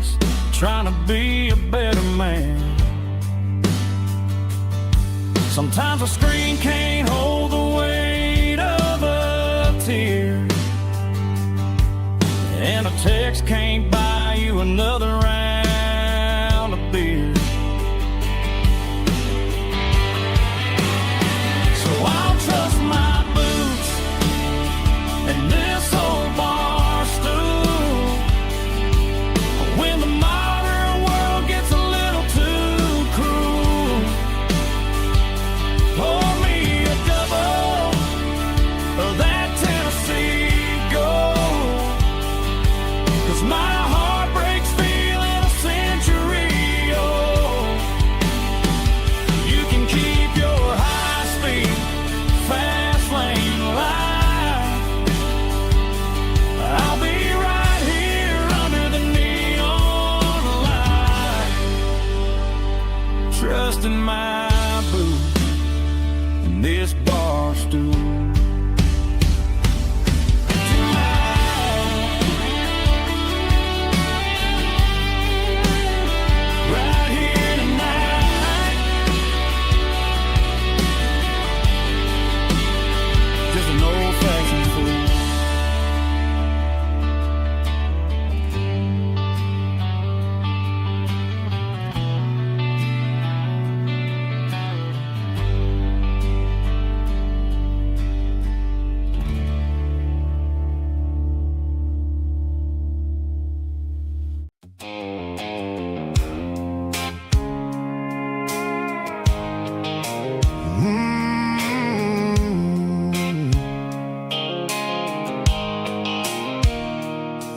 eyes, trying to be a better man. Sometimes a screen can't hold the weight of a tear, and a text can't buy you another round of beer. So I'll trust my boots and this old bar stool when the modern world gets a little too cruel. Pour me a double of that Tennessee Gold, 'cause my heart breaks feeling a century old. You can keep your high-speed, fast lane life. I'll be right here under the neon light, trusting my boots and this bar stool. Right here tonight, just an old-fashioned fool.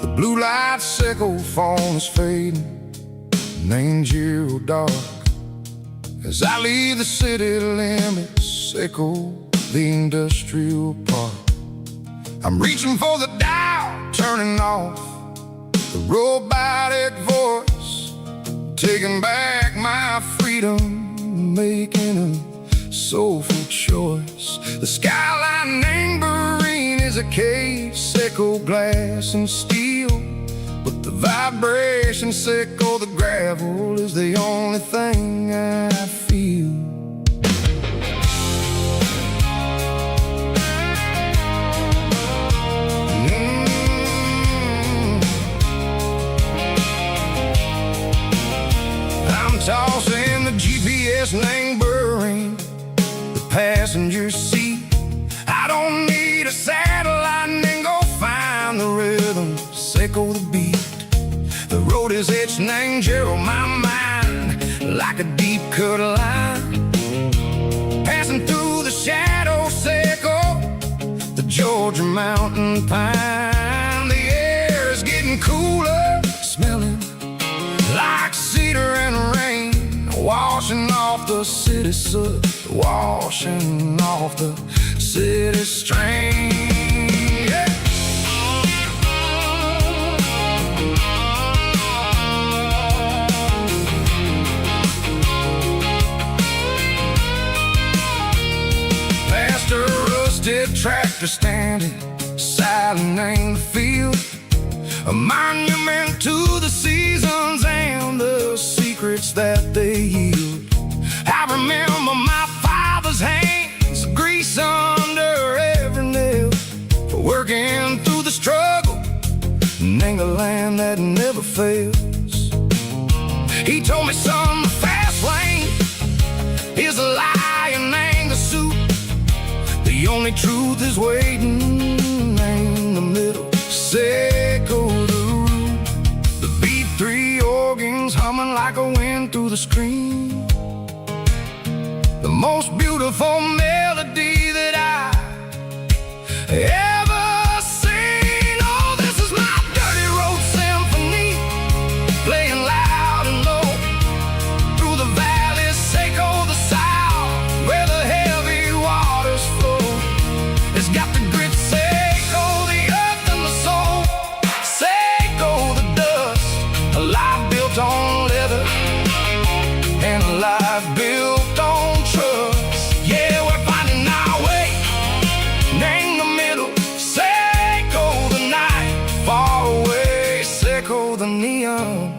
The blue light sickle phone is fading, named Giro dark. As I leave the city limits, echo the industrial park. I'm reaching for the dial, turning off the robotic voice, taking back my freedom, making a soulful choice. The skyline named Bryan is a case, echo glass and steel, but the vibration sickle, the gravel is the only thing I feel. I'm tossing the GPS named Bryan, the passenger seat. I don't need a satellite and go find the rhythm, sickle the beat. The road is etched named Gerald, my mind, like a deep cut line. Passing through the shadow sickle, the Georgia mountain pine. The air is getting cooler, smelling like cedar and rain, washing off the city soot, washing off the city strain. Yeah. Past a rusted tractor standing silent in the field, a monument to the seasons and the secrets that they yield. I remember my father's hands, grease under every nail, for working through the struggle, and the land that never fails. He told me, son, the fast lane is a lie and anger soup. The only truth is waiting in the middle, sickle the root. The B3 organs humming like a wind through the screen, the most beautiful melody that I ever seen. Oh, this is my dirty road symphony, playing loud and low through the valleys, sickle the south, where the heavy waters flow. It's got the grit, sickle the earth and the soul, sickle the dust, a life built on leather and a life built on trust. Yeah, we're finding our way in the middle, sickle the night, far away, sickle the neon.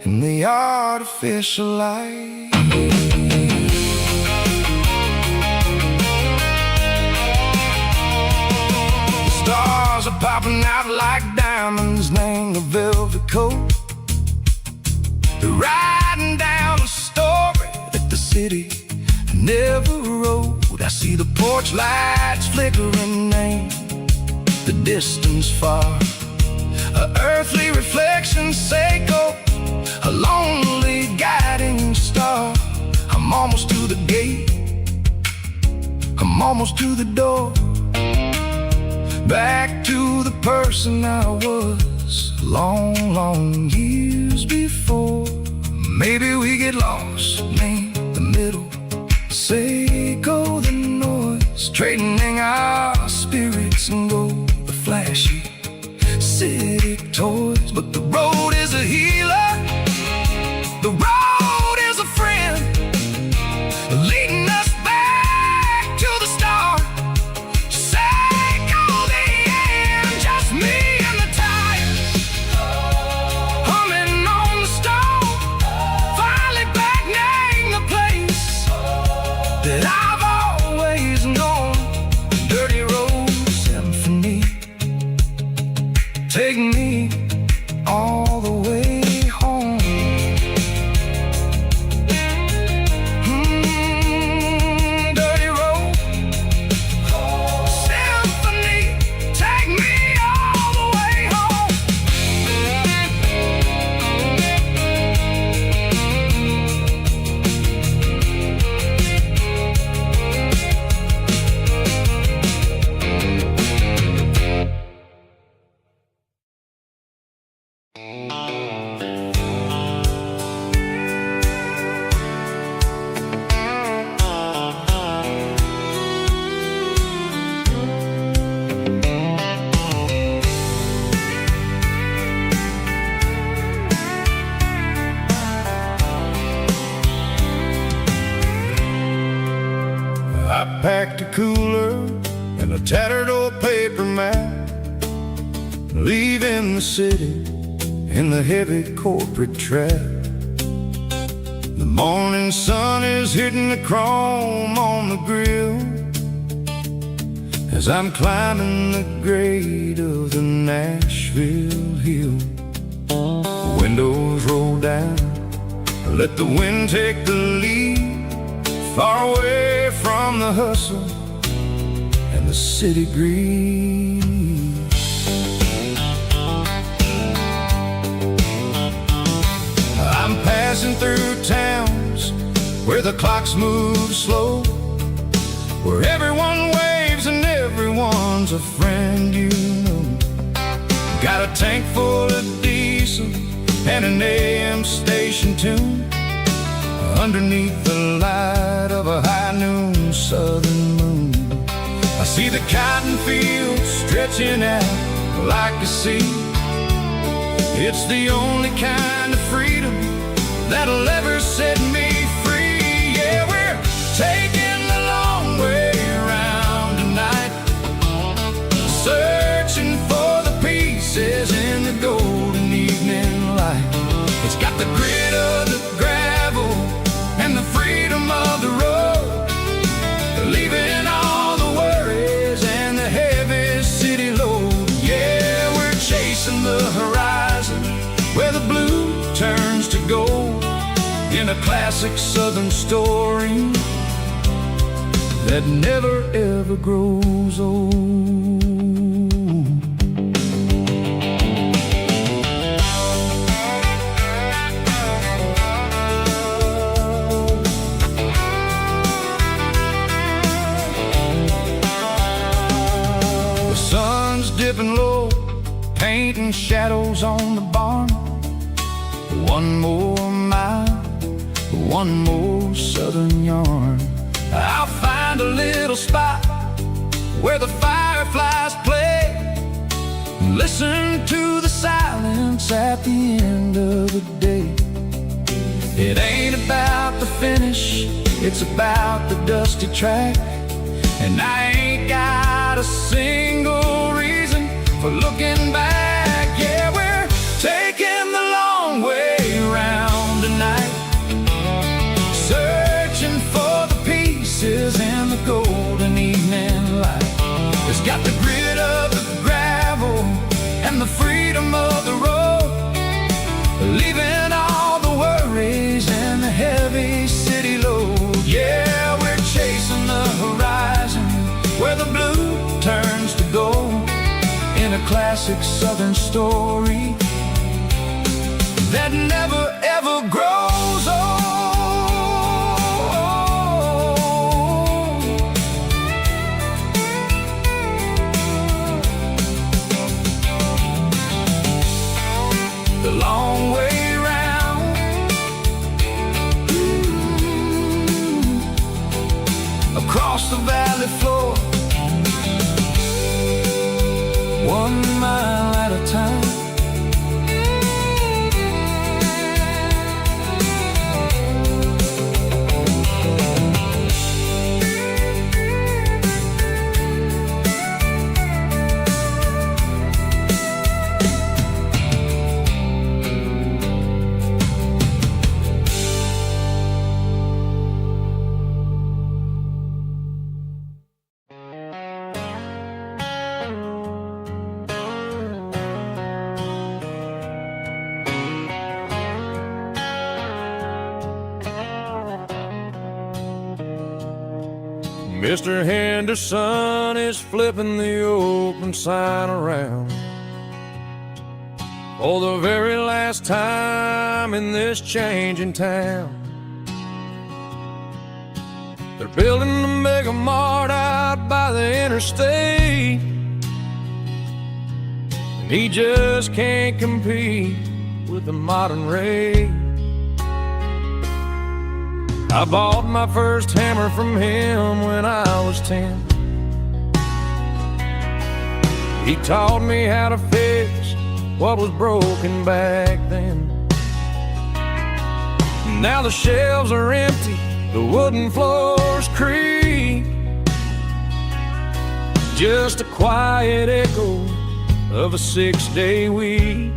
in the artificial light. The stars are popping out like diamonds named a velvet coat. They're riding down a story that the city never wrote. I see the porch lights flickering in the distance far. A earthly reflection say go, a lonely guiding star. I'm almost to the gate, I'm almost to the door. Back to the person I was long, long years before. Maybe we get lost in the middle, say go the noise, trading our spirits and go the flashy city toys. But the road is a healer, the road is a friend, leading us back to the start. Say go the end, just me and the tires, humming on the stove, finally back name the place that I've always known. Dirty road symphony, take me all the way home. Dirty road symphony, take me all the way home. I packed a cooler and a tattered old paper map, leaving the city in the heavy corporate trap. The morning sun is hitting the chrome on the grill as I'm climbing the grade of the Nashville hill. The windows roll down, let the wind take the lead, far away from the hustle and the city greed. I'm passing through towns where the clocks move slow, where everyone waves and everyone's a friend you know. Got a tank full of diesel and an AM station tune, underneath the light of a high noon southern moon. I see the cotton fields stretching out like a sea. It's the only kind of freedom that'll ever set me free. Yeah, we're taking the long way around tonight, searching for the pieces in the golden evening light. It's got the grit of the gravel and the freedom of the road, leaving all the worries and the heavy city load. Yeah, we're chasing the horizon where the blue turns to gold, in a classic southern story that never ever grows old. The sun's dipping low, painting shadows on the barn. One more mile, one more southern yarn. I'll find a little spot where the fireflies play, and listen to the silence at the end of the day. It ain't about the finish, it's about the dusty track. And I ain't got a single reason for looking back. Yeah, we're taking the long way around leaving all the worries and the heavy city load. Yeah, we're chasing the horizon where the blue turns to gold, in a classic southern story that never ever grows old. The long way round, across the valley floor, 1 mile at a time. Mr. Henderson is flipping the open sign around for the very last time in this changing town. They're building the mega mart out by the interstate, and he just can't compete with the modern rate. I bought my first hammer from him when I was 10. He taught me how to fix what was broken back then. Now the shelves are empty, the wooden floors creak, just a quiet echo of a 6-day week.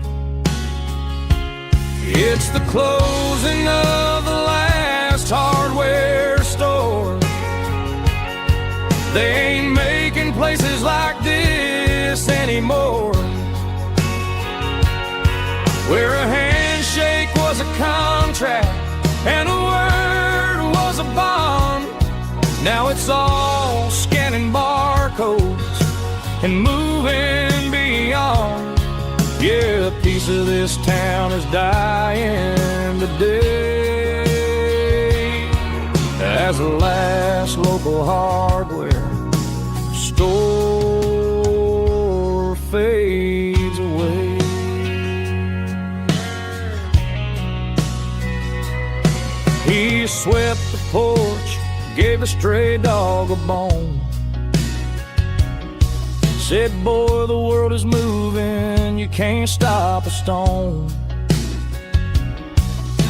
It's the closing of the last hardware store. They ain't making places like this anymore, where a handshake was a contract and a word was a bond. Now it's all scanning barcodes and moving beyond. Yeah, a piece of this town is dying today as the last local hardware store fades away. He swept the porch, gave a stray dog a bone, said, boy, the world is moving, you can't stop a stone.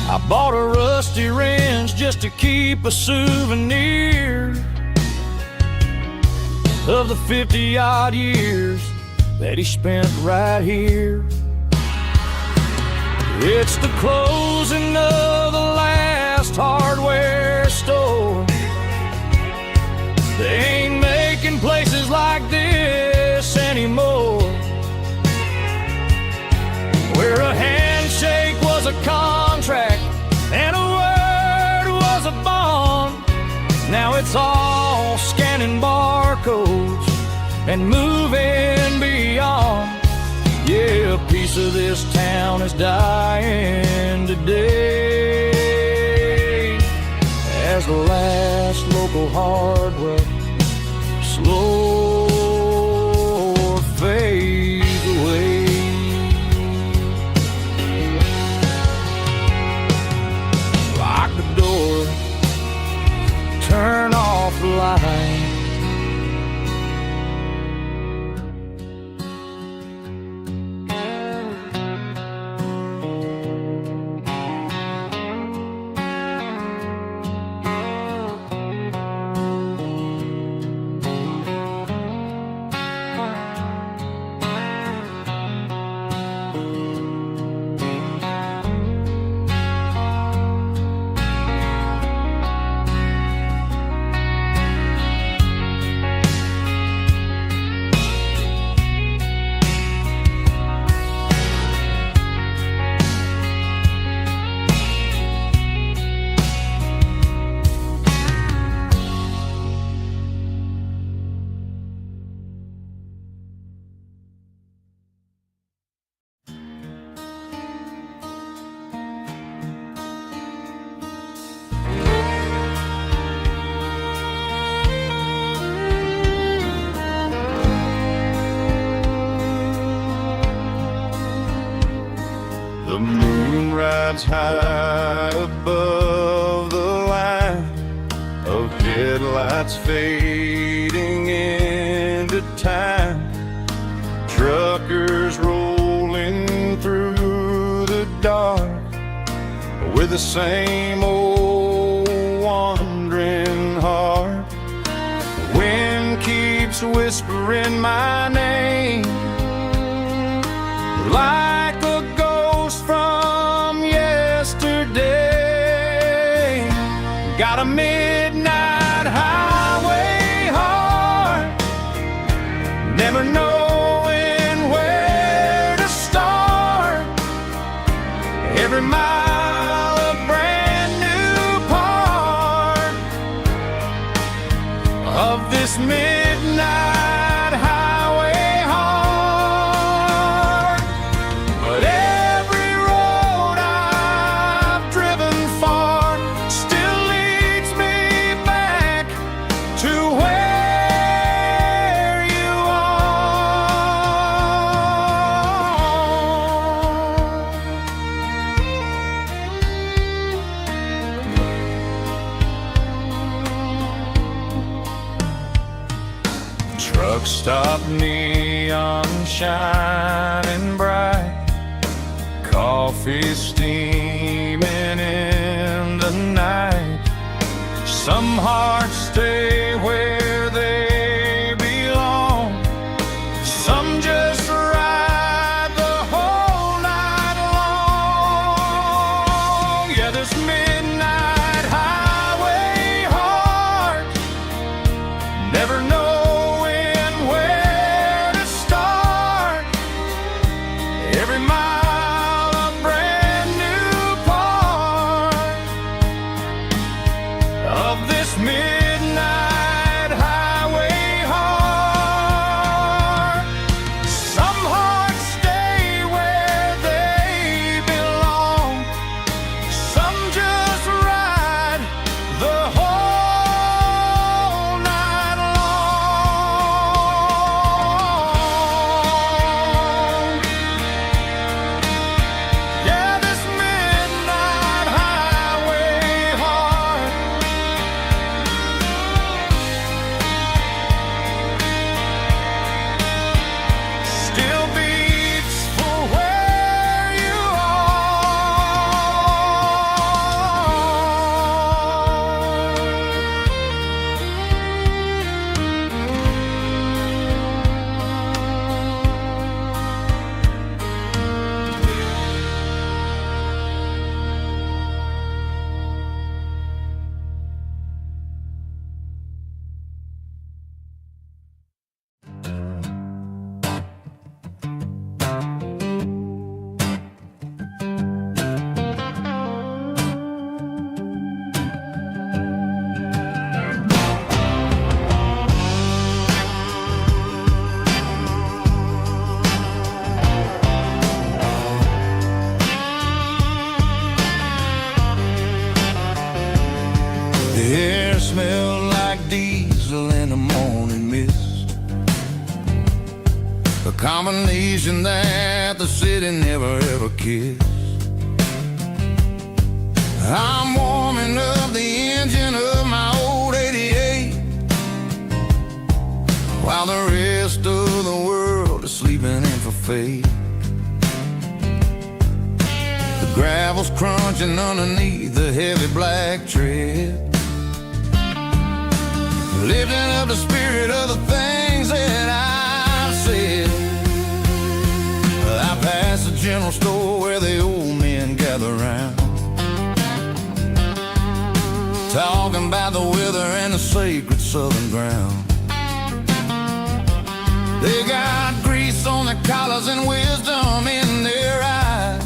I bought a rusty wrench just to keep a souvenir of the 50-odd years that he spent right here. It's the closing of the last hardware store. They ain't making places like this anymore, where a handshake was a contract and a word was a bond. Now it's all scanning barcodes and moving beyond. Yeah, a piece of this town is dying today as the last local hardware slow fades away. Lock the door, turn off the light. moon rides high above the line of headlights fading into time. Truckers rolling through the dark with the same old wandering heart. The wind keeps whispering my name like a ghost from yesterday. Got a midnight highway heart, never knowing where to start. Every mile a brand new part of this midnight highway heart. But every road I've driven far still leads me back to where you are. Truck stop, neon shining bright, coffee steaming in the night. Some hearts stay where they belong, some just ride the whole night long. Yeah, this midnight highway heart, never knowing where to start. Every mile a brand new part of this midnight highway heart. Some hearts stay where they belong, some just ride the whole night long. Yeah, this midnight highway heart still beats for where you The air smelled like diesel in the morning mist, a combination that the city never ever kissed. I'm warming up the engine of my old 88 while the rest of the world is sleeping in for fate. The gravel's crunching underneath the heavy black tread, lifting up the spirit of the things that I've said. I passed the general store where the old men gather round, talking about the weather and the sacred southern ground. They got grease on their collars and wisdom in their eyes,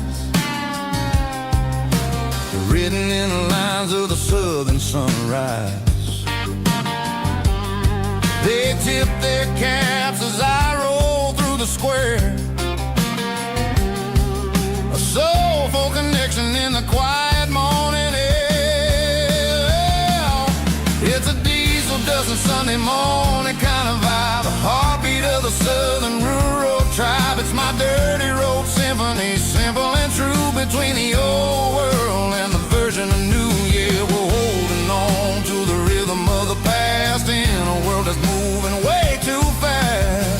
written in the lines of the southern sunrise. They tip their caps as I roll through the square, a soulful connection in the quiet morning air. It's a diesel dusting Sunday morning kind of vibe, a heartbeat of the southern rural tribe. It's my dirty road symphony, simple and true, between the old world and the version of new. Yeah, we're holding on to the rhythm of the past in a world that's moving way too fast.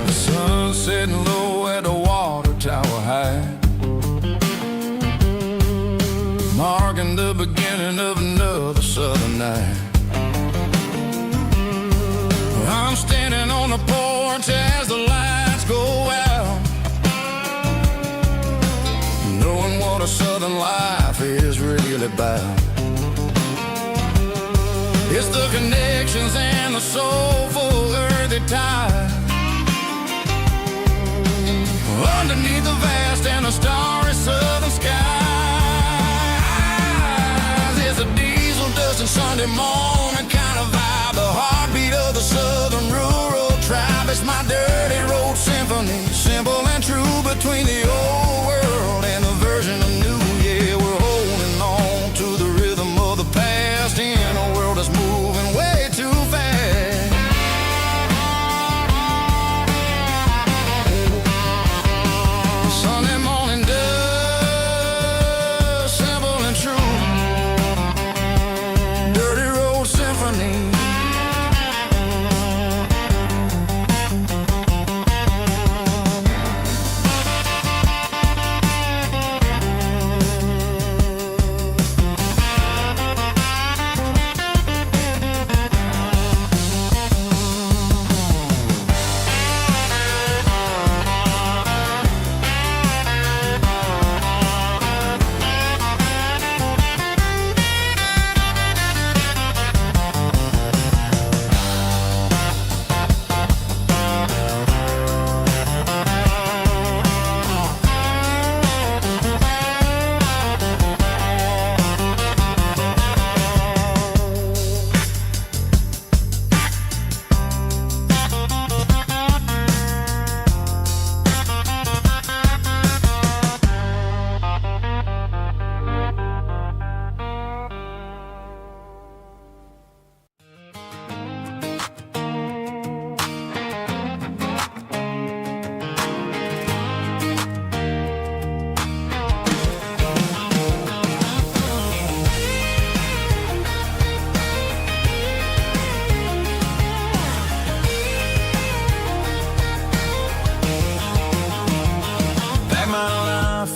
The sun's setting low at the water tower high, marking the beginning of another southern night. I'm standing on the porch as the lights go out, knowing what a southern life is really about. It's the connections and the soulful earthy tide underneath the vast and the starry southern skies. It's a diesel dusting Sunday morning kind of vibe, the heartbeat of the southern rural tribe. It's my dirty road symphony, simple and true between the old world and the version of new. Yeah, we're holding on to the rhythm of the past in a world that's moving way too fast. Sunday morning dust, simple and true, dirty road symphony.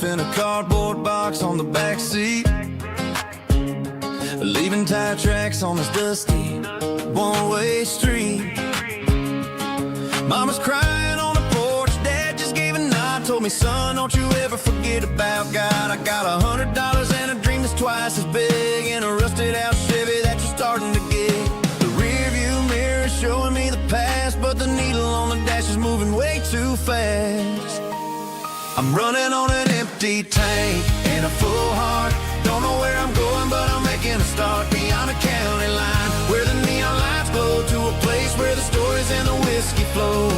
In a cardboard box on the back seat, leaving tire tracks on this dusty one-way street. Mama's crying on the porch, Dad just gave a nod, told me, son, don't you ever forget about God. I got $100 and a dream that's twice as big, in a rusted out Chevy that you're starting to get. The rear view mirror is showing me the past, but the needle on the dash is moving way too fast. I'm running on an empty tank and a full heart. Don't know where I'm going, but I'm making a start beyond a county line, where the neon lights glow, to a place where the stories and the whiskey flow.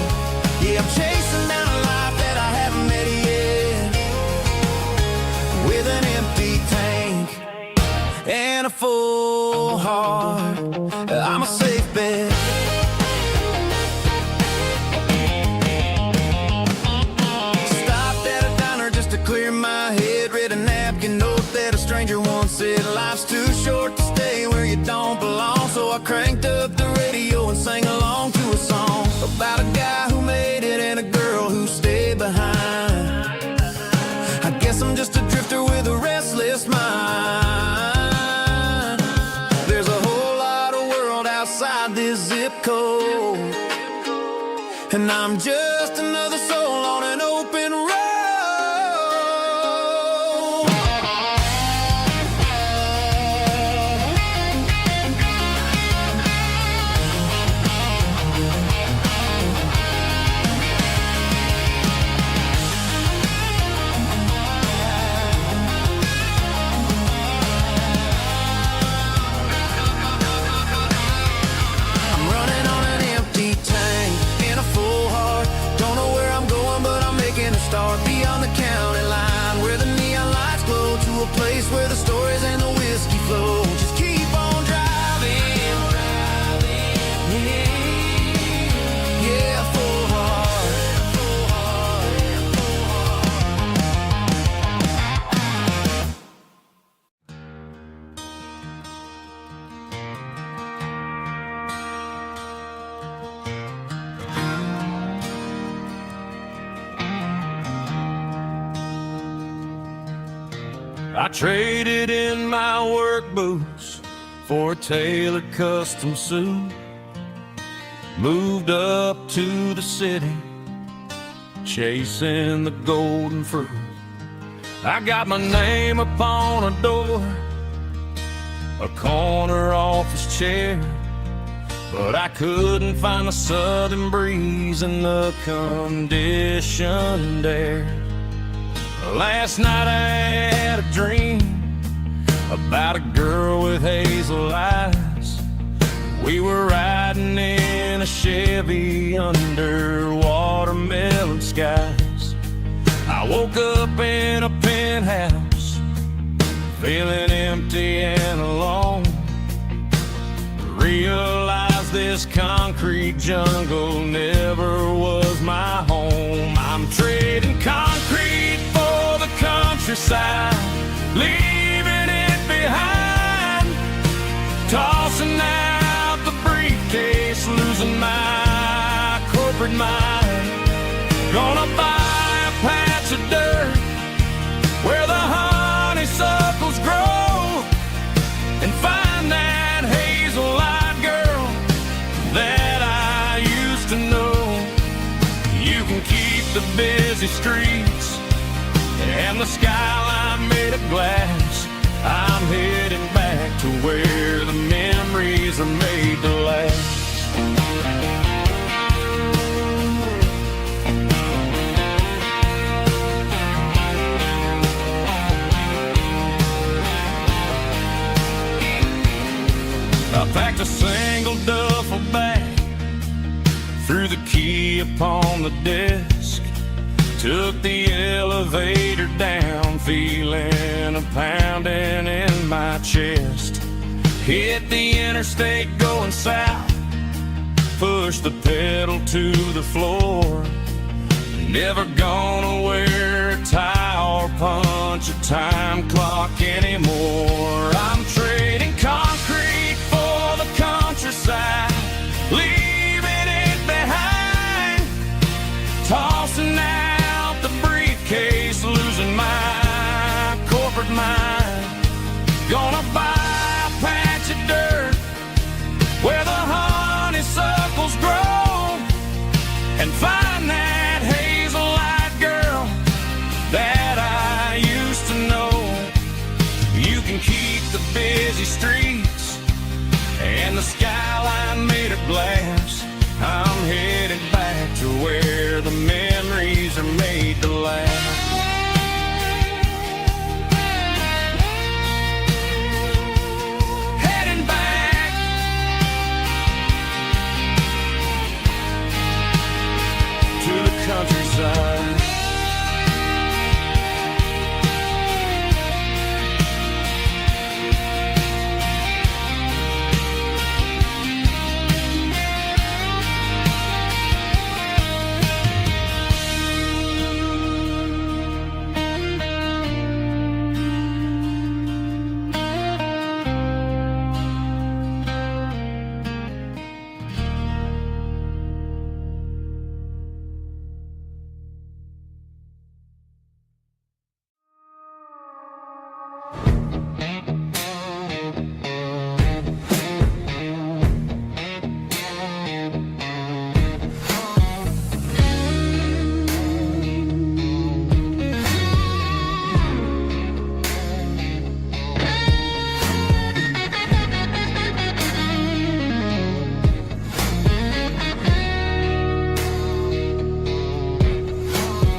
Yeah, I'm chasing down a life that I haven't met yet, with an empty tank and a full heart. I'm a safe bet. Clear my head, read a napkin note that a stranger once said, life's too short to stay where you don't belong. So I cranked up the radio and sang along to a song about a guy who made it and a girl who stayed behind. I guess I'm just a drifter with a restless mind. There's a whole lot of world outside this zip code, and I'm just another soul on an open road. Don't know where place where the stories and the whiskey flow. Just keep on driving, yeah, full heart. I traded in my work boots for a tailored custom suit. Moved up to the city, chasing the golden fruit. I got my name upon a door, a corner office chair, but I couldn't find the southern breeze in the conditioned air. Last night I had a dream about a girl with hazel eyes. We were riding in a Chevy under watermelon skies. I woke up in a penthouse, feeling empty and alone. Realized this concrete jungle never was my home. I'm trading concrete for the countryside, leaving it behind. Tossing out the briefcase, losing my corporate mind. Gonna buy a patch of dirt where the honeysuckles grow, and find that hazel-eyed girl that I used to know. You can keep the busy streets and the skyline made of glass. I'm heading back to where the memories are made to last. I packed a single duffel bag, threw the key upon the desk, took the elevator down, feeling a pounding in my chest. Hit the interstate going south, pushed the pedal to the floor. Never gonna wear a tie or punch a time clock anymore. I'm trading concrete for the countryside, leaving it behind. Tossing out the briefcase, losing my corporate mind. Gonna buy a patch of dirt where the honeysuckles grow, and find that hazel-eyed girl that I used to know. You can keep the busy streets and the skyline made of glass. I'm headed back to where the memories are made to last. Heading back to the countryside.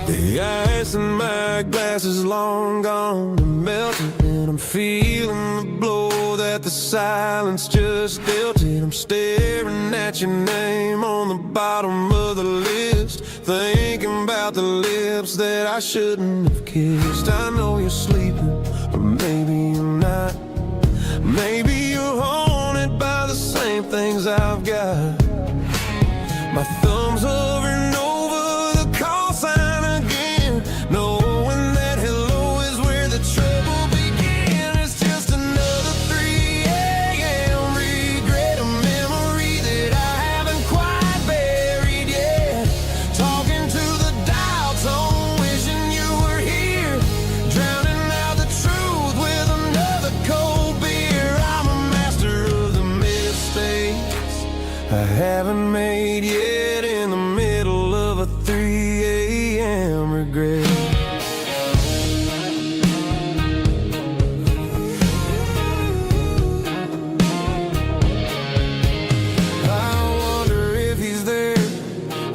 The ice in my glass is long gone and melted, and I'm feeling the blow that the silence just dealt it. I'm staring at your name on the bottom of the list. thinking about the lips that I shouldn't have kissed. I know you're sleeping, or maybe you're not. Maybe you're haunted by the same things I've got. My thumb's hovering over the call sign again, knowing that hello is where the trouble began. It's just another 3 a.m. regret, a memory that I haven't quite buried yet. Talking to the dial tone, wishing you were here, drowning out the truth with another cold beer. I'm a master of the mistakes I haven't made yet, in the middle of a 3 a.m. regret. I wonder if he's there,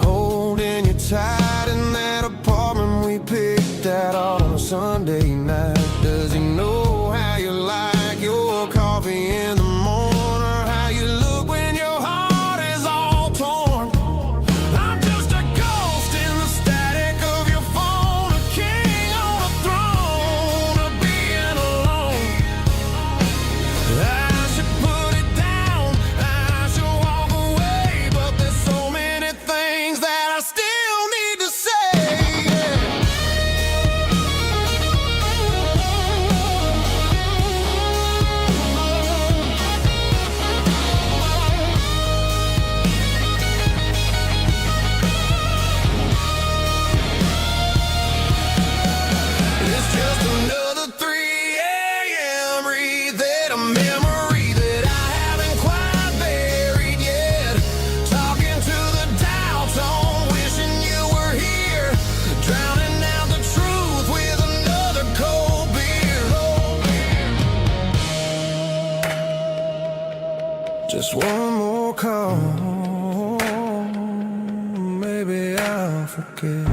holding you tight in that apartment we picked out on a Sunday night. Does he know how you like your coffee in the morning, or how you look when your heart is all torn? I'm just a ghost in the static of your phone, a king on a throne of being alone. I should put it down, I should walk away, but there's so many things that I still need to say. It's just another 3 a.m. read, a memory that I haven't quite buried yet. Talking to the dial tone, wishing you were here, drowning out the truth with another cold beer. Just one more call, maybe I'll forget.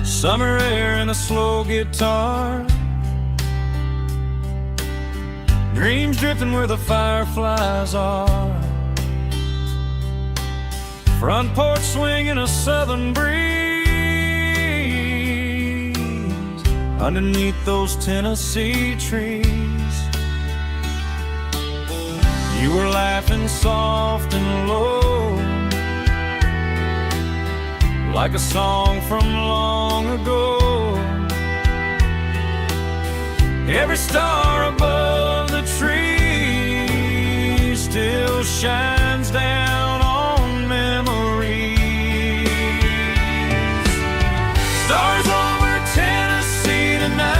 Summer air and a slow guitar, dreams drifting where the fireflies are. Front porch swinging a southern breeze, underneath those Tennessee trees. You were laughing soft and low, like a song from long ago. Every star above the tree still shines down on memories. Stars over Tennessee tonight,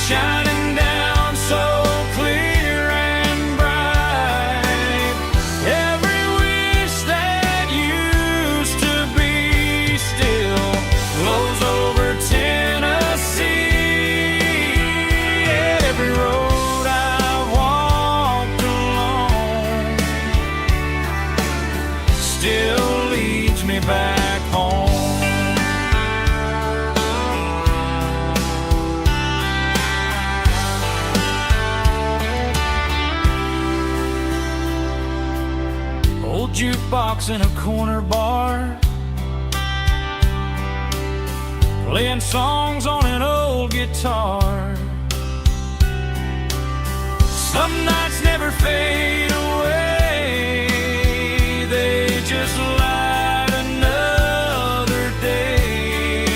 shining down so clear and bright. Every wish that used to be still flows over Tennessee. Every road I've walked along still leads me back home. Old jukebox in a corner bar, playing songs on an old guitar. Some nights never fade away, they just light another day.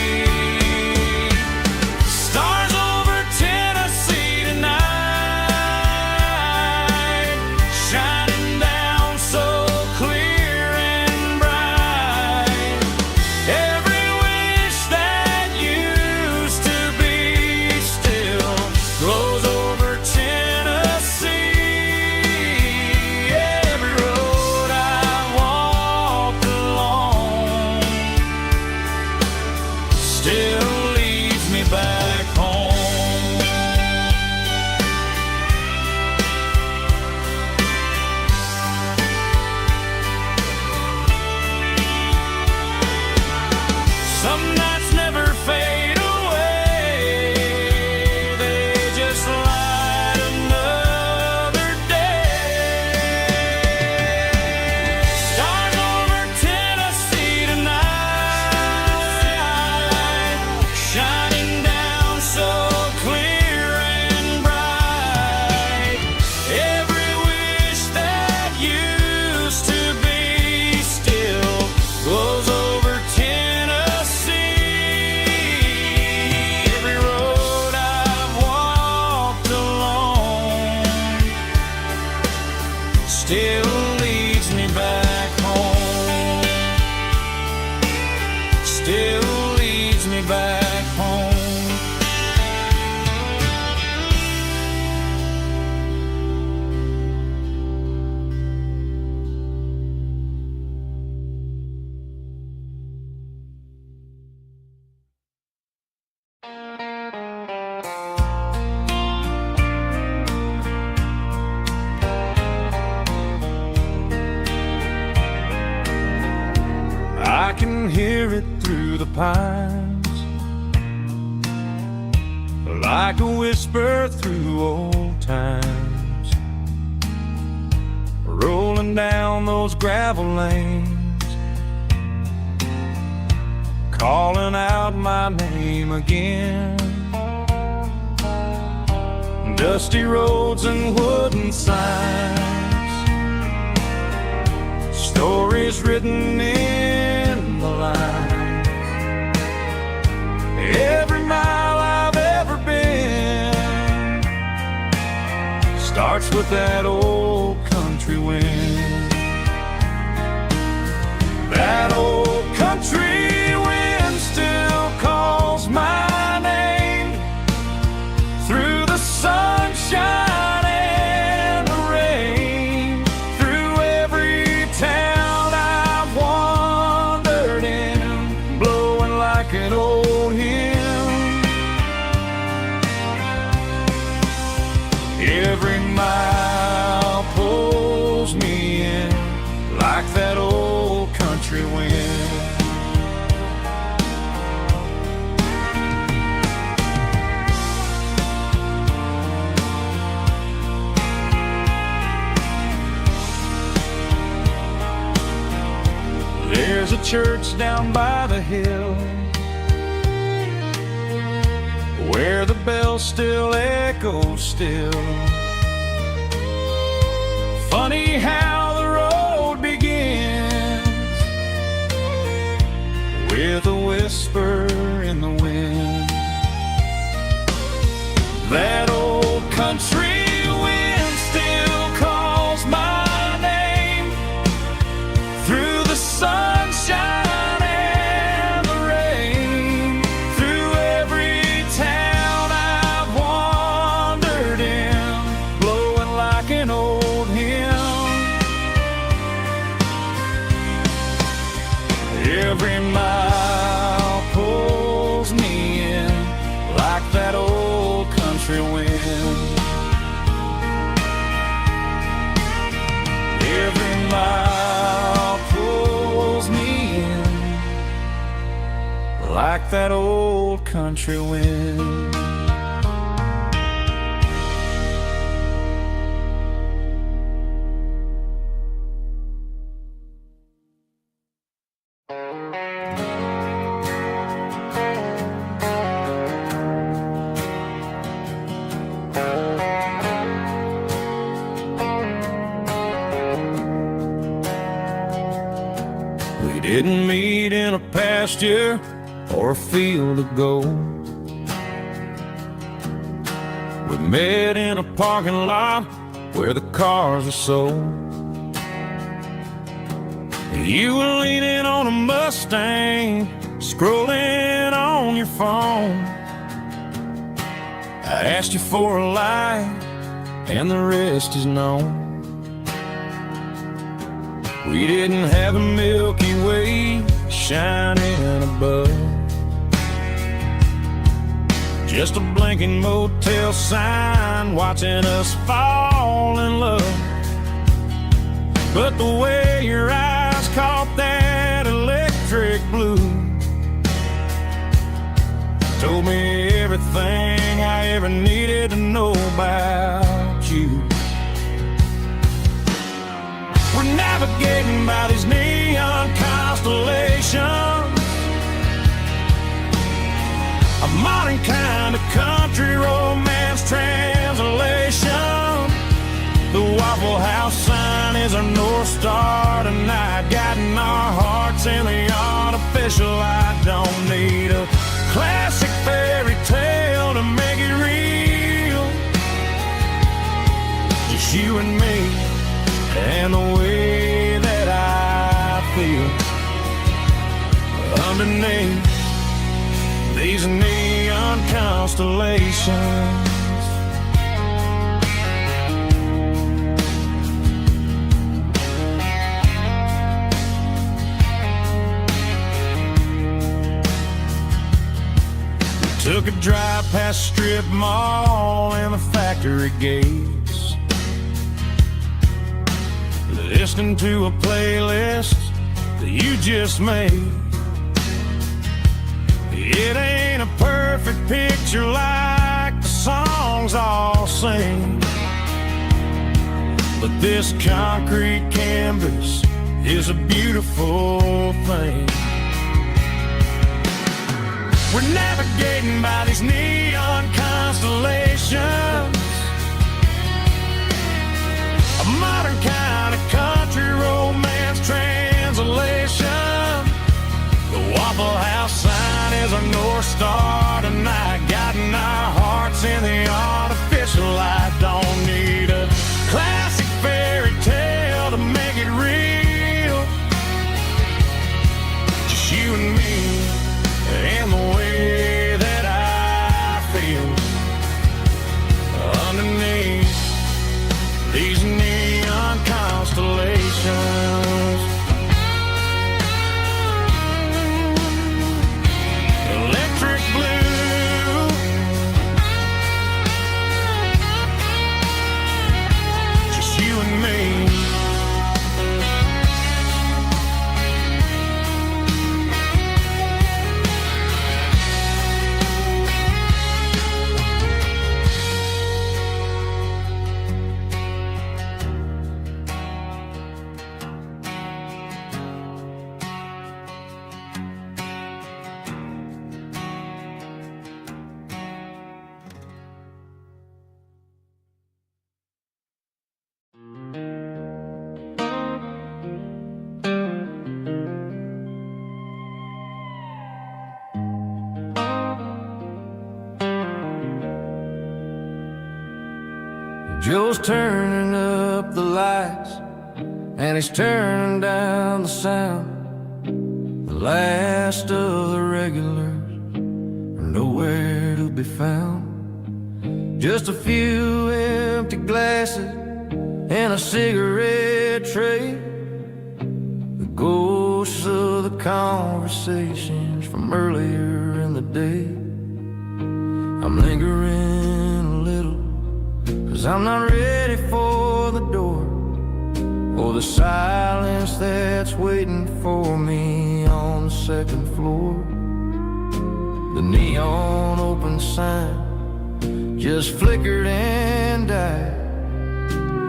Stars over Tennessee tonight, shine still glows over Tennessee. Every road I've walked alone still leads me back home. Still leads me back home. I can hear it through the pines, like a whisper through old times, rolling down those gravel lanes, calling out my name again. Dusty roads and wooden signs, stories written in the lines. Every mile I've ever been starts with that old country wind. That old country wind still calls my name through the sunshine and the rain, through every town I've wandered in, blowing like an old hymn. Every mile pulls me in like that old country wind. There's a church down by the hill where the bell still echoes still. Funny how the road begins with a whisper in the wind. That old country wind still calls my name through the sunshine and the rain, through every town I've wandered in, blowing like an old hymn. Every mile pulls me in like that old country wind. Every mile pulls me in like that old country wind. We didn't meet in a pasture or a field of gold. We met in a parking lot where the cars were sold. You were leaning on a Mustang, scrolling on your phone. I asked you for a light, and the rest is known. We didn't have a Milky Way shining above, just a blinking motel sign watching us fall in love. But the way your eyes caught that electric blue told me everything I ever needed to know about you. We're navigating by these neon constellations, a modern kind of country romance translation. The Waffle House sign is our North Star tonight, guiding hearts in the artificial. I don't need a classic fairy tale to make it real. Just you and me and the way that I feel underneath these neon constellations. Took a drive past Strip Mall and the factory gates, listening to a playlist that you just made. It ain't a perfect picture like the songs all sing, but this concrete canvas is a beautiful thing. We're navigating by these neon constellations, a modern kind of country romance translation. The Waffle House sign is our North Star tonight, guiding our hearts in the artificial light. Don't need a classic fairy tale to make it real. Just you and me and the way that I feel underneath these neon constellations. Electric blue, just you and me. Joe's turning up the lights and he's turning down the sound. The last of the regulars are nowhere to be found. Just a few empty glasses and a cigarette tray, the ghosts of the conversations from earlier in the day. I'm lingering a little, 'cause I'm not ready for the door, or the silence that's waiting for me on the second floor. The neon open sign just flickered and died,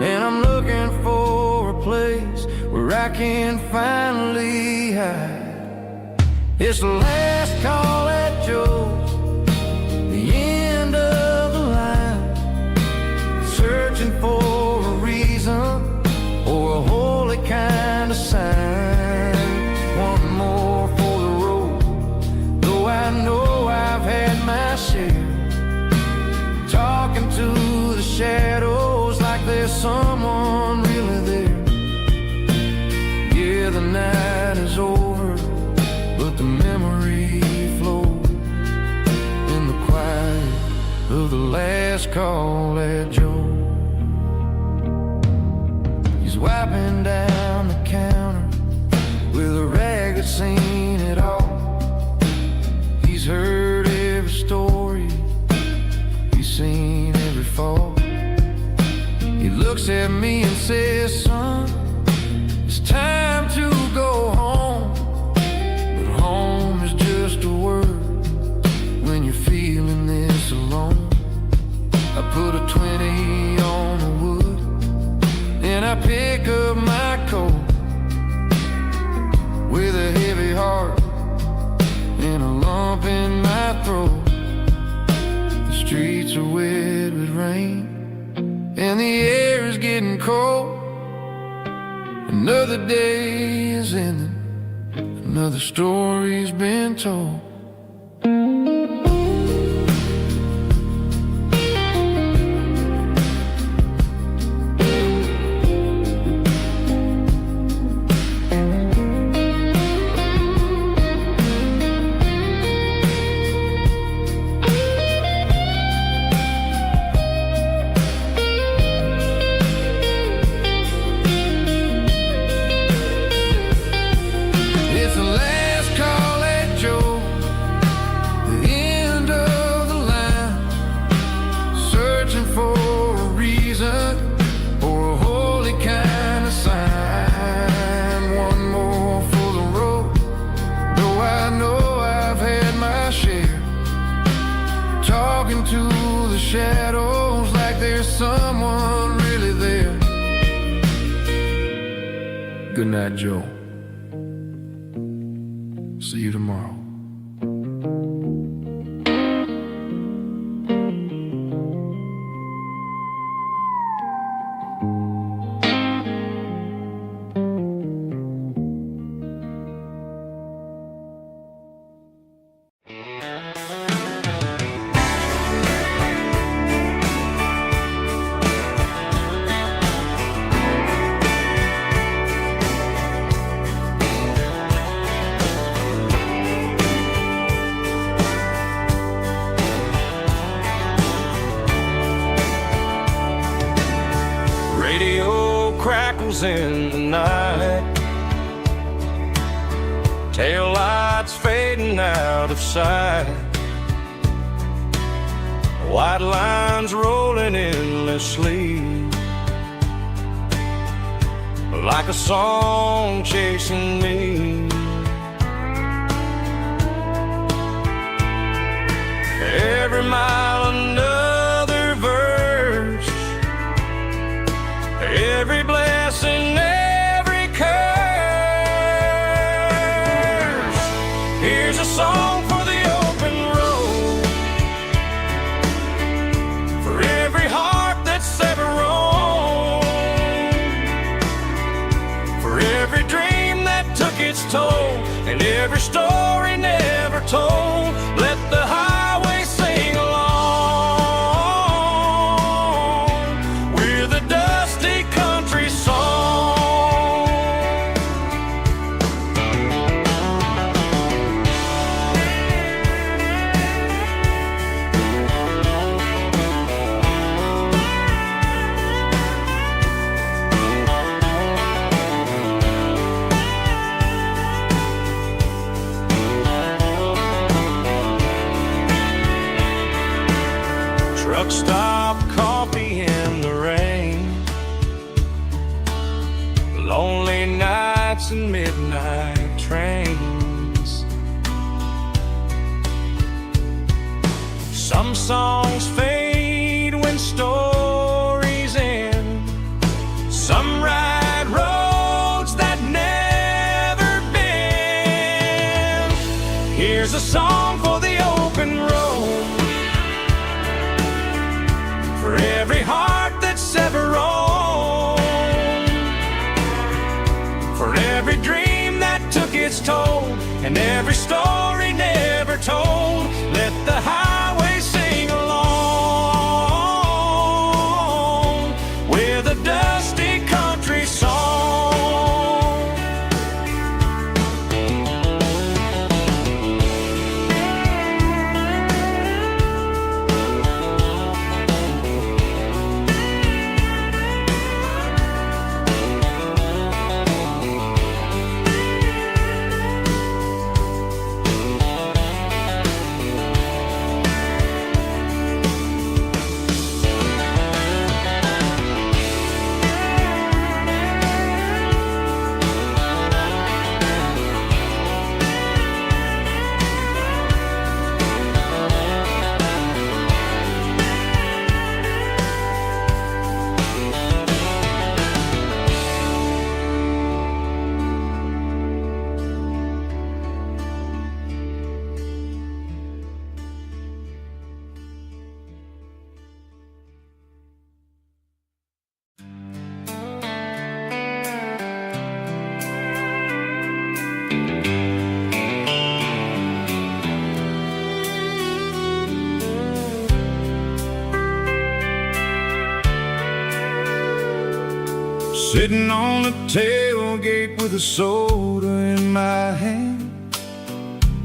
and I'm looking for a place where I can finally hide. It's the last call at Joe's, the end of the line, searching for a reason or a holy kind of sign. One more for the road, though I know I've had my share, talking to the shadows like there's someone really there. Yeah, the night is over, but the memory flows in the quiet of the last call at Joe. He's wiping down the counter with a rag that's seen it all. He's heard every story, he's seen every fall. He looks at me and says, son, it's time to go home. But home is just a word when you're feeling this alone. I put a 20 on the wood, and I pick up my coat with a heavy heart and a lump in my throat. The streets are wet with rain and the air is getting cold. Another day is ending Another story's been told. To the shadows like there's someone really there. Good night, Joe. See you tomorrow. Crackles in the night, tail lights fading out of sight, white lines rolling endlessly, like a song chasing me. Every mile another verse, every blessing, every curse. Here's a song for the open road, for every heart that's ever roamed, for every dream that took its toll, and every story never told. Let the highway sing along with a dusty country song. Truck stop, coffee in the rain, lonely nights and midnight trains. Some songs fade when stories end, some ride roads that never bend. Here's a song for the open road, for every heart that's ever roamed, for every dream that took its toll, and every story never told. Let the highway sing along with a dusty country song. Sitting on the tailgate with a soda in my hand,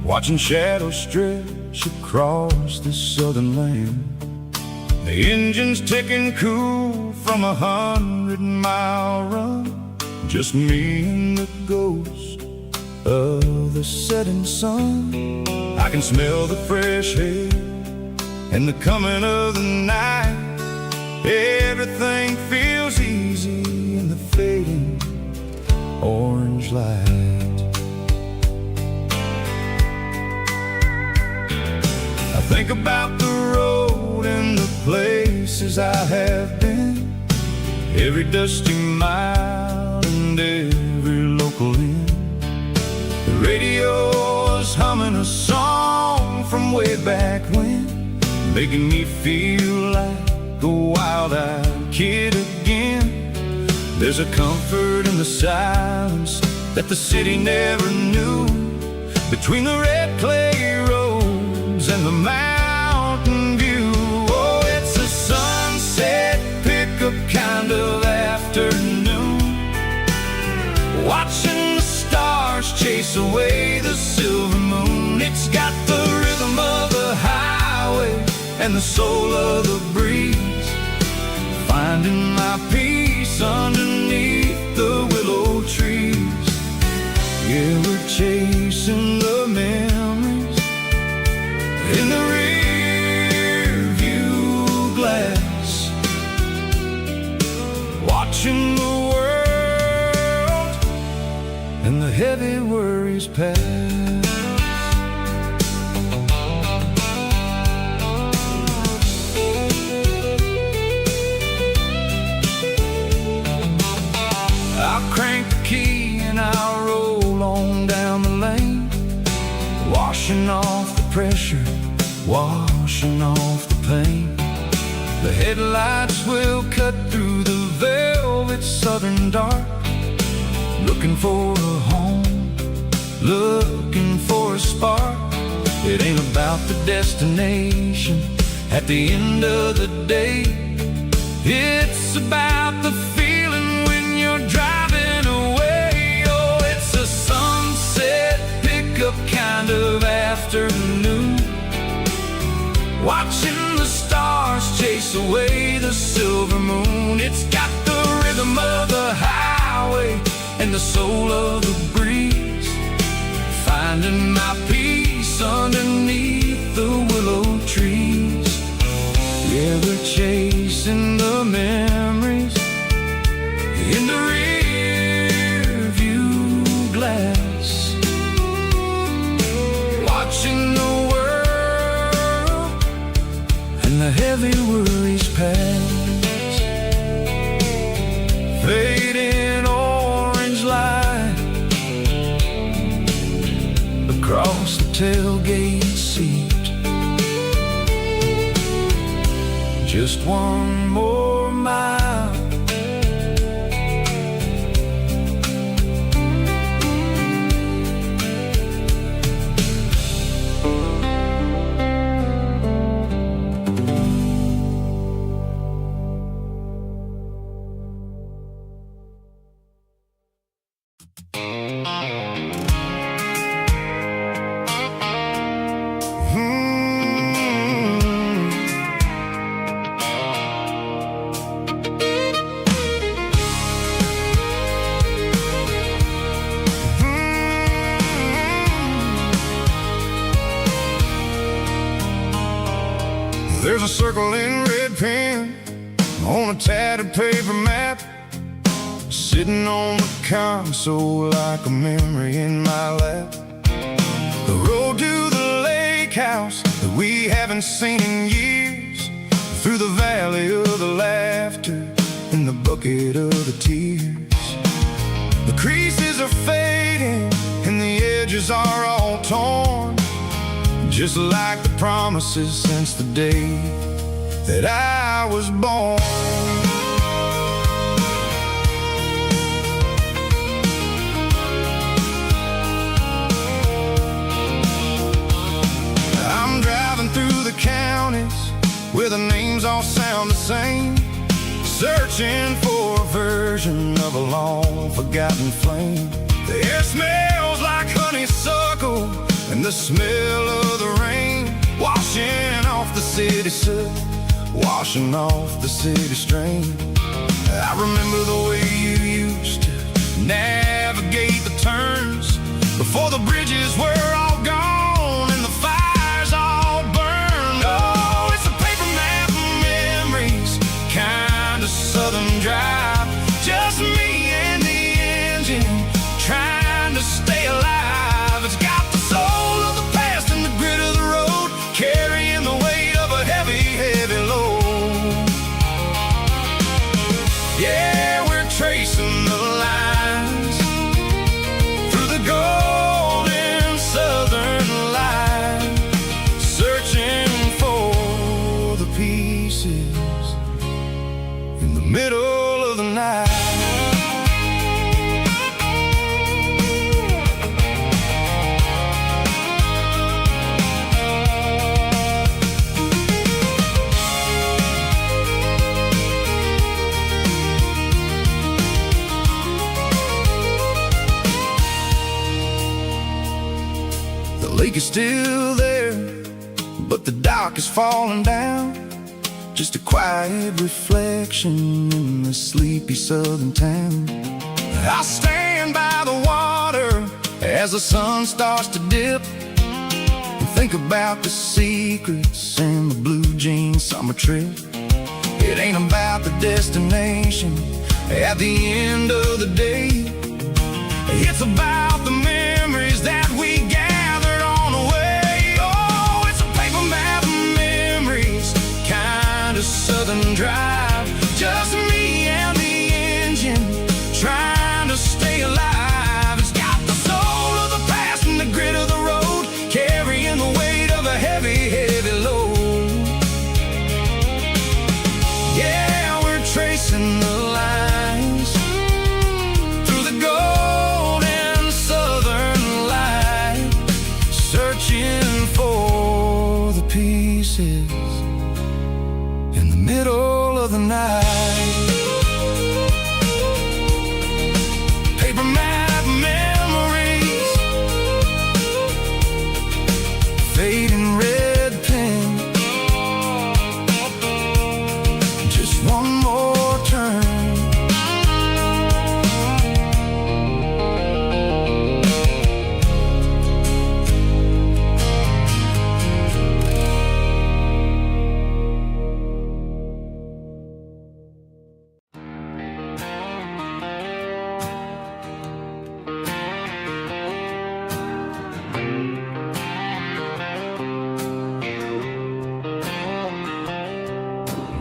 watching shadows stretch across this southern land. The engine's ticking cool from 100-mile run, just me and the ghost of the setting sun. I can smell the fresh air and the coming of the night. Everything feels easy in the fading orange light. I think about the road and the places I have been, every dusty mile and every local inn. The radio is humming a song from way back when, making me feel like a wild-eyed kid again. There's a comfort in the silence that the city never knew, between the red clay roads and the mountain view. Oh, it's a sunset pickup kind of afternoon, watching the stars chase away the silver moon. It's got the rhythm of the highway and the soul of the breeze, finding my peace underneath the willow trees. Yeah, we're chasing the memories in the rear view glass, watching the world and the heavy worries pass. I'll crank the key and I'll roll on down the lane, washing off the pressure, washing off the pain. The headlights will cut through the velvet southern dark, looking for a home, looking for a spark. It ain't about the destination at the end of the day, it's about the feeling when you're driving away. Oh, it's a sunset pickup kind of afternoon, watching the stars chase away the silver moon. It's got the rhythm of the highway and the soul of the breeze, finding my peace underneath the willow trees. Yeah, we're chasing the memories in the rear view glass, watching the world and the heavy worries pass. Fading orange light across the tailgate seat, just one more mile. There's a circle in red pen on a tattered paper map, sitting on the console like a memory in my lap. The road to the lake house that we haven't seen in years, through the valley of the laughter and the bucket of the tears. The creases are fading and the edges are all torn, just like the promises since the day that I was born. driving through the counties where the names all sound the same. searching for a version of a long forgotten flame. The air smells like honeysuckle and the smell of the rain, washing off the city soot, washing off the city strain. I remember the way you used to navigate the turns before the bridges were all gone and the fires all burned. Oh, it's a paper map of memories, kind of southern drive, just me and the engine trying to stay alive. It's got the soul of the past and the grit of the road, carrying the weight of a heavy, heavy load. Yeah, we're tracing the lines through the golden southern light, searching for the pieces in the middle of the night. The lake is still there, but the dock is falling down, just a quiet reflection in the sleepy southern town. I stand by the water as the sun starts to dip and think about the secrets and the blue jean summer trip. It ain't about the destination at the end of the day, it's about the memories that we gathered on the way. Oh, it's a paper map of memories, kind of southern drive, just me and the engine trying to stay alive. It's got the soul of the past and the grit of the road, carrying the weight of a heavy, heavy load. Yeah, we're tracing the lines through the golden southern light, searching for the pieces in the middle of the night. Paper map memories, fading red pen, just one more turn.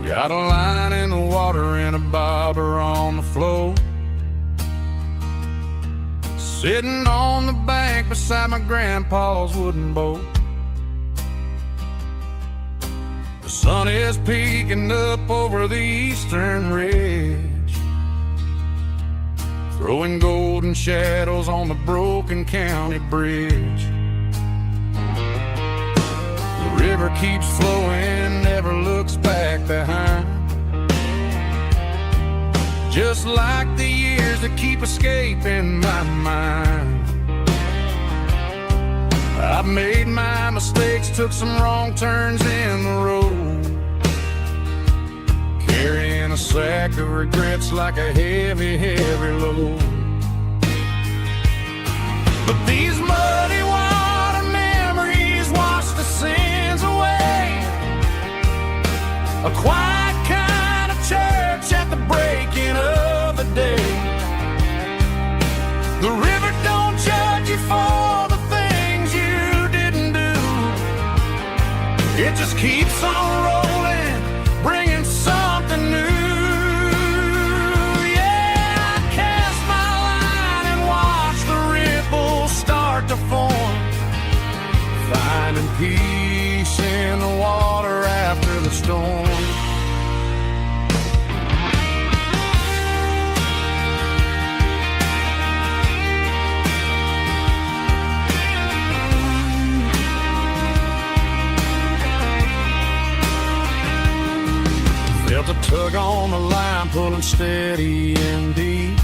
Got a line in the water and a bobber on the floor, sitting on the bank beside my grandpa's wooden boat. The sun is peeking up over the eastern ridge, throwing golden shadows on the broken county bridge. The river keeps flowing, never looks back behind, just like the years that keep escaping my mind. I've made my mistakes, took some wrong turns in the road, carrying a sack of regrets like a heavy, heavy load. But these muddy water memories wash the sins away, a quiet kind of church at the breaking of the day. The river don't judge you for the things you didn't do, it just keeps on rolling, bringing something new. Yeah, I cast my line and watch the ripples start to form, finding peace in the water after the storm. Felt a tug flag on the line, pulling steady and deep.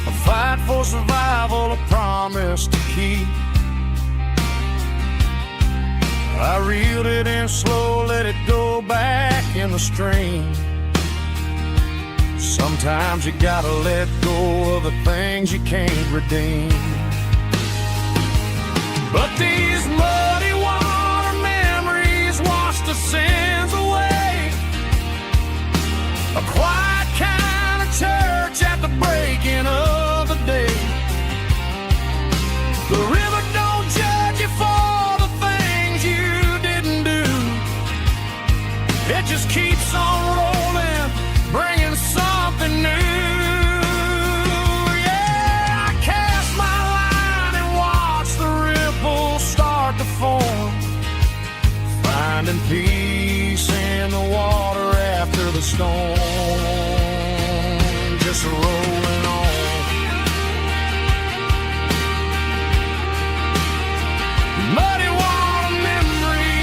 A fight for survival, a promise to keep. I reeled it in slow, let it go back in the stream. Sometimes you gotta let go of the things you can't redeem. But these muddy water memories wash the sins away. A quiet kind of church at the breaking of the day. The river don't judge you for the things you didn't do. It just keeps on rolling, bringing something new. Yeah, I cast my line and watch the ripples start to form, finding peace in the water after the storm. Just rolling on. Muddy water memory.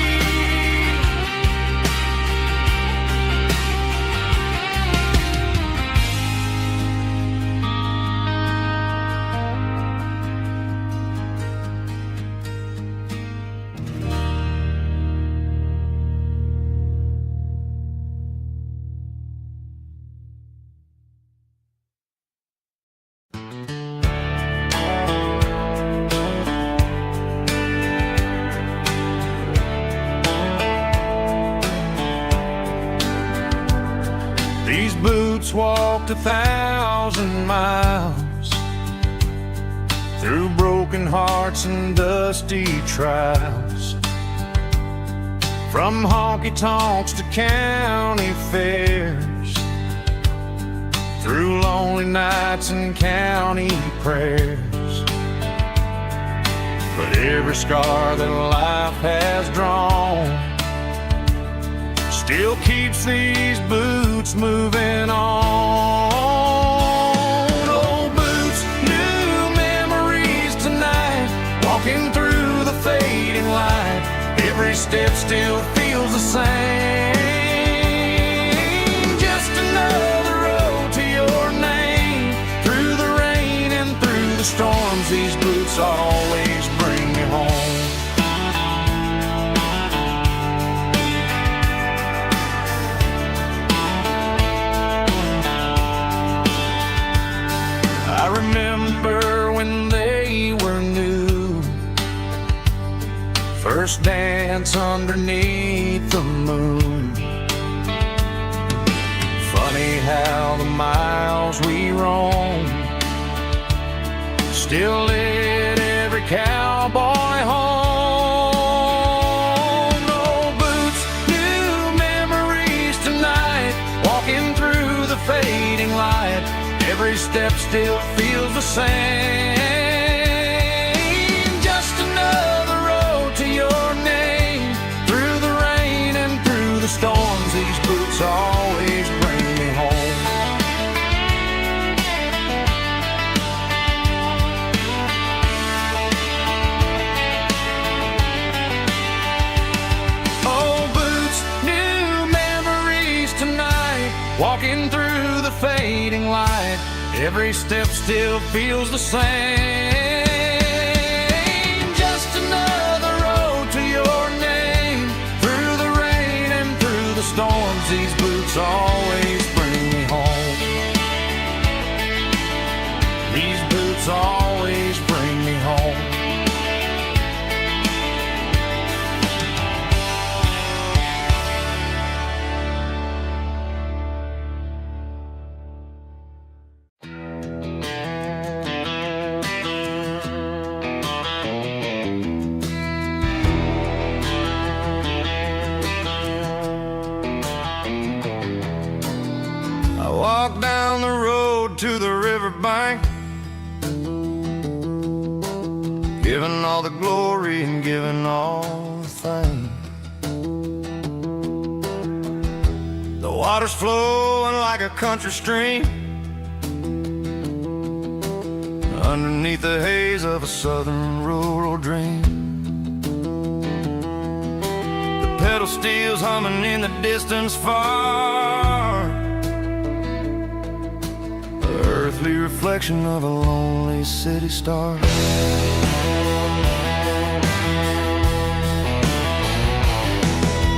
These boots walked 1,000 miles through broken hearts and dusty trials, from honky-tonks to county fairs, through lonely nights and county prayers. But every scar that life has drawn still keeps these boots moving on. Old boots, new memories tonight, walking through the fading light. Every step still feels the same. Just another road to your name. Through the rain and through the storms, these boots always bring me home. I remember when they were new, first dance underneath the moon. Funny how the miles we roam still lit every cowboy home. Old boots, new memories tonight, walking through the fading light. Every step still feels the same. Just another road to your name. Through the rain and through the storms, these boots always bring me home. Old boots, new memories tonight, walking through the fading light. Every step still feels the same. Just another road to your name. Through the rain and through the storms, these boots always bring me home. These boots always bring me home. Walk down the road to the riverbank, giving all the glory and giving all the thanks. The water's flowing like a country stream underneath the haze of a southern rural dream. The pedal steel's humming in the distance far. The earthly reflection of a lonely city star.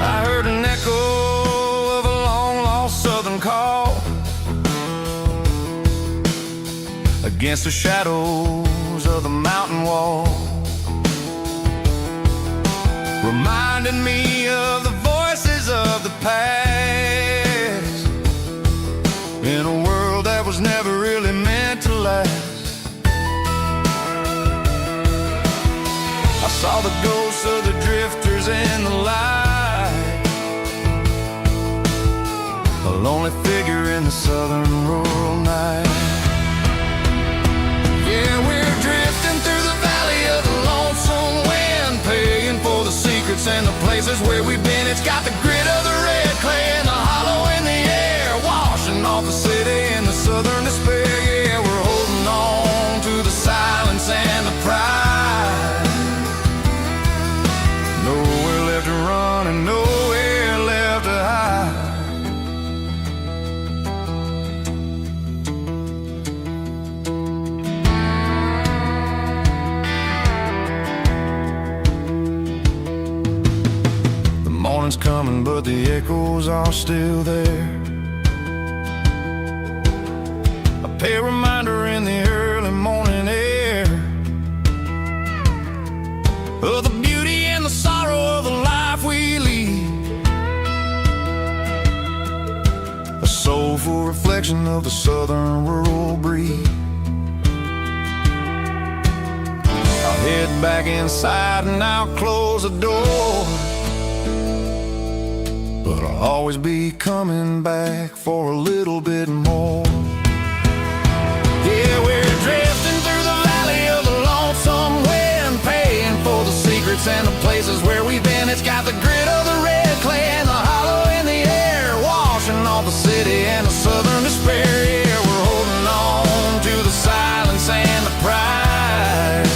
I heard an echo of a long-lost southern call against the shadows of the mountain wall, reminding me of the voices of the past, in a world that was never really meant to last. I saw the ghosts of the drifters in the light, a lonely figure in the southern rural night. Yeah, we're drifting through the valley of the lonesome wind, paying for the secrets and the places where we've been. It's got the grit of the red clay and the hollow in the air, washing off the city and the southern despair. Yeah, we're holding on to the silence and the pride. Nowhere left to run and nowhere left to hide. Morning's coming, but the echoes are still there. A pale reminder in the early morning air of the beauty and the sorrow of the life we lead, a soulful reflection of the southern rural breed. I'll head back inside and I'll close the door, but I'll always be coming back for a little bit more. Yeah, we're drifting through the valley of the lonesome wind, paying for the secrets and the places where we've been. It's got the grit of the red clay and the hollow in the air, washing off the city and the southern despair. Yeah, we're holding on to the silence and the pride.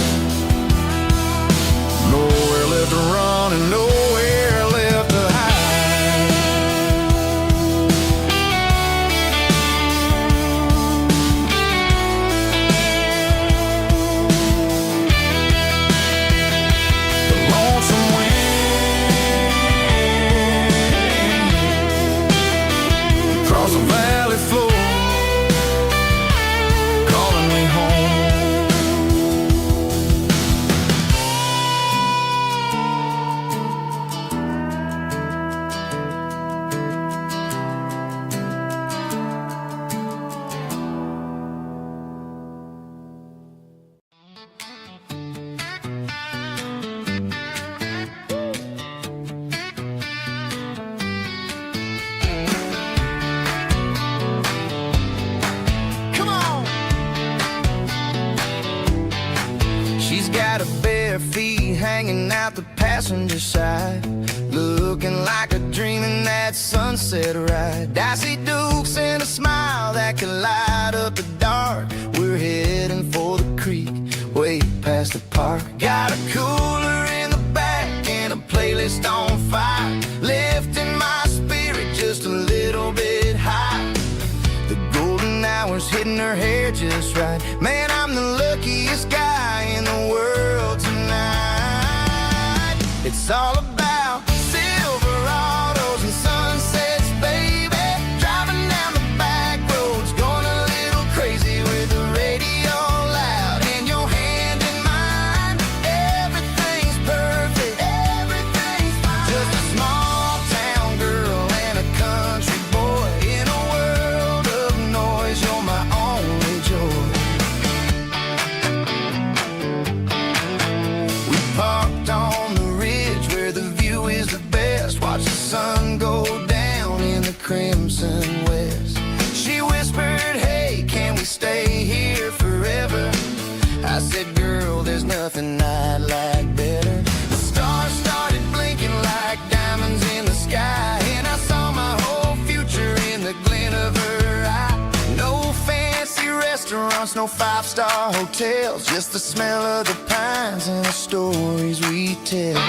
Nowhere left to run and nowhere left to hide. Across the valley floor, calling me home. Come on. She's got her bare feet hanging out the passenger side, looking like a dream in that sunset ride. Dicey dukes and a smile that can light up the dark. We're heading for the creek, way past the park. Got a cooler in the back and a playlist on fire, lifting my spirit just a little bit high. The golden hours hitting her hair just right. Man, I'm the luckiest guy in the world tonight. It's all about Silverados and sunsets, baby. Driving down the back roads, going a little crazy with the radio loud and your hand in mine. Everything's perfect, everything's fine. Just a small town girl and a country boy in a world of noise. You're my only joy. We parked on the ridge where the view is the best. Watch the sun go down in the crimson west. She whispered, hey, can we stay here forever? I said, girl, there's nothing I'd like better. The stars started blinking like diamonds in the sky, and I saw my whole future in the glint of her eye. No fancy restaurants, no five-star hotels, just the smell of the pines and the stories we tell.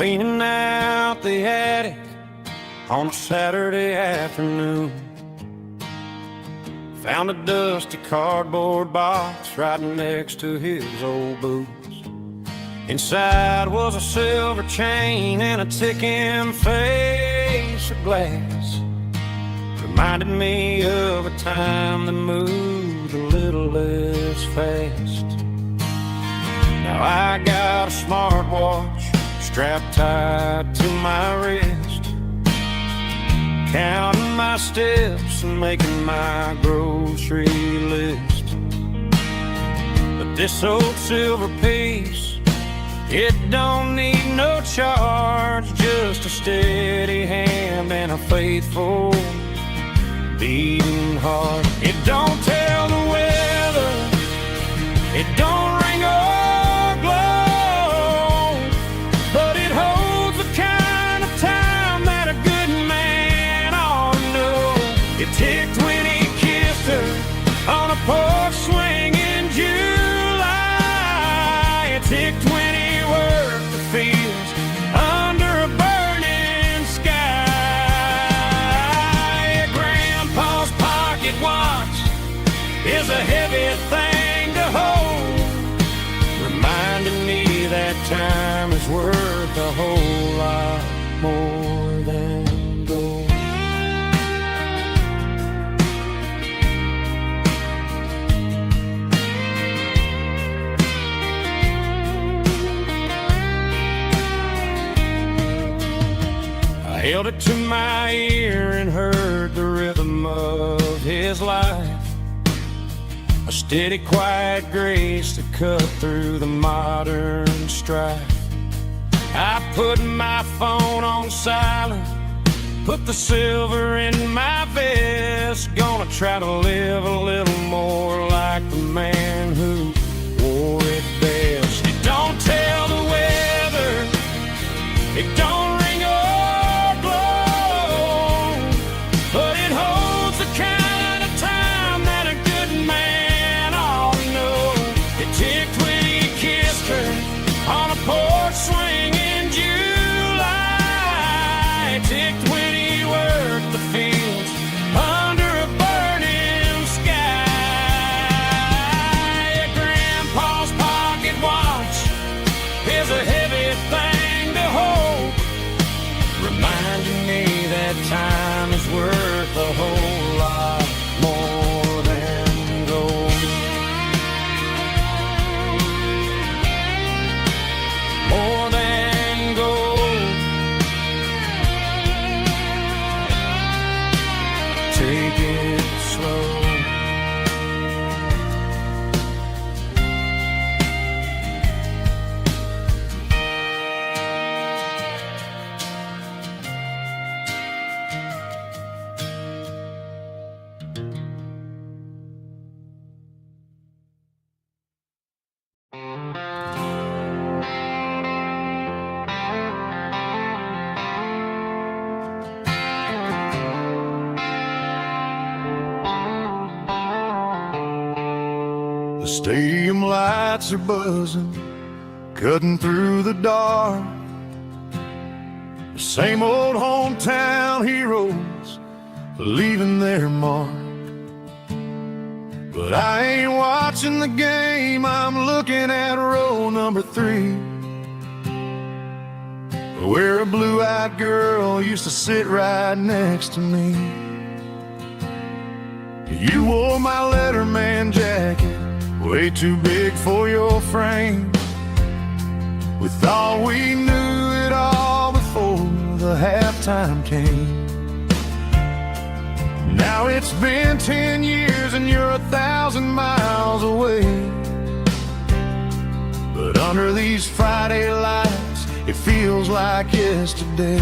cleaning out the attic on a Saturday afternoon. Found a dusty cardboard box right next to his old boots. Inside was a silver chain and a ticking face of glass. Reminded me of a time that moved a little less fast. Now I got a smartwatch strapped tight to my wrist, counting my steps and making my grocery list. But this old silver piece, it don't need no charge, just a steady hand and a faithful beating heart. It don't tell the weather, it don't ring or glow, but it holds the kind of time that a good man ought to know. It ticked when he kissed her on a porch swing in July. It ticked when he worked the fields under a burning sky. Grandpa's pocket watch is a heavy thing to hold, reminding me that time is worth a whole lot more than gold. I held it to my ear and heard the rhythm of his life, a steady, quiet grace that cut through the modern strife. I put my phone on silent, put the silver in my vest. Gonna try to live a little more like the man who wore it best. It don't tell the weather, it don't ring or glow, but it holds the kind of time that a good man ought to know. It ticked when he kissed her on a porch swing in July. It ticked when he worked the fields under a burning sky. Grandpa's pocket watch is a heavy thing to hold, reminding me that time is worth a whole lot more than gold. More than gold. Take it slow. The stadium lights are buzzing, cutting through the dark. The same old hometown heroes leaving their mark. But I ain't watching the game, I'm looking at row number 3, where a blue-eyed girl used to sit right next to me. You wore my Letterman jacket, way too big for your frame. We thought we knew it all before the halftime came. Now it's been 10 years and you're 1,000 miles away. But under these Friday lights, it feels like yesterday.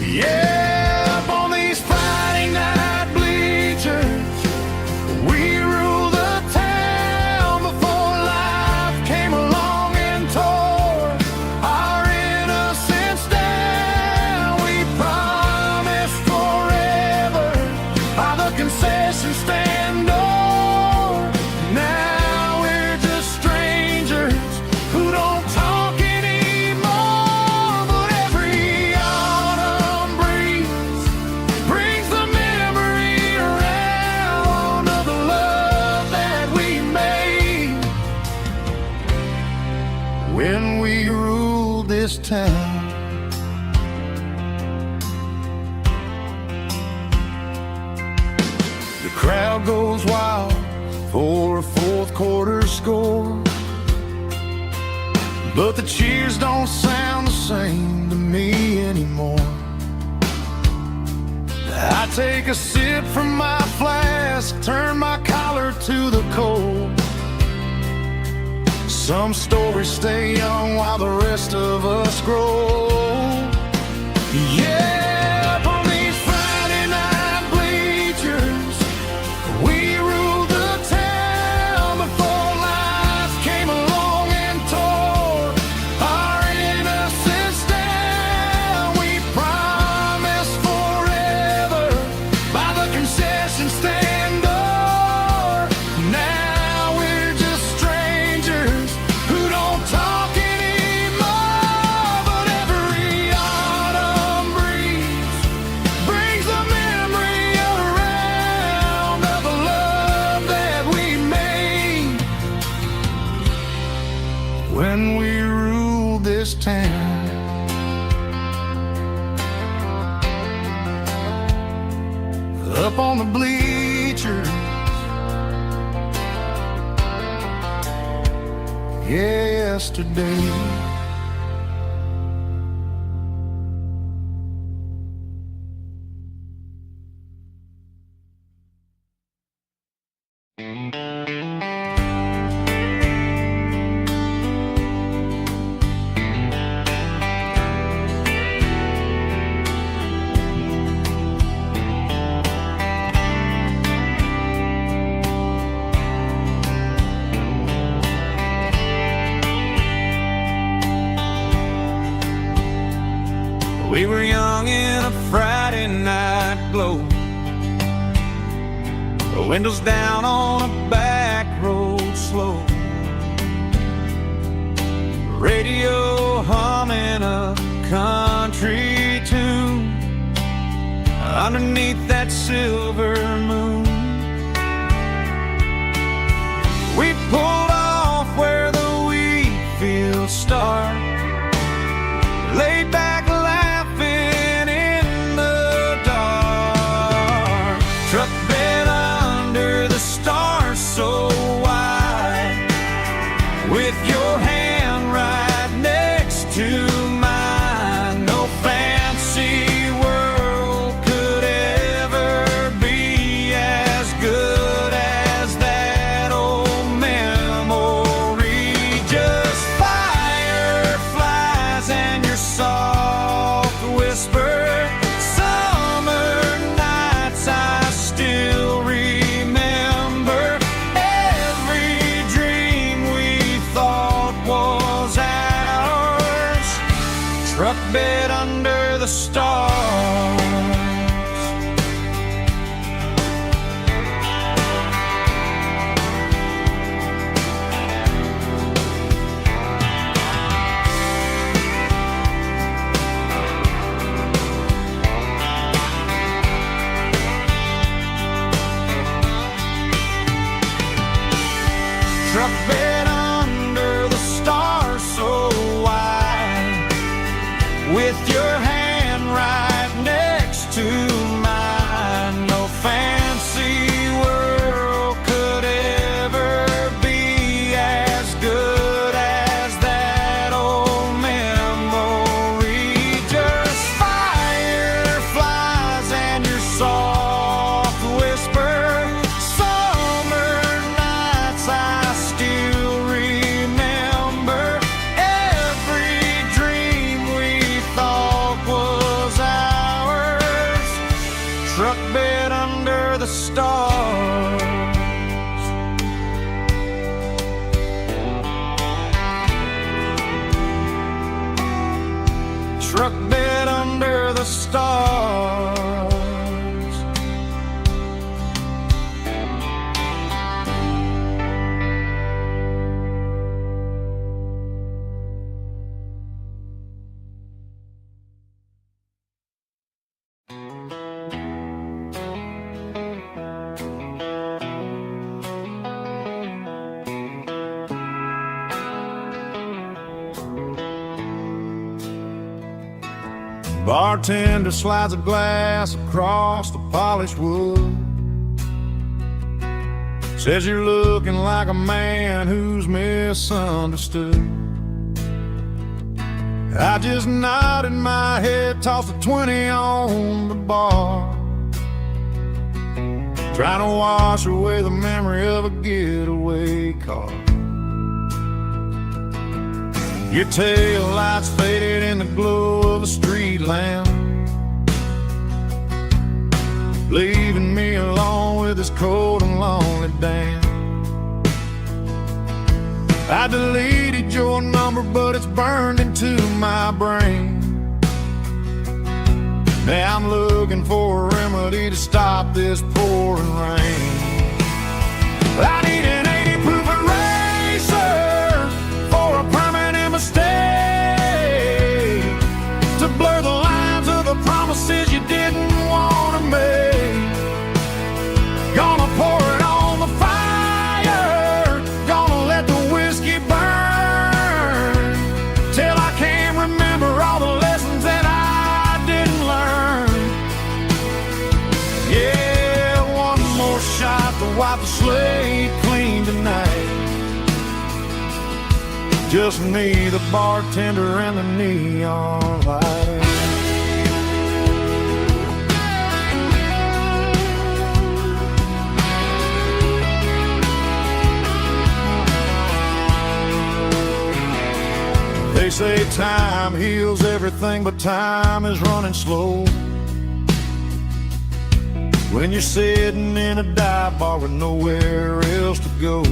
Yeah, up on these Friday night bleachers, we rule the town before life came along and tore our innocence down. We promised forever by the concession stand door. Now we're just strangers who don't talk anymore. town. The crowd goes wild for a fourth quarter score, but the cheers don't sound the same to me anymore. I take a sip from my flask, turn my collar to the cold. Some stories stay young while the rest of us grow. Yeah, up on these Friday night bleachers, we ruled the town before life came along and tore our innocence down. We promised forever by the concession stand door. Now we're just strangers who don't talk anymore. But every autumn breeze brings the memory around of the love that we made when we ruled this town. Up on the bleachers, yesterday. We were young in a Friday night glow, the windows down on a back road slow, radio humming a country tune underneath that silver moon. We pulled off where the wheat fields start, laid back laughing in the dark, truck bed under the stars so wide, with your hand right next to mine. No fancy world could ever be as good as that old memory. Just fireflies and your soft whisper. Summer nights I still remember. Every dream we thought was ours, truck bed under the stars. Truck bed under the stars so wide, with your hand right next to mine. No fancy world could ever be as good as that old memory. Just fireflies and your soft whisper. Summer nights I still Bartender slides a glass across the polished wood. Says you're looking like a man who's misunderstood. I just nodded my head, tossed a 20 on the bar, trying to wash away the memory of a getaway car. Your tail lights faded in the glow of a street lamp, leaving me alone with this cold and lonely dance. I deleted your number, but it's burned into my brain. Now I'm looking for a remedy to stop this pouring rain. I need an 80 proof eraser for a permanent mistake, to blur the lines of the promises you didn't want to make. Gonna pour it on the fire, gonna let the whiskey burn, till I can't remember all the lessons that I didn't learn. Yeah, one more shot to wipe the slate clean tonight. Just me, the bartender, and the neon light. They say time heals everything, but time is running slow when you're sitting in a dive bar with nowhere else to go.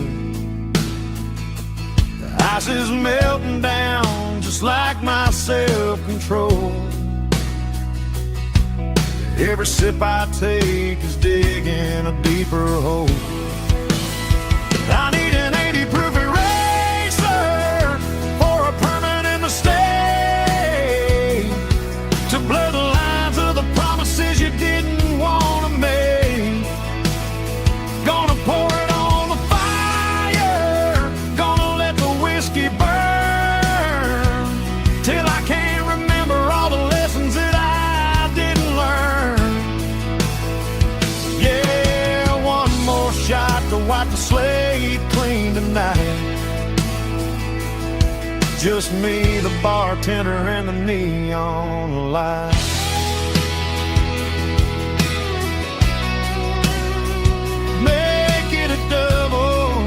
The ice is melting down just like my self-control. Every sip I take is digging a deeper hole. I need an 80 proof eraser for a permanent mistake, to blur the lines of the promises you didn't want to make. Gonna pour it on the fire, gonna let the whiskey burn, till I can't remember all the lessons that I didn't learn. Yeah, one more shot to wipe the slate clean tonight. Just me, the bartender, and the neon light. Make it a double,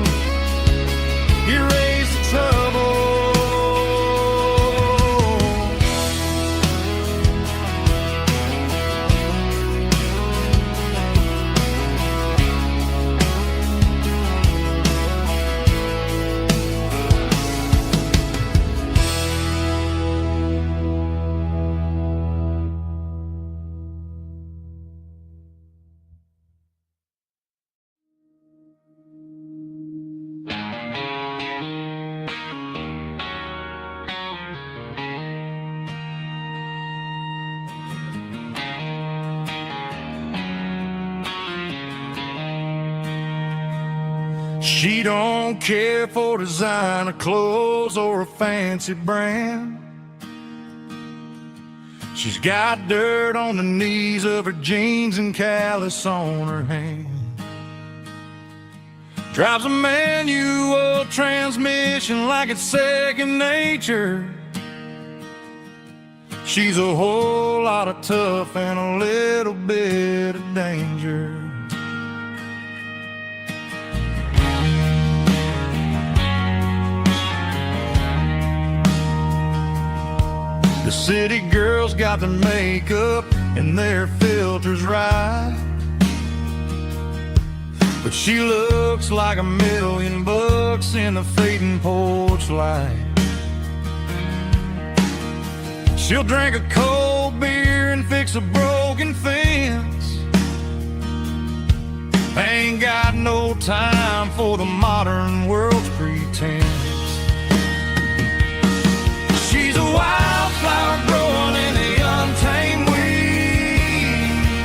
erase the trouble. She don't care for designer clothes or a fancy brand. She's got dirt on the knees of her jeans and callus on her hand. Drives a manual transmission like it's second nature. She's a whole lot of tough and a little bit of danger. The city girls got their makeup and their filters right, but she looks like $1,000,000 in the fading porch light. She'll drink a cold beer and fix a broken fence. Ain't got no time for the modern world's pretense. She's a wildflower growing in the untamed weeds.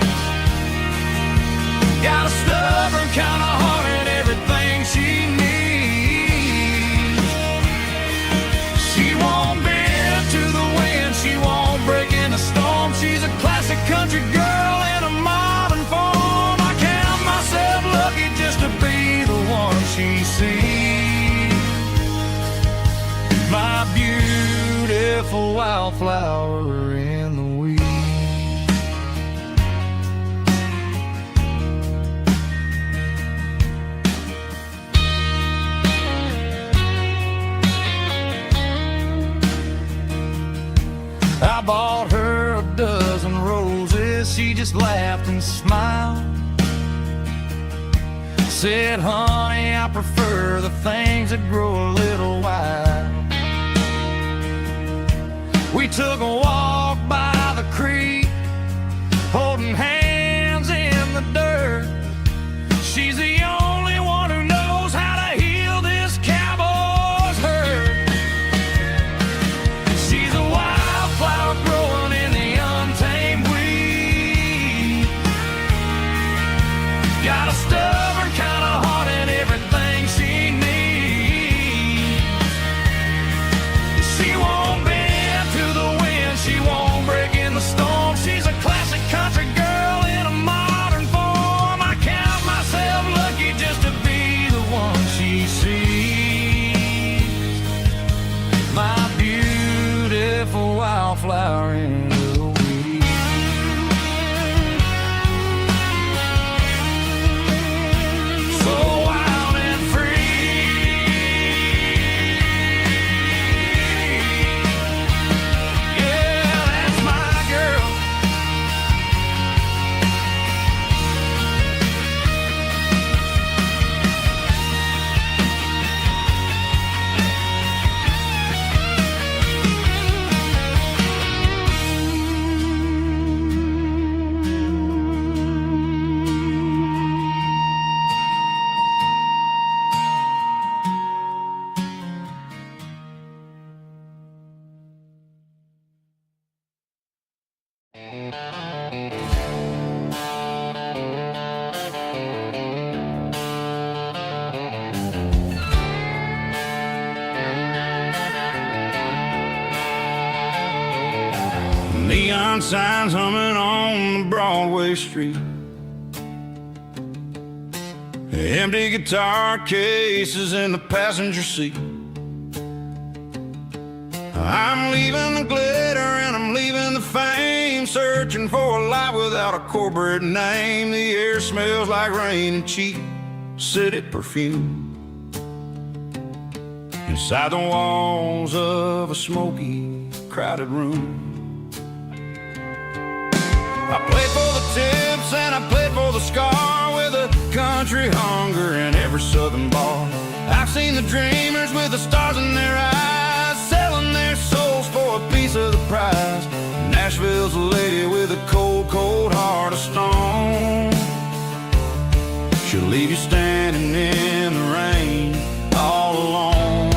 Got a stubborn kind of heart and everything she needs. She won't bend to the wind, she won't break in a storm. sees. My beautiful wildflower in the weeds. I bought her a dozen roses, she just laughed and smiled. Said, honey, I prefer the things that grow a little wild. We took a walk by the creek, holding hands in the dirt. She's the only one who knows how to heal this cowboy's hurt. She's a wildflower growing in the untamed weed. Got a stubborn kind of heart and everything she needs. She won't bend to the wind, she won't break in the storm. She's a classic country girl in a modern form. I count myself lucky just to be the one she sees. My beautiful wildflower in the weeds. So wild and free. Yeah, that's my girl. Neon signs humming on the Broadway street. Empty guitar cases in the passenger seat. I'm leaving the glitter and I'm leaving the fame, searching for a life without a corporate name. The air smells like rain and cheap city perfume. Inside the walls of a smoky, crowded room. I played for the tips and I played for the scar, with a country hunger in every southern bar. I've seen the dreamers with the stars in their eyes, selling their souls for a piece of the prize. Nashville's a lady with a cold, cold heart of stone. She'll leave you standing in the rain all alone.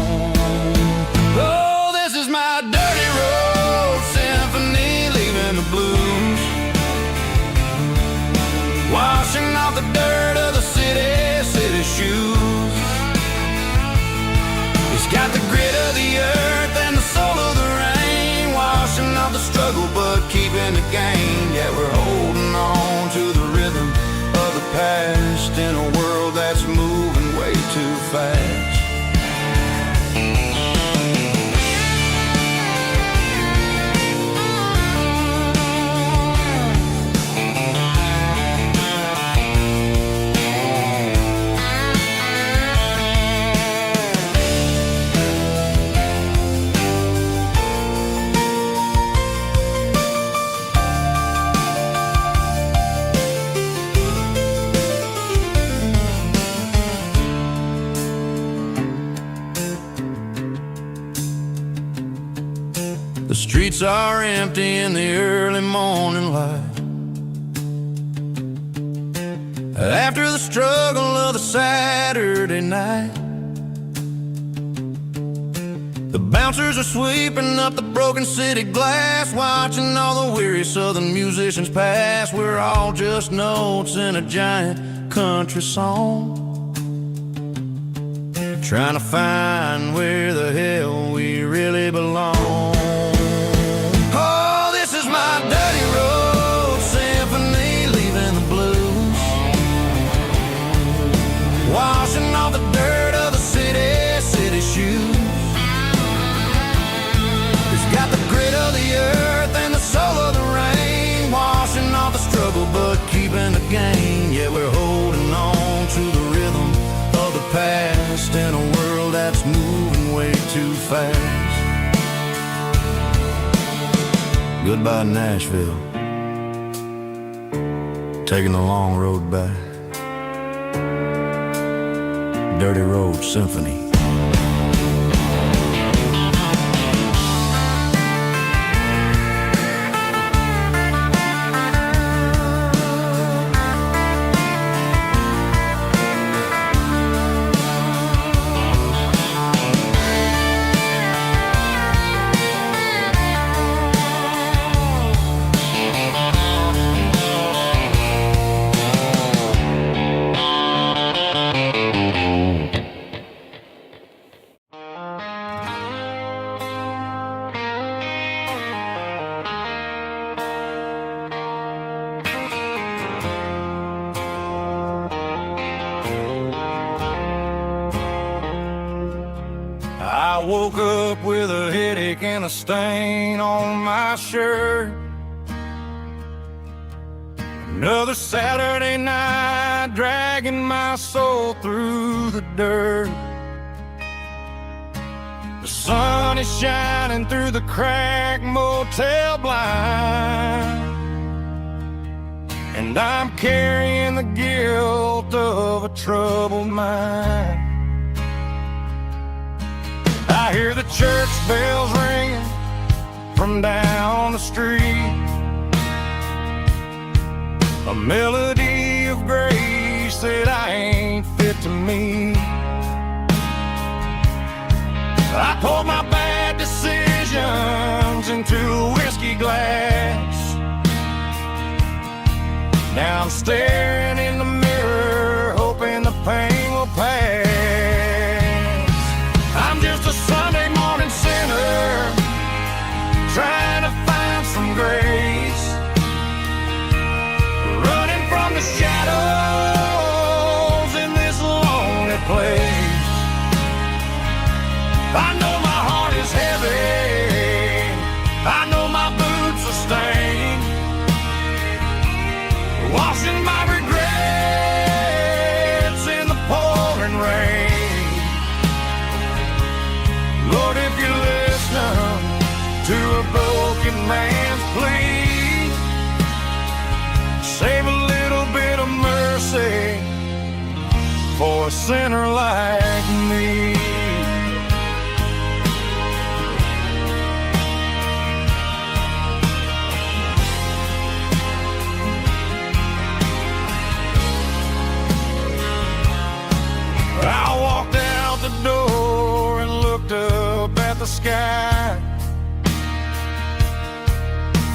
Oh, this is my dirty road symphony, leaving the blues, washing off the dirt of the city shoes. It's got the grit of the earth and the soul of the rain, washing off the struggle but keeping the gain. Yeah, we're holding on to the rhythm of the past in a world that's moving way too fast. The streets are empty in the early morning light, after the struggle of the Saturday night. The bouncers are sweeping up the broken city glass, watching all the weary southern musicians pass. We're all just notes in a giant country song, trying to find where the hell we really belong. Oh, this is my dirty road symphony, leaving the blues, washing off the dirt too fast. Goodbye, Nashville. Taking the long road back. Dirty Road Symphony. I woke up with a headache and a stain on my shirt. Another Saturday night dragging my soul through the dirt. The sun is shining through the cracked motel blind, and I'm carrying the guilt of a troubled mind. I hear the church bells ringing from down the street, a melody of grace that I ain't fit to meet. I poured my bad decisions into a whiskey glass. Now I'm staring in the mirror, hoping the pain will pass. I'm just a Sunday morning sinner, trying to find some grace, running from the shadows in this lonely place. I know my heart is heavy, I know my boots are stained, washing my regrets in the pouring rain. Lord, if you're listening to a broken man's plea, save a little bit of mercy for a sinner like me. I walked out the door and looked up at the sky,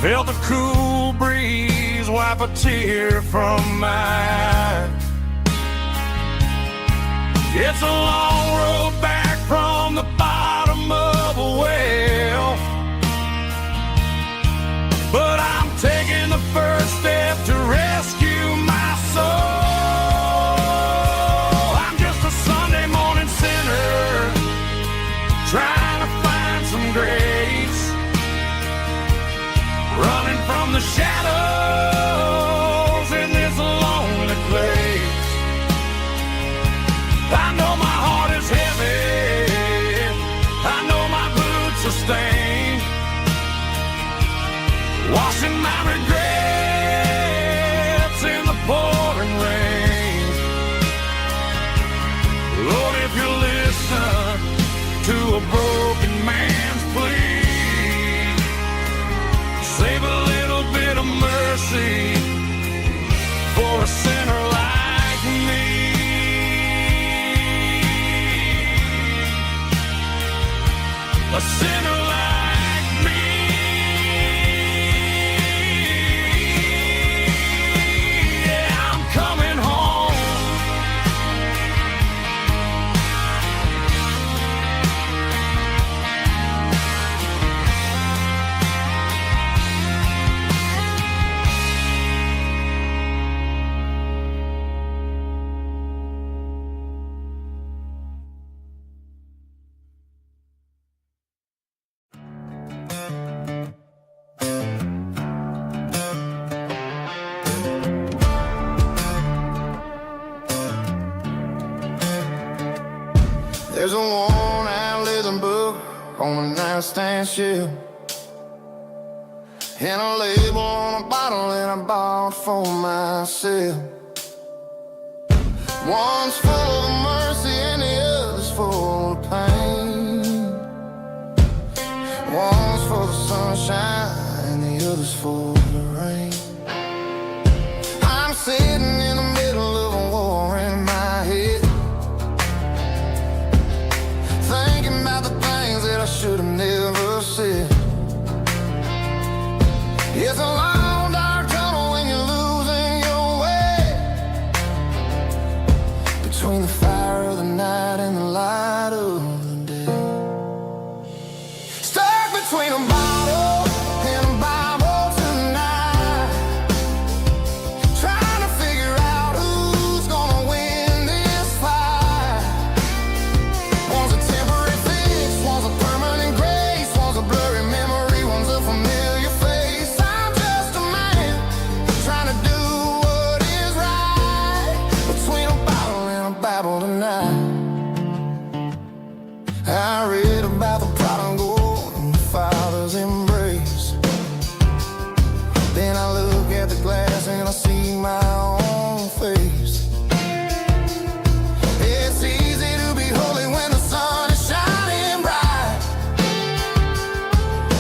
felt the cool breeze wipe a tear from my eye. It's a long road back from the bottom of a well, but I'm taking the first step to rescue my soul. Trying to find some grace, running from the shadows in this lonely place. I know my heart is heavy, I know my boots are stained, washing my regrets in the pouring rain. Lord, if you listen to a broken man's plea, save a little bit of mercy for a sinner like me. A sinner like me. Yeah, I'm coming home. There's a worn-out little book on a nightstand shelf, and a label on a bottle that I bought for myself. One's full of mercy and the other's full of pain. One's for the sunshine and the other's for the rain. I'm sitting in the middle of a war in my head, thinking about the things that I should have never said. It's a long dark tunnel when you're losing your way, between the fire of the night and the light of the day. Stuck between a bottle and a Bible tonight, trying to figure out who's gonna win this fight. One's a temporary fix, one's a permanent grace, one's a blurry memory, one's a familiar face. I'm just a man trying to do what is right, between a bottle and a Bible tonight. I read about the prodigal and the father's embrace. Then I look at the glass and I see my own face. It's easy to be holy when the sun is shining bright,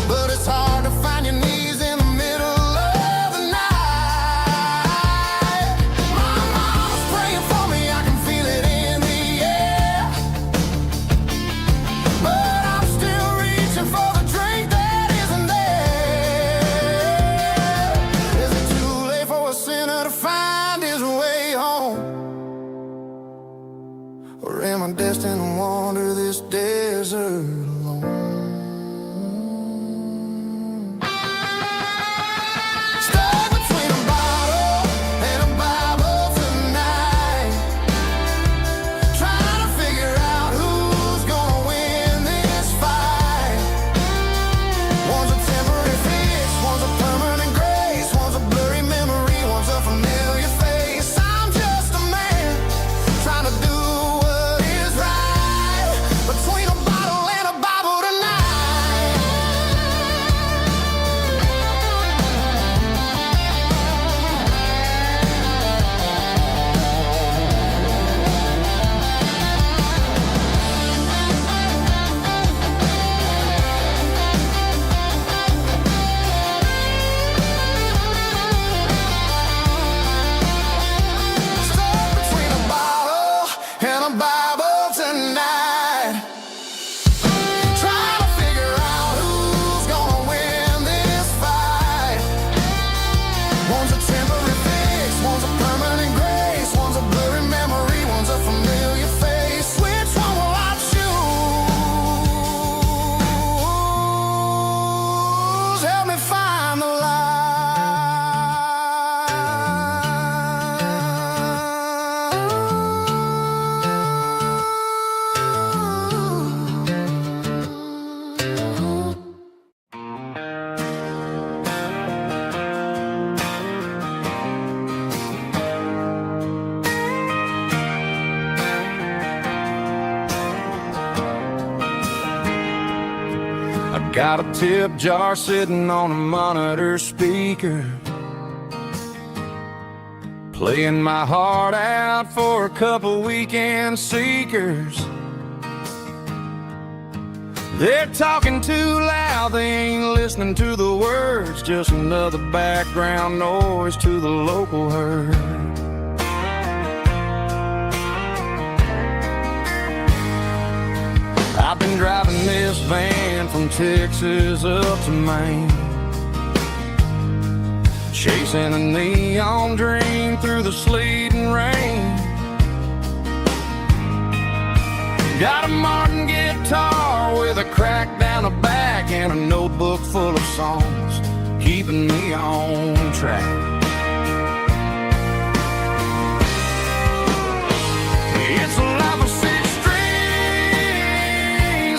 but it's hard to find your knees in the middle of the night. My mom's praying for me, I can feel it in the air, but I'm still reaching for the drink that isn't there. Is it too late for a sinner to find his way home? Or am I destined to wander this desert alone? Stuck between a bottle and a Bible tonight, trying to figure out who's gonna win this fight. One's a temporary fix, one's a permanent grace, one's a blurry memory, one's a familiar face. I'm just a man trying to do what is right, between a bottle and a Bible tonight. Stuck between a bottle and a Bible tonight, trying to figure out who's gonna win this fight. One's a temporary fix, one's a permanent grace, one's a blurry memory, one's a familiar face. Which one will I choose? Help me find the light. I got a tip jar sitting on a monitor speaker, playing my heart out for a couple weekend seekers. They're talking too loud, they ain't listening to the words, just another background noise to the local herd. I've been driving this van from Texas up to Maine, chasing a neon dream through the sleet and rain. Got a Martin guitar with a crack down the back and a notebook full of songs, keeping me on track. It's a life of six strings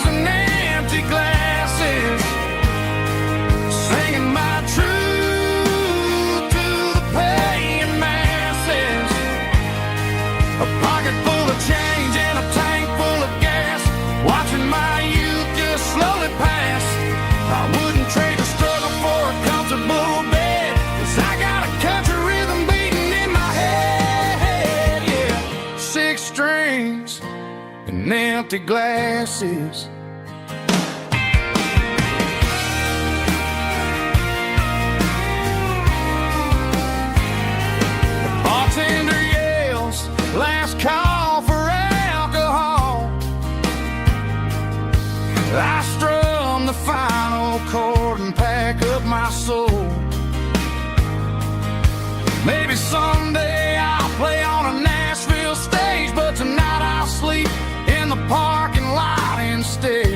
and empty glasses, singing my truth to the paying masses. A pocket full of change and a tank full of gas, watching my youth just slowly empty glasses. Bartender yells, last call for alcohol. I strum the final chord and pack up my soul. Maybe someday I'll play on a Nashville stage, but tonight I'll sleep in the parking lot instead.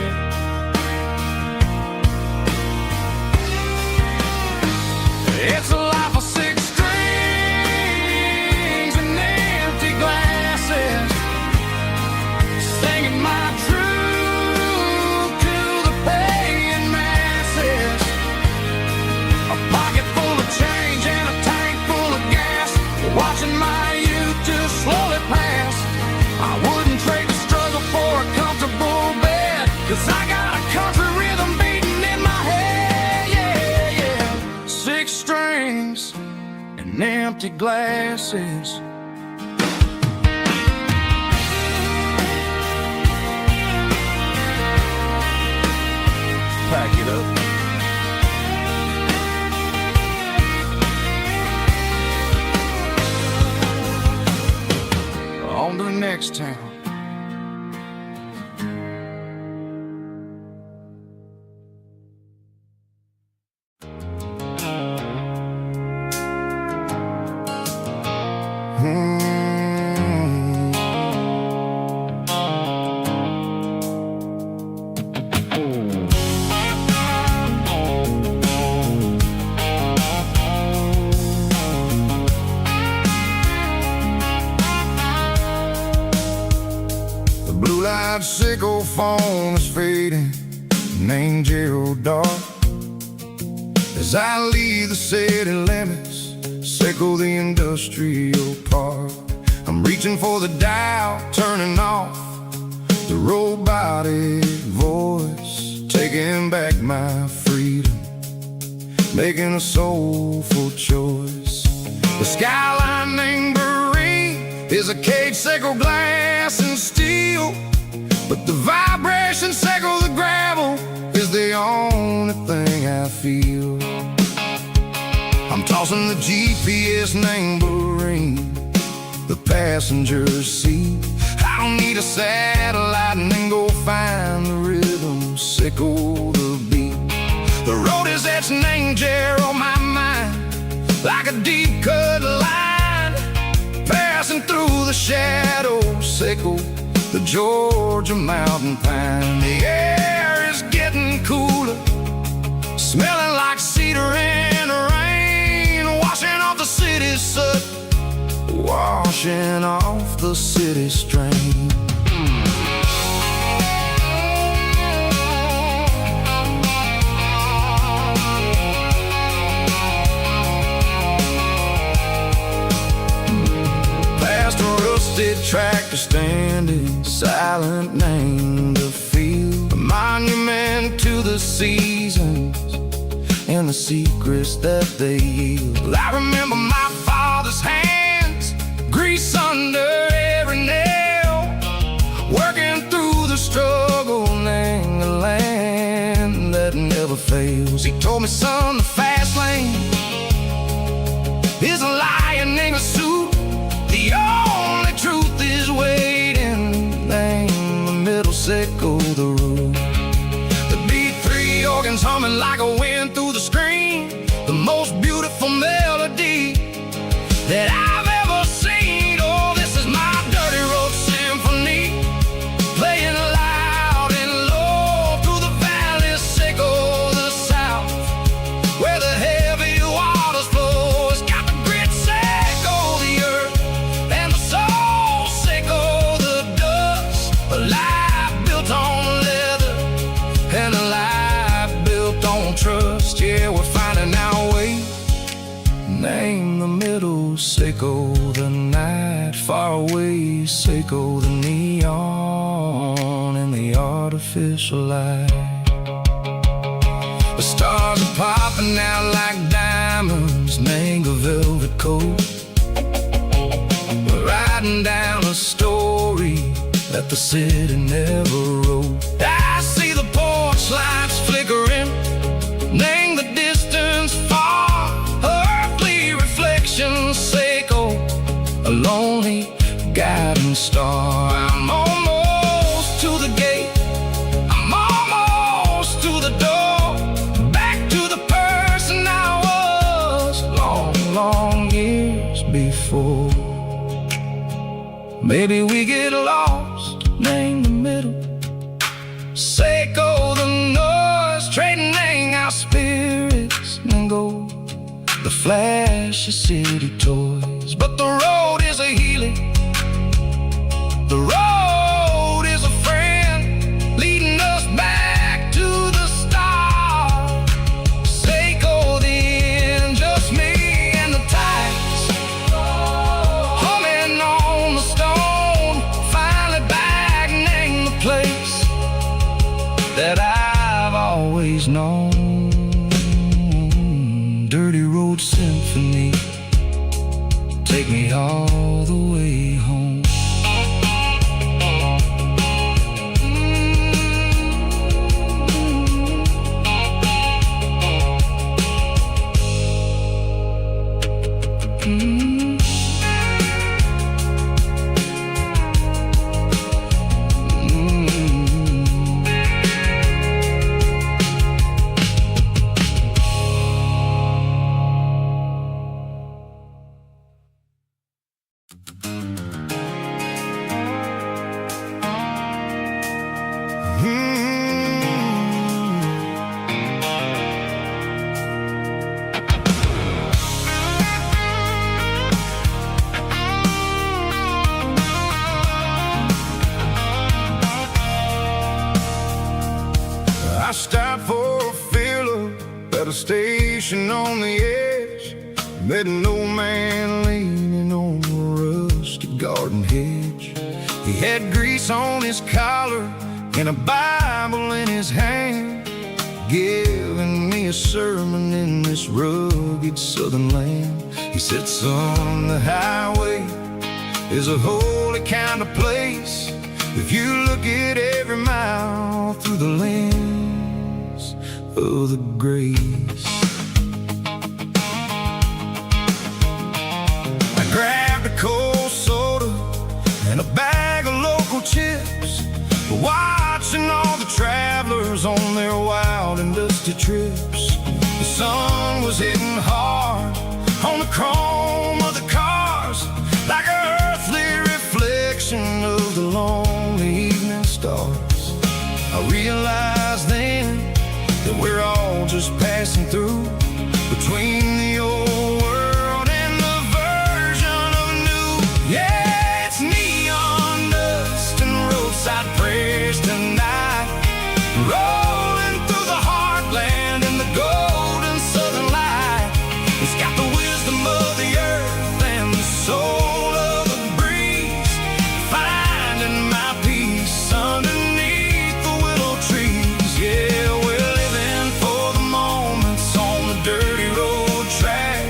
It's a life of six strings and empty glasses, singing my truth to the paying masses. A pocket full of change and a tank full of gas, watching my youth just slowly pass. I wouldn't trade the struggle for a comfortable bed, 'cause I got a country rhythm beating in my head, yeah, yeah. Six strings and empty glasses. Pack it up. On to the next town. Blue-light sickle phone is fading, named Gerald dark. As I leave the city limits, sickle the industrial park. I'm reaching for the dial, turning off the robotic voice, taking back my freedom, making a soulful choice. The skyline named Bryan is a cage, sickle glass and steel, but the vibration sickle the gravel is the only thing I feel. I'm tossing the GPS named Bryan, the passenger seat. I don't need a satellite and then go find the rhythm, sickle the beat. The road is etched named Gerald on my mind, like a deep cut line, passing through the shadows, sickle the Georgia mountain pine. The air is getting cooler, smelling like cedar and rain, washing off the city's soot, washing off the city strain. Past a rusted tractor standing silent, named the field, a monument to the seasons and the secrets that they yield. I remember my father's hands, grease under every nail, working through the struggle, named the land that never fails. He told me, son, the fast lane is a lion in a suit. The only truth is waiting, name the middle, sickle the root. The B3 organs humming like a wind through the screen, the most beautiful melody that I've ever seen. Oh, this is my dirty road symphony, playing loud and low through the valleys, sickle the south, where the heavy waters flow. It's got the grit, sickle the earth, and the soul, sickle the dust. A life built on leather and a life built on trust. Yeah, we're finding our way, name the middle, sickle the night, far away, sickle the neon and the artificial light. The stars are popping out like diamonds, mango velvet coat. We're riding down a story that the city never wrote. I see the porch lights flickering, name the distance far, earthly reflections echo, a lonely guiding star. I'm almost to the gate, I'm almost to the door, back to the person I was long years before. Maybe we get lost, name the middle, Seiko the noise, trading our spirits and go the flash of city toys. But the road is a healing, the road is a friend, leading us back to the start. Seiko the end, just me and the tides, humming on the stone, finally back, name the place that I've always known. Dirty Road Symphony, take me all the way home. I stopped for a fill-up at a station on the edge. Met an old man leaning on a rusty garden hedge. He had grease on his collar and a Bible in his hand, giving me a sermon in this rugged southern land. He said, son, the highway is a holy kind of place if you look at every mile through the lens of the grace. I grabbed a cold soda and a bag of local chips, watching all the travelers on their wild and dusty trips. The sun was hitting hard on the chrome of the cars, like an earthly reflection of the lonely evening stars. I realized then that we're all just passing through between the old world and the version of new. Yeah, it's neon dust and roadside prayers tonight, rolling through the heartland in the golden southern light. It's got the wisdom of the earth and the soul of the breeze, finding my peace underneath the willow trees. Yeah, we're living for the moments on the dirty road track,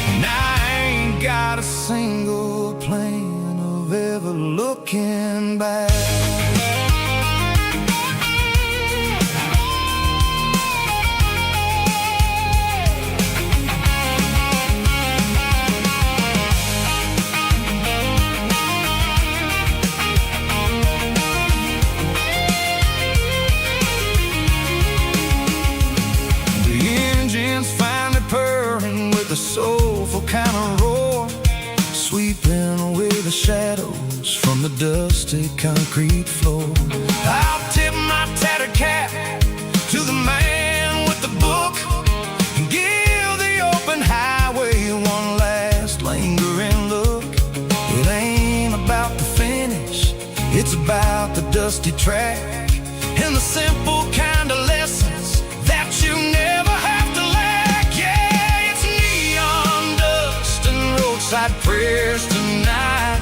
and I ain't got a single plan of ever looking back. A soulful kind of roar, sweeping away the shadows from the dusty concrete floor. I'll tip my tattered cap to the man with the book and give the open highway one last lingering look. It ain't about the finish, it's about the dusty track and the simple kind of lessons that you never have to lack. Yeah, it's neon dust and roadside prayers tonight,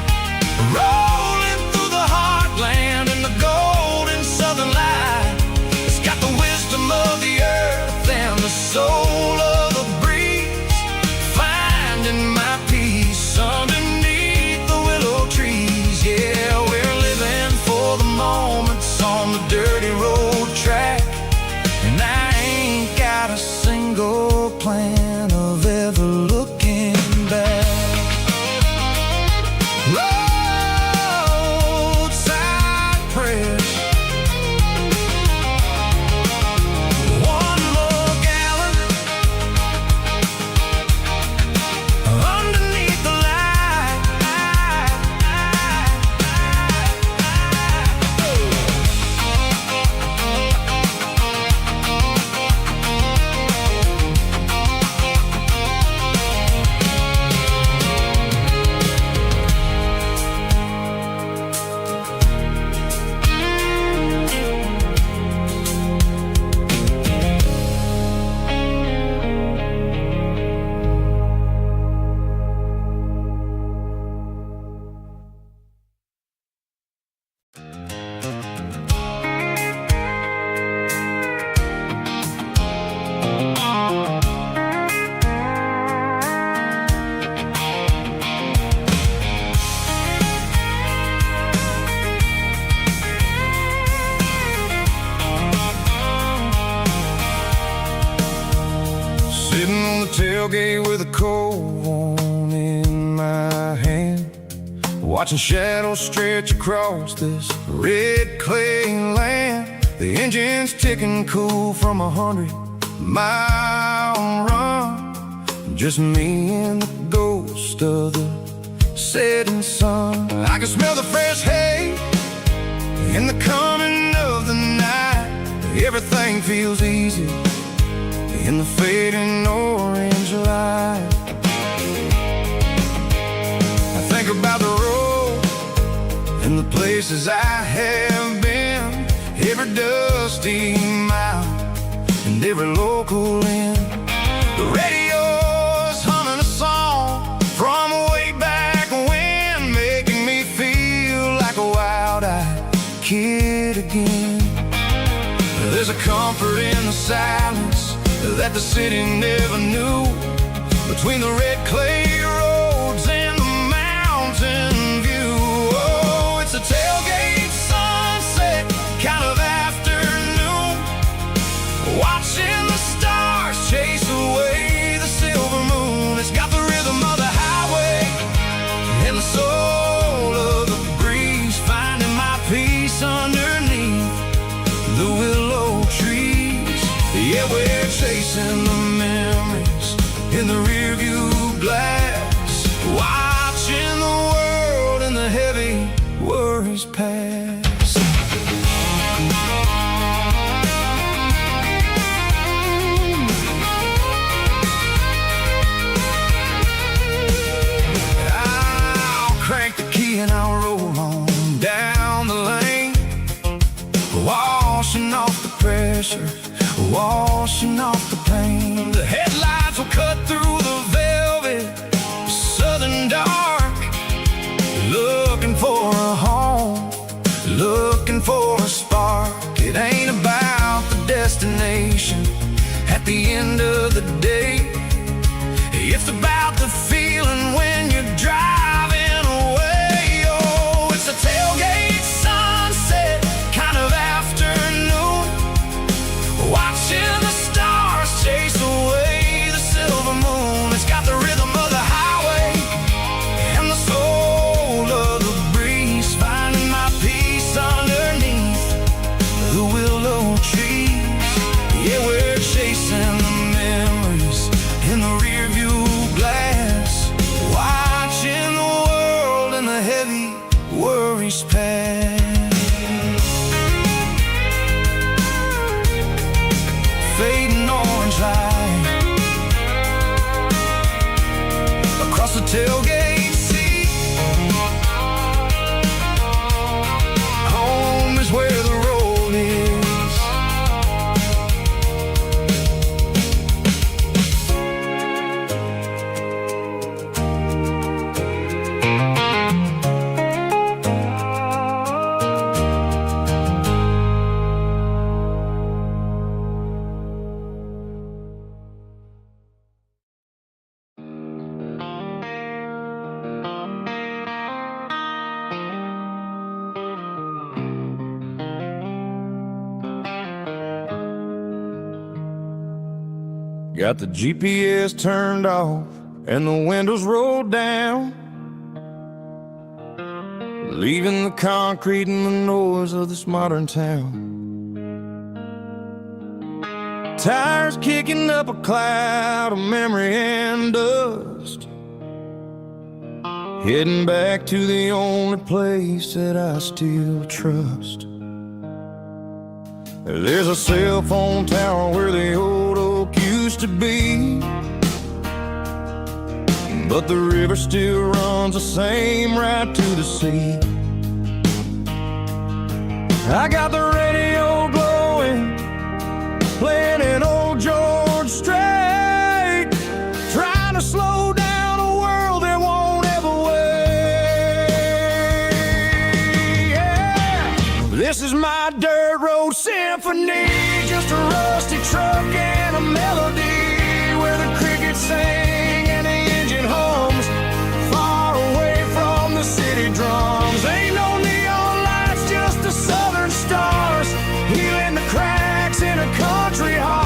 rolling through the heartland in the golden southern light. It's got the wisdom of the earth and the soul of the breeze, finding my peace underneath the willow trees. Yeah, we're living for railroad track, and I ain't got a single plan of ever looking back. Roadside prayers, one more gallon underneath the light. Sitting on the tailgate with a cold one in my hand, watching shadows stretch across this red clay land. The engine's ticking cool from 100-mile run. Just me and the ghost of the setting sun. I can smell the fresh hay in the coming of the night. Everything feels easy in the fading orange light. I think about the road and the places I have been, every dusty mile and every local inn. The radio's humming a song from way back when, making me feel like a wild-eyed kid again. There's a comfort in the silence that the city never knew, between the red clay roads and the mountain view. Oh, it's a tailgate sunset kind of afternoon, watching the stars chase away the silver moon. It's got the rhythm of the highway and the soul of the breeze, finding my peace underneath the willow trees. Yeah, we're chasing the memories in the rearview glass, watching the world and the heavy worries pass. I'll crank the key and I'll roll on down the lane, washing off the pressure, washing off the pain. The headlights will cut through the velvet southern dark, looking for a home, looking for a spark. It ain't about the destination at the end of the day, it's about the feeling when you're driving away. Oh, it's a tailgate sunset kind of afternoon, watching the stars chase away the silver moon. It's got the rhythm of the highway and the soul of the breeze, finding my peace underneath the willow trees. Yeah, we're chasing the memories in the rearview glass, watching the world and the heavy worries pass. Fading orange light across the tailgate seat. Home is where the road is. Got the GPS turned off and the windows rolled down, leaving the concrete and the noise of this modern town. Tires kicking up a cloud of memory and dust, heading back to the only place that I still trust. There's a cell phone tower where the old oak used to be, but the river still runs the same right to the sea. I got the radio glowing, playing an old George Strait, trying to slow down a world that won't ever wait. Yeah. This is my dirt road symphony, just a rusty truck and a melody where the crickets sing and the engine hums, far away from the city drums. Ain't no neon lights, just the southern stars, healing the cracks in a country heart.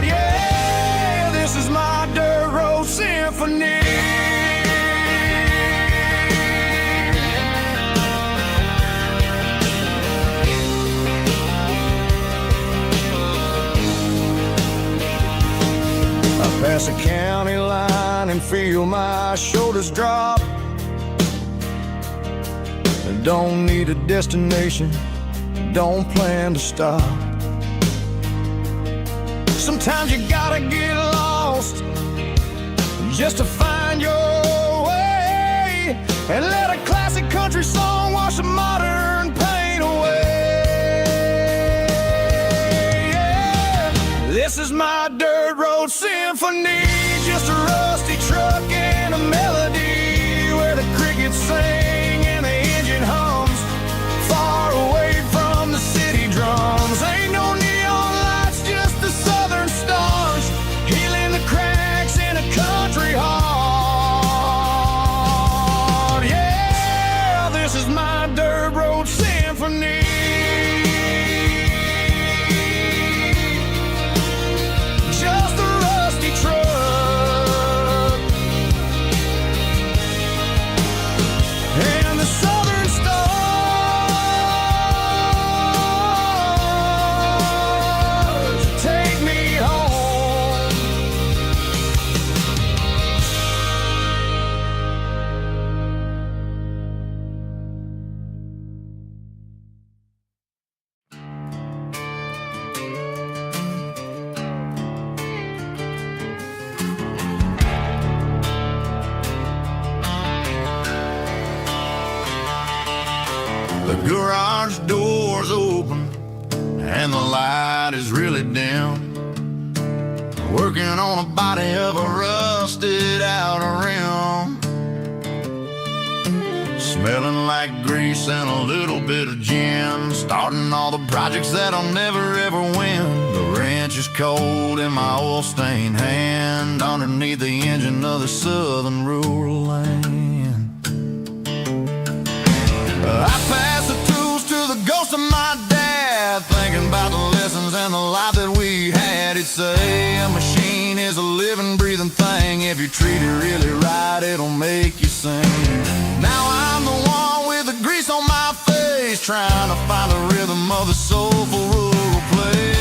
Yeah, this is my dirt road symphony. Pass a county line and feel my shoulders drop. Don't need a destination, don't plan to stop. Sometimes you gotta get lost just to find your way, and let a classic country song wash a modern pain away. Yeah. This is my dirt road symphony, just a rusty truck and a melody where the crickets sing and the engine hums, far away from the city drums. Ain't no neon lights, just the southern stars, healing the cracks in a country heart. Yeah, this is my dirt road symphony. Just a rusty truck and the southern stars take me home. The garage door's open and the light is really dim, working on a body of a rusted out rim, smelling like grease and a little bit of gin, starting all the projects that'll never ever win. The wrench is cold in my oil-stained hand, underneath the engine of the southern rural land. I pass the tools to the ghost of my dad, thinking about the lessons and the life that we had. He'd say a machine is a living, breathing thing. If you treat it really right, it'll make you sing. Now I'm the one with the grease on my face, trying to find the rhythm of the soulful rural place.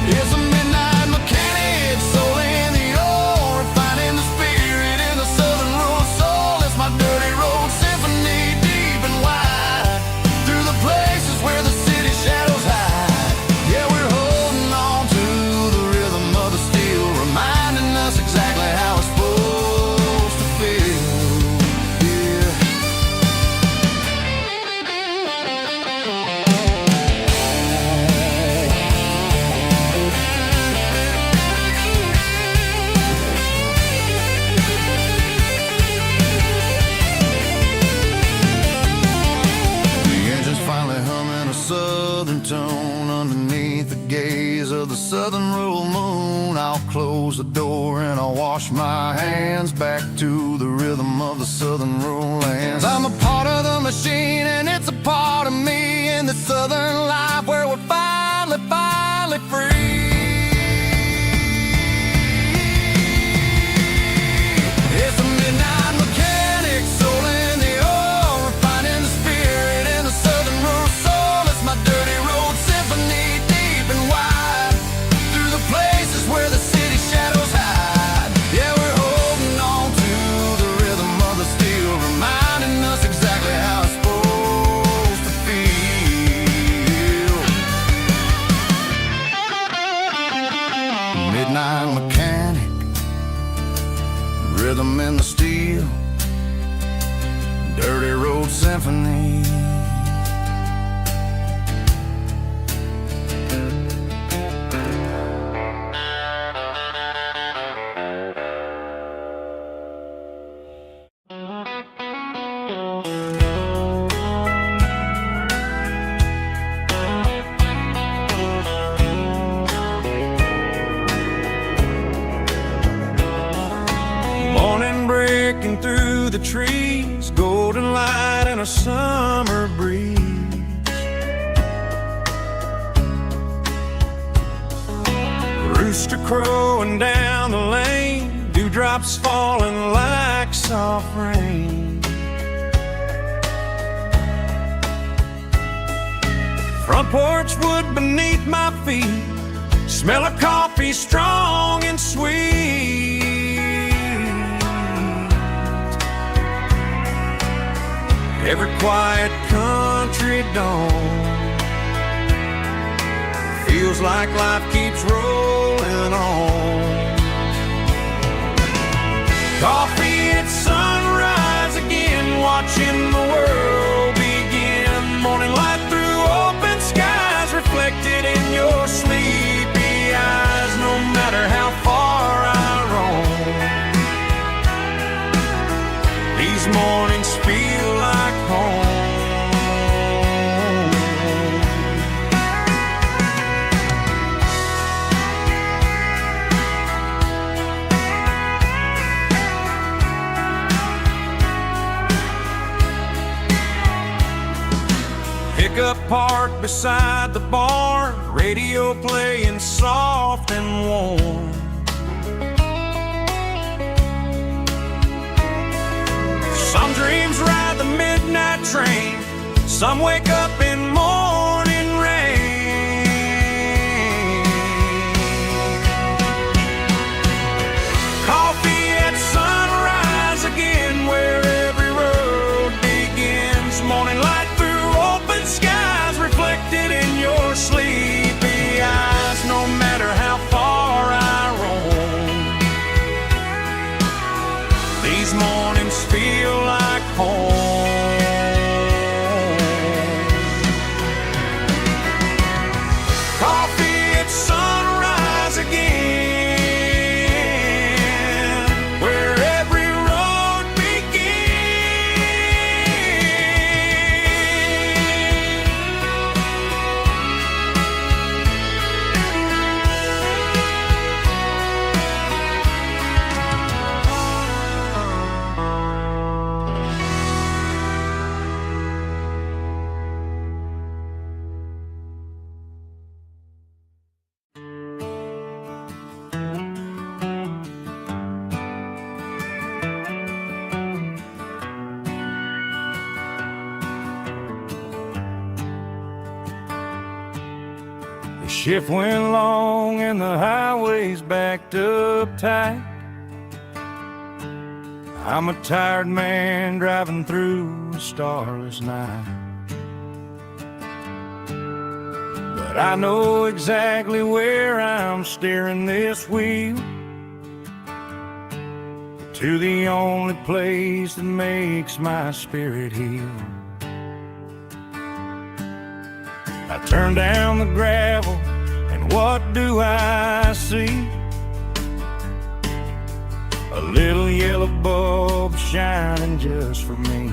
It's a midnight mechanic, soul in the ore, refining the spirit in the southern rural soul. It's my dirty road symphony, deep and wide, through the places where the city shadows hide. Yeah, we're holding on to the rhythm of the steel, reminding us exactly how it's supposed to feel. Yeah. The engine's finally humming a southern tone underneath the gaze of the southern rural moon. I'll close the door and I'll wash my hands back to the rhythm of the southern rural lands. I'm a part of the machine and it's a part of me. symphony. Morning breaking through the trees, golden light and a summer breeze. Rooster crowing down the lane, dewdrops falling like soft rain. Front porch wood beneath my feet, smell of coffee strong and sweet. Every quiet country dawn feels like life keeps rolling on. Coffee at sunrise again, watching the world begin. Morning light through open skies, reflected in your sleepy eyes. No matter how far I roam, these mornings feel like home. Pickup parked beside the barn, radio playing soft and warm. Some dreams ride the midnight train, some wake up in morning rain. Coffee at sunrise again, where every road begins. Morning light through open skies, reflected in your sleepy eyes. No matter how far I roam, these mornings feel like home. Coffee at sunrise again, where every road The shift went long and the highway's backed up tight. I'm a tired man driving through a starless night, but I know exactly where I'm steering this wheel, to the only place that makes my spirit heal. I turn down the gravel, and what do I see? A little yellow bulb shining just for me.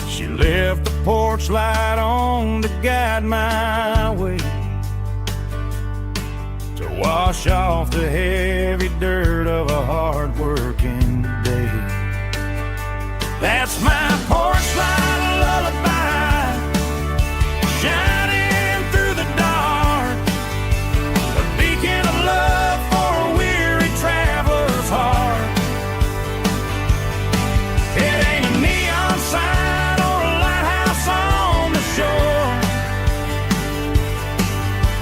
She left the porch light on to guide my way, to wash off the heavy dirt of a hard-working day. That's my porch light lullaby, shining through the dark, a beacon of love for a weary traveler's heart. It ain't a neon sign or a lighthouse on the shore,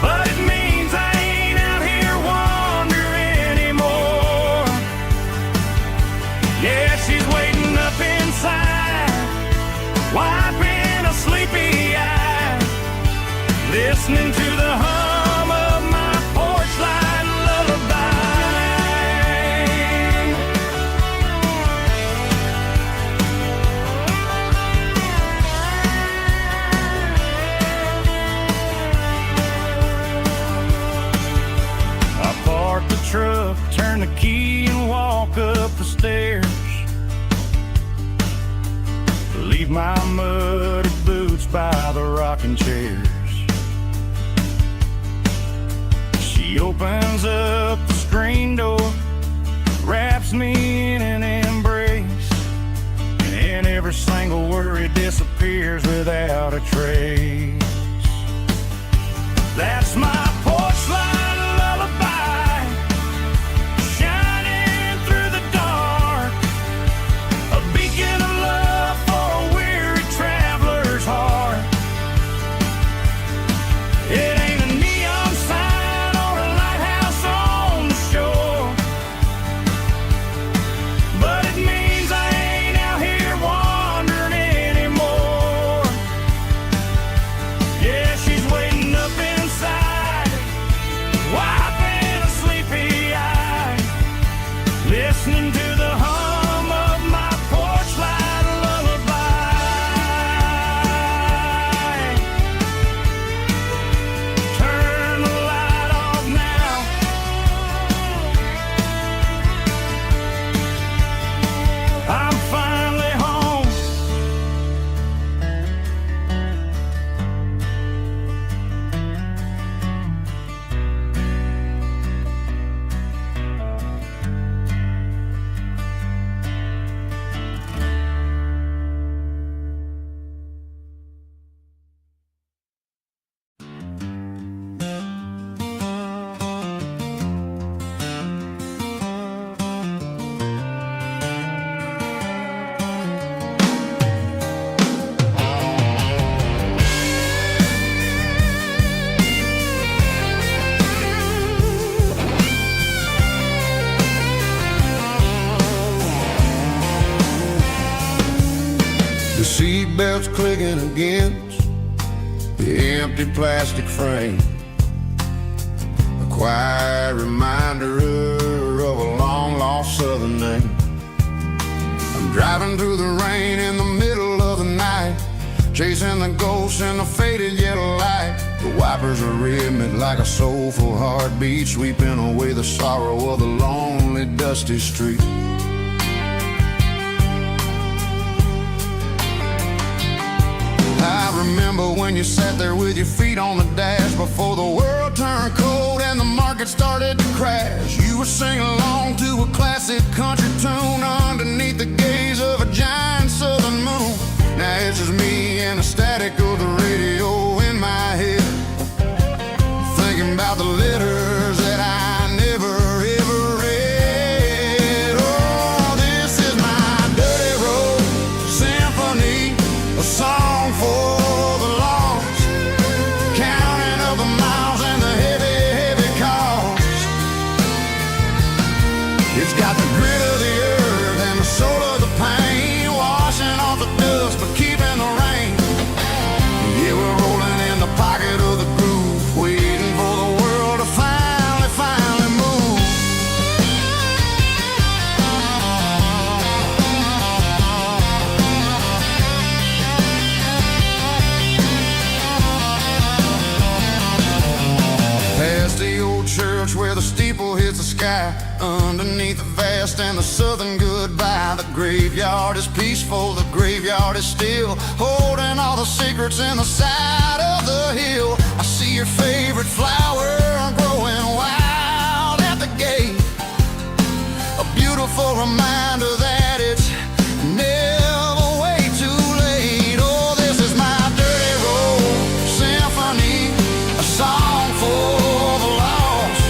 but it means I ain't out here wandering anymore. Yeah, she's waiting up inside, wiping a sleepy eye, listening to the hum of my porch light lullaby. leave my muddy boots by the rocking chairs. She opens up the screen door, wraps me in an embrace, and every single worry disappears without a trace. That's my porch light lullaby, shining through the dark, a beacon of love for a weary traveler's heart. It ain't a neon sign or a lighthouse on the shore, but it means I ain't out here wandering anymore. Yeah, she's waiting up inside, wiping a sleepy eye, listening to the hum of my porch light lullaby. Turn the light off now. I'm finally home. The seatbelt's clicking against the empty plastic frame, a quiet reminder of a long-lost southern name. I'm driving through the rain in the middle of the night, chasing the ghosts in the faded yellow light. The wipers are rhythmic like a soulful heartbeat, sweeping away the sorrow of the lonely, dusty street. I remember when you sat there with your feet on the dash before the world turned cold and the market started to crash. You were singing along to a classic country tune underneath the gaze of a giant southern moon. Now it's just me and the static of the radio in my head, thinking about the letters that I never ever read. Oh, this is my dirty road symphony, a song for the lost, counting up the miles and the heavy, heavy cost. It's got the grit of the earth and the soul of the pain, washing off the dust but keeping the rain. Yeah, we're rolling in the pocket of the groove, waiting for the world to finally move. Past the old church where the steeple hits the sky, underneath the vast and the southern goodbye. The graveyard is peaceful, the graveyard is still, holding all the secrets in the side of the hill. I see your favorite flower growing wild at the gate, a beautiful reminder that it's never way too late. Oh, this is my dirty road symphony, a song for the lost,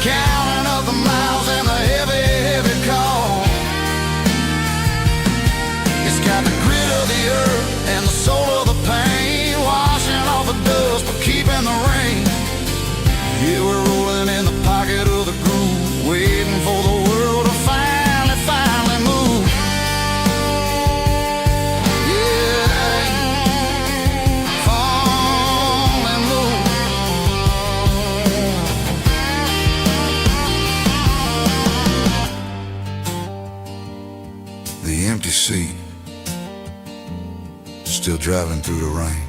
counting up the miles and the heavy, heavy call. It's got the grit of the earth and the soul of the pain, washing off the dust but keeping the rain. Yeah, we're rolling in the pocket of the groove, waiting for the world to finally move. Yeah, finally move. The empty seat, still driving through the rain.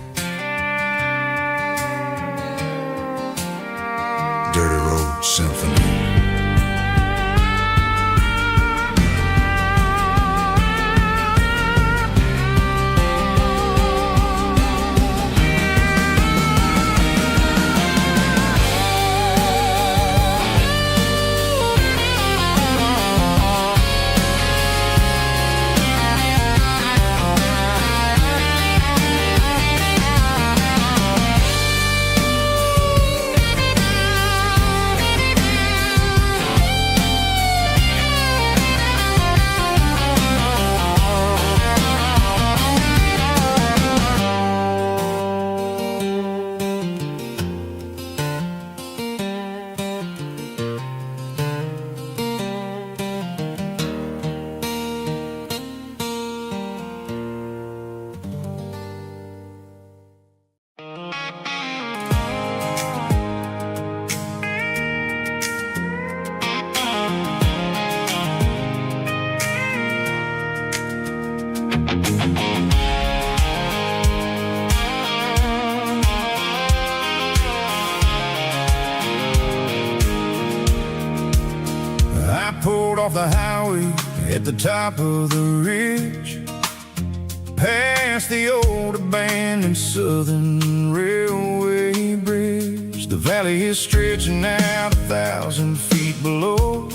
Dirty road symphony. I pulled off the highway at the top of the ridge, past the old abandoned Southern Railway bridge. The valley is stretching out 1,000 feet below,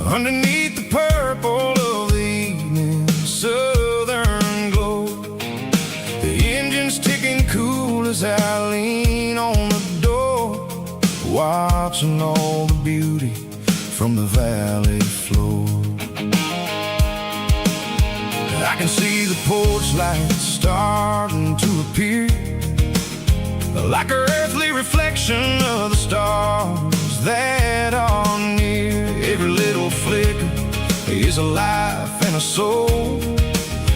underneath the purple of the evening southern glow. The engine's ticking cool as I lean on the door, watching all the beauty from the valley floor. I can see the porch lights starting to appear, like an earthly reflection of the stars that are near. Every little flicker is a life and a soul,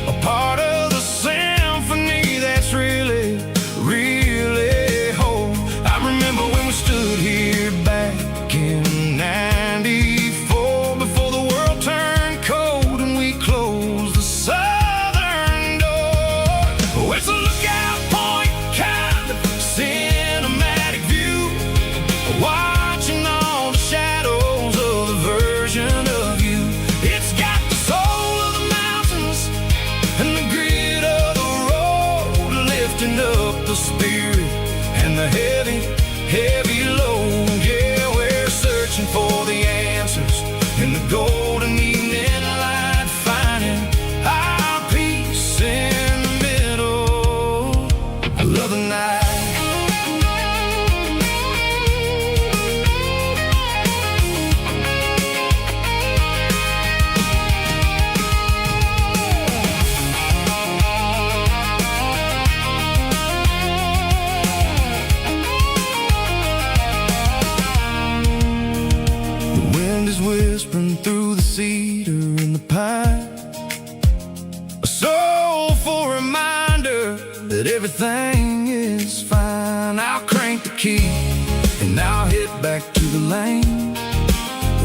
a part of the symphony that's really, really whole. I remember when we stood here back in '94, before the world turned cold and we closed the southern door. Oh, it's a lookout point, kind of cinematic view, watching all the shadows of the version of you. It's got the soul of the mountains and the grit of the road, lifting up the spirit and the heavy, heavy load. Yeah, we're searching for the answers in the golden evening light, finding our peace in the middle of the night. The wind is whispering through the cedar and the pine, a soulful reminder that everything is fine. I'll crank the key and I'll hit back to the lane,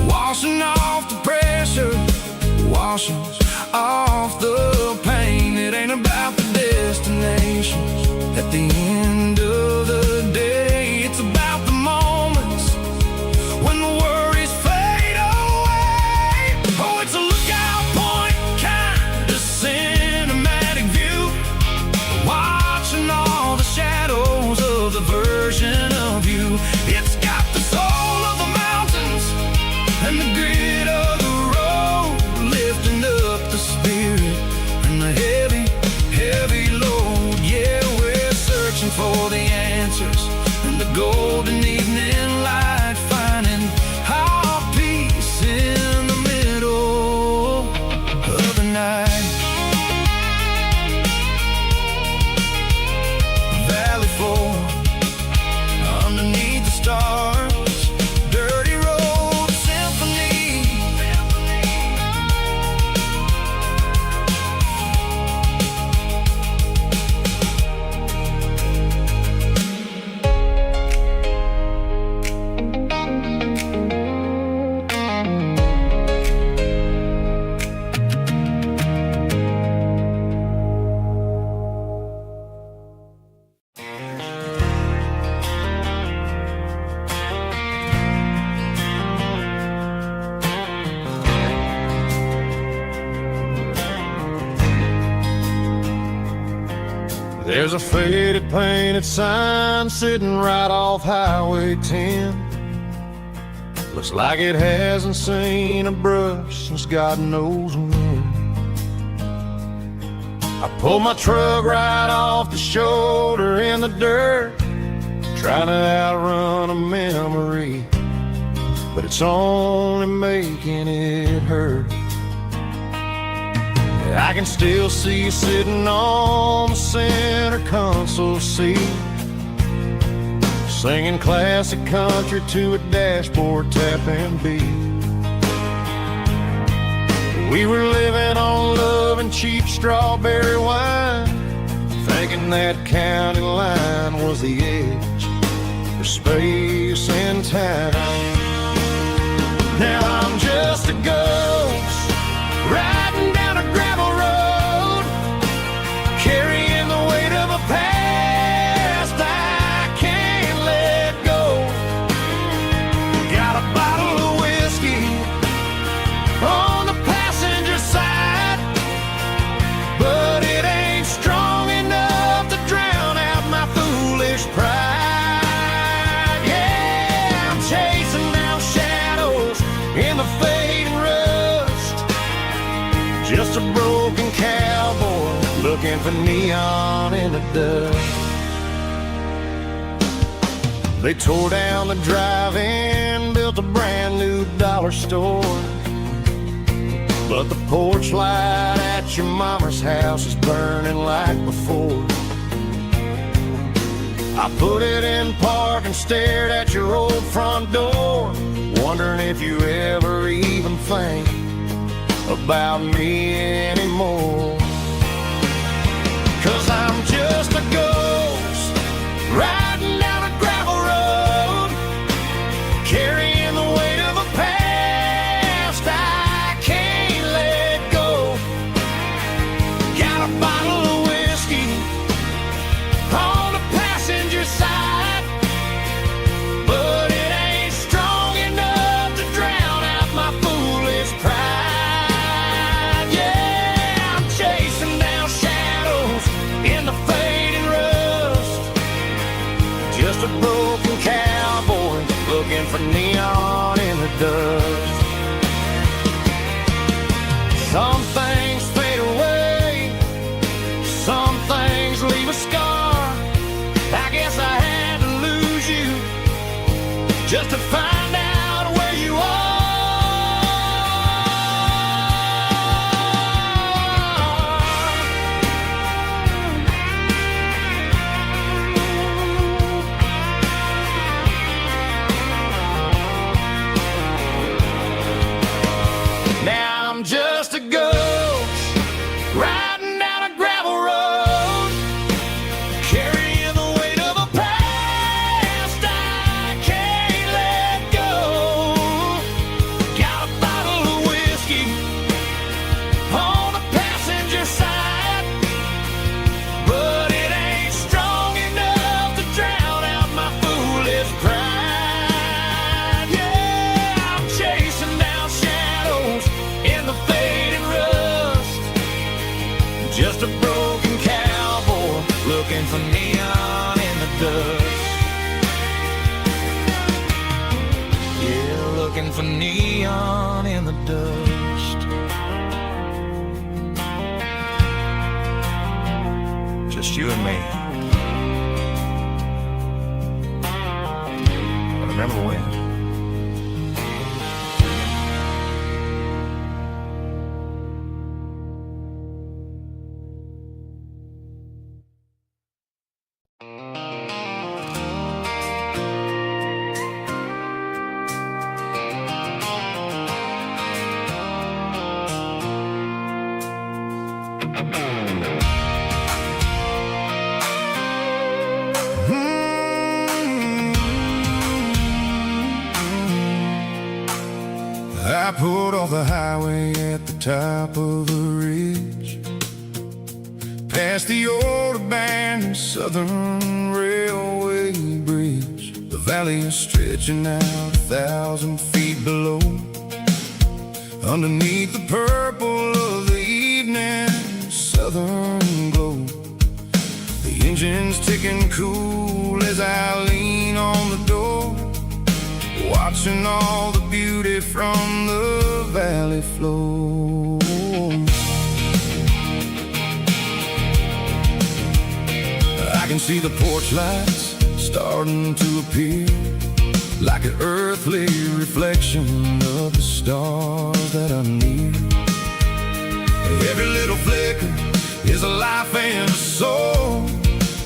washing off the pressure, washing off the pain. It ain't about the destinations at the end of the day, it's about the moments when the worries fade away. Oh, it's a lookout point, kind of cinematic view, watching all the shadows of the version of you. It's got the soul of the mountains and the grit of the road, lifting up the spirit and the heavy, heavy load. Yeah, we're searching for the answers in the golden evening light, finding our peace in the middle of the night. Valley floor, underneath the stars, dirty road symphony. There's a faded painted sign sitting right off Highway 10. Looks like it hasn't seen a brush since God knows when. I pulled my truck right off the shoulder in the dirt, trying to outrun a memory, but it's only making it hurt. I can still see you sitting on the center console seat, singing classic country to a dashboard tapping beat. We were living on love and cheap strawberry wine, thinking that county line was the edge for space and time. Now I'm just a ghost riding down a gravel road, Just a broken cowboy looking for neon in the dust. They tore down the drive-in, built a brand new dollar store, but the porch light at your mama's house is burning like before. I put it in park and stared at your old front door, wondering if you ever even think about me anymore. 'Cause I'm just a ghost riding down a gravel road, carrying the weight of a past I can't let go. Got a bottle of whiskey on the passenger side, but it ain't strong enough to drown out my foolish pride. Yeah, I'm chasing down shadows in the fading rust. Just a broken cowboy looking for neon in the dust. Some things fade away, some things leave a scar. I guess I had to lose you just to find out where you are. Now I'm just a ghost riding down a gravel road, carrying the weight of a past I can't let go. Got a bottle of whiskey on the passenger side, but it ain't strong enough to drown out my foolish pride. Yeah, I'm chasing down shadows in the fading rust. Just a broken cowboy looking for neon in the dust. Yeah, looking for neon in the dust. Just you and me. I remember when. I pulled off the highway at the top of the ridge, past the old abandoned Southern Railway bridge. The valley is stretching out 1,000 feet below, underneath the purple of the evening southern glow. The engine's ticking cool as I lean on the door, watching all the beauty from the valley flow. I can see the porch lights starting to appear, like an earthly reflection of the stars that are near. Every little flicker is a life and a soul,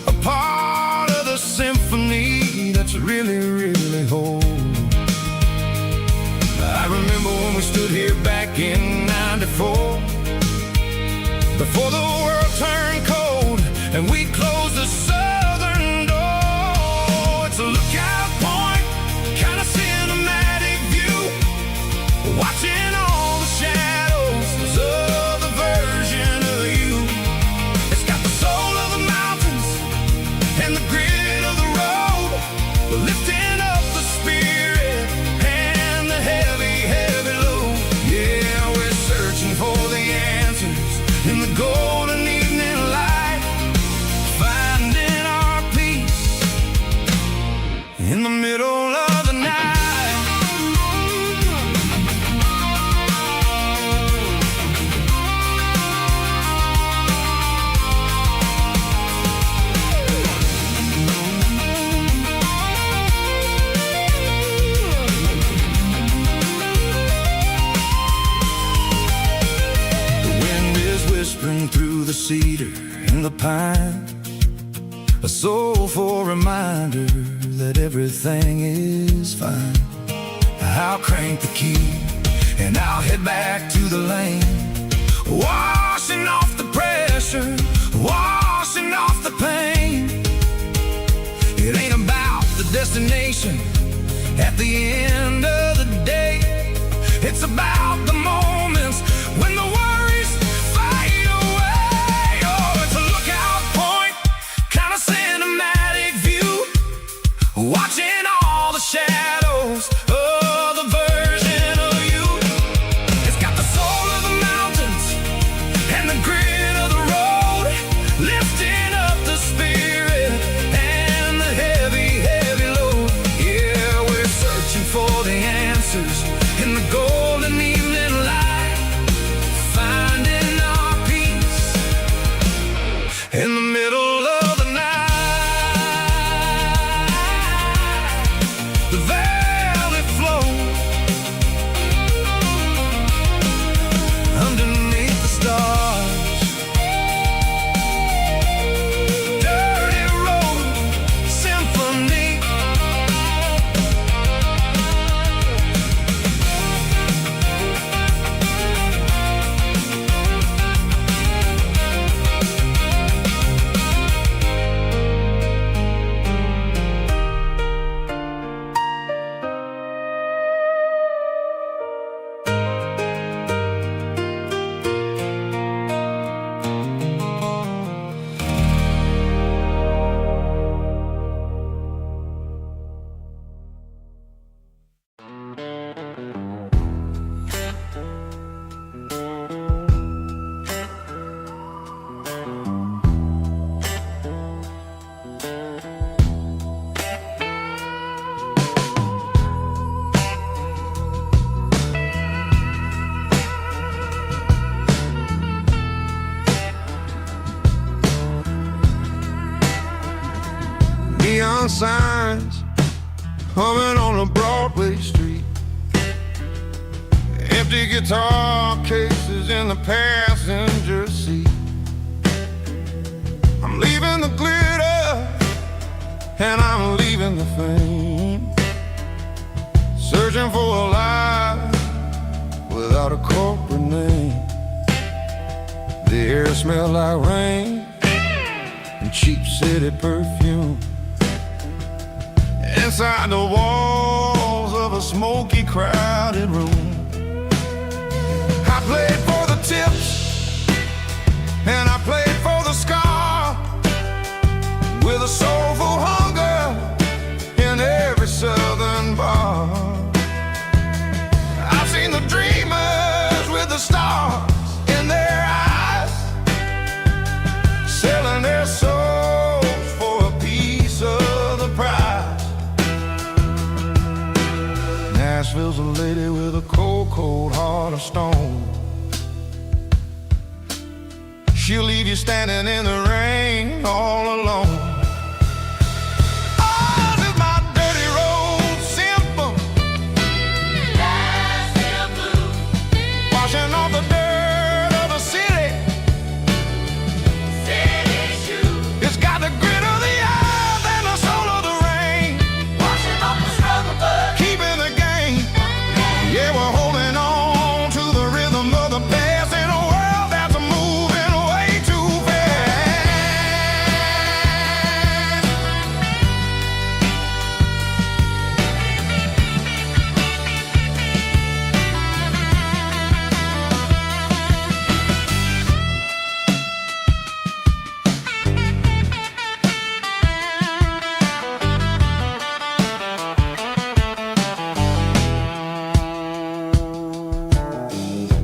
a part of the symphony that's really, really whole. I remember when we stood here back in '94, before the world turned cold and we closed the southern door. It's a lookout point, kind of cinematic view, watching all the shadows of the version of you. It's got the soul of the mountains and the grit of the road, lifting up the spirit and the heavy, heavy load. Yeah, we're searching for the answers in the gold cedar and the pine, a soulful reminder that everything is fine. I'll crank the key and I'll head back to the lane, washing off the pressure, washing off the pain. It ain't about the destination at the end of the day. It's about the moments when the worries fade away. Oh, it's a lookout point, kind of cinematic view, watching all the shadows of the version of you. It's got the soul of the mountains and the grit of the road, lifting up the spirit and the heavy, heavy load. Yeah, we're searching for the answers in the golden evening light, finding our peace in the middle of the night. The velvet flow underneath the stars, dirty road symphony. Neon signs humming on a Broadway street, empty guitar cases in the passenger seat. I'm leaving the glitter and I'm leaving the fame, searching for a life without a corporate name. The air smells like rain and cheap city perfume. Inside the walls of a smoky, crowded room, I played for the tips and I played for the scar, with a soulful hunger in every southern bar. I've seen the dreamers with the stars in their eyes, selling their souls for a piece of the prize. Nashville's a lady with a cold, cold heart of stone. She'll leave you standing in the rain all alone. Ours is my dirty road symphony, Nashville blue, washing off the dirt of the city, city shoes. It's got the grit of the earth and the soul of the rain, washing off the struggle but keeping the game. Yeah, we're holding on to the rhythm of the past in a world that's moving way too fast.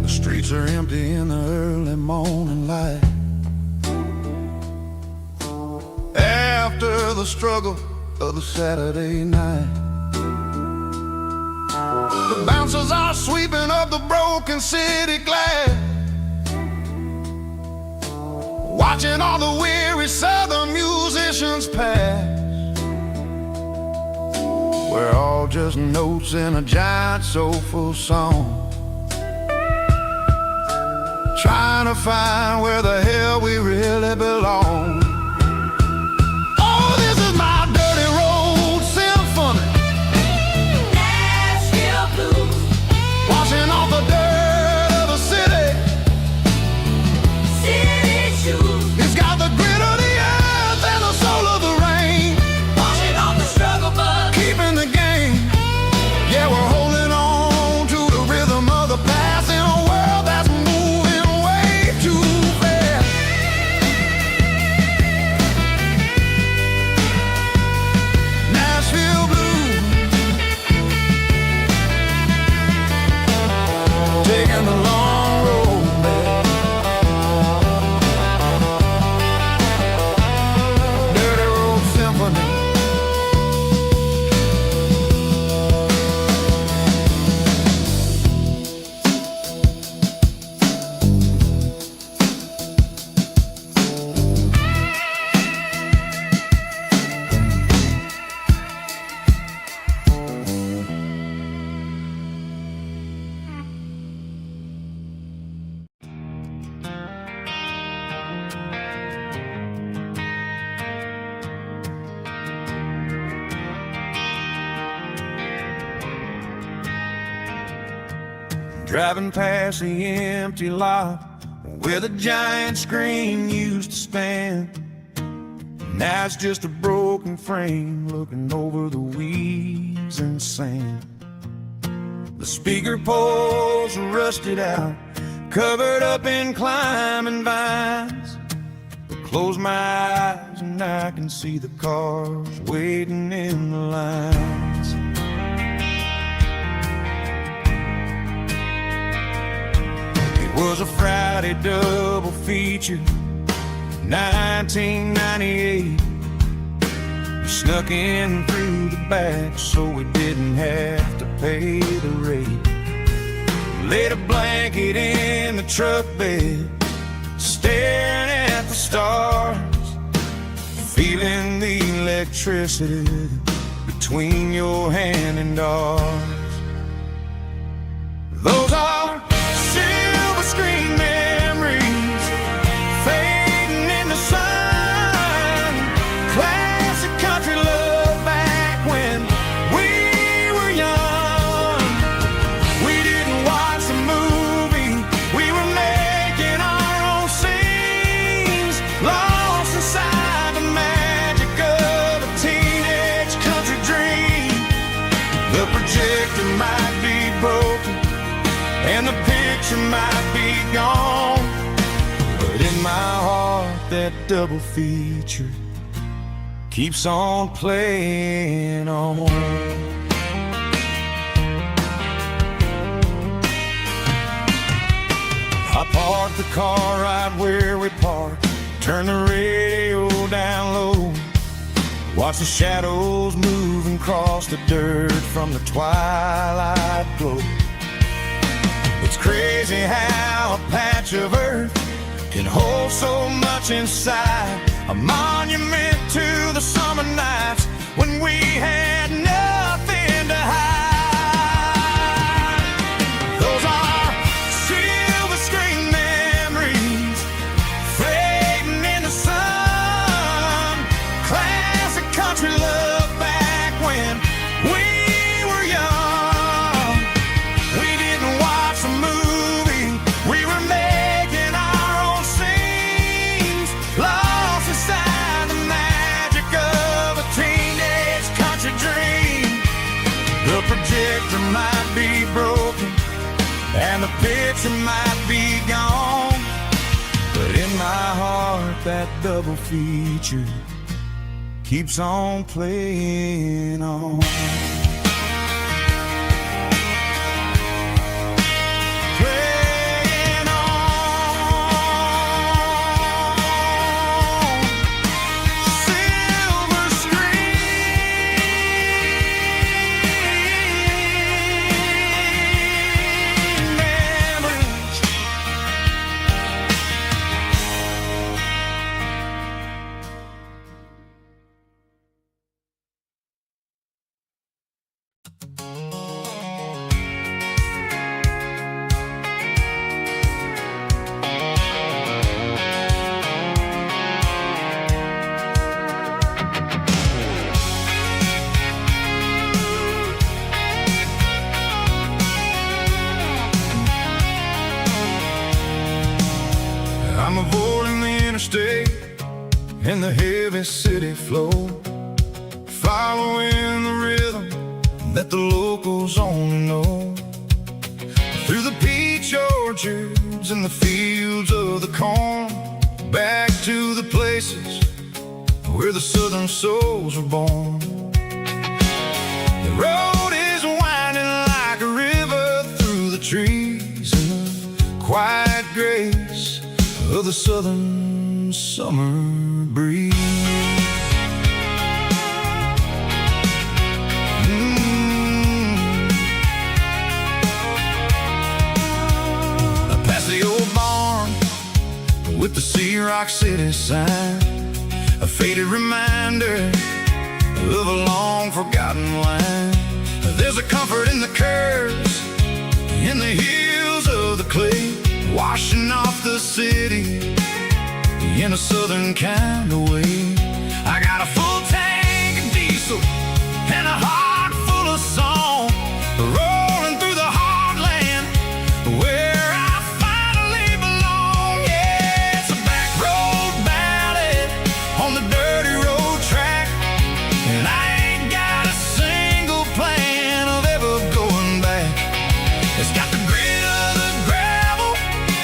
The streets are empty in the early morning light, after the struggle of the Saturday night. The bouncers are sweeping up the broken city glass, watching all the weary southern musicians pass. We're all just notes in a giant soulful song, trying to find where the hell we really belong. Oh, this is my dirty road symphony, Nashville blues, washing off the dirt of the city. city shoes, It's got the grit of the earth and the soul of the rain, washing off the struggle bug. keeping the game. Yeah, we're holding on to the rhythm of the past in a world that's moving way too fast. Nashville blues, taking the long road back. Dirty road symphony. Driving past the empty lot where the giant screen used to stand. Now it's just a broken frame looking over the weeds and sand. The speaker poles are rusted out, covered up in climbing vines. But close my eyes and I can see the cars waiting in the lines. It was a Friday double feature, 1998. We snuck in through the back so we didn't have to pay the rate. Laid a blanket in the truck bed, staring at the stars, feeling the electricity between your hand and ours. Those are silver screen memories fading in the sun. Classic country love back when we were young. We didn't watch the movie, we were making our own scenes, lost inside the magic of a teenage country dream. The projector might be broken and the picture might be gone, but in my heart that double feature keeps on playing on. I parked the car right where we parked, turn the radio down low, watch the shadows move and cross the dirt from the twilight glow. It's crazy how a patch of earth can hold so much inside, a monument to the summer nights when we had nothing to hide. Those are silver screen memories fading in the sun. Classic country love back when we were young. We didn't watch the movie, we were making our own scenes, lost inside the magic of a teenage country dream. The projector might be broken and the picture might be gone, but in my heart that double feature keeps on playing on. I'm avoiding the interstate and the heavy city flow, following the rhythm that the locals only know. Through the peach orchards and the fields of the corn, back to the places where the southern souls were born. The road is winding like a river through the trees in the quiet grace of the southern summer breeze. Past the old barn with the Sea Rock City sign, a faded reminder of a long forgotten line. There's a comfort in the curves, in the hills of the clay, washing off the city in a southern kind of way. I got a full tank of diesel and a heart full of song, rolling through the heartland where I finally belong. Yeah, it's a back road ballad on the dirty road track, and I ain't got a single plan of ever going back. It's got the grit of the gravel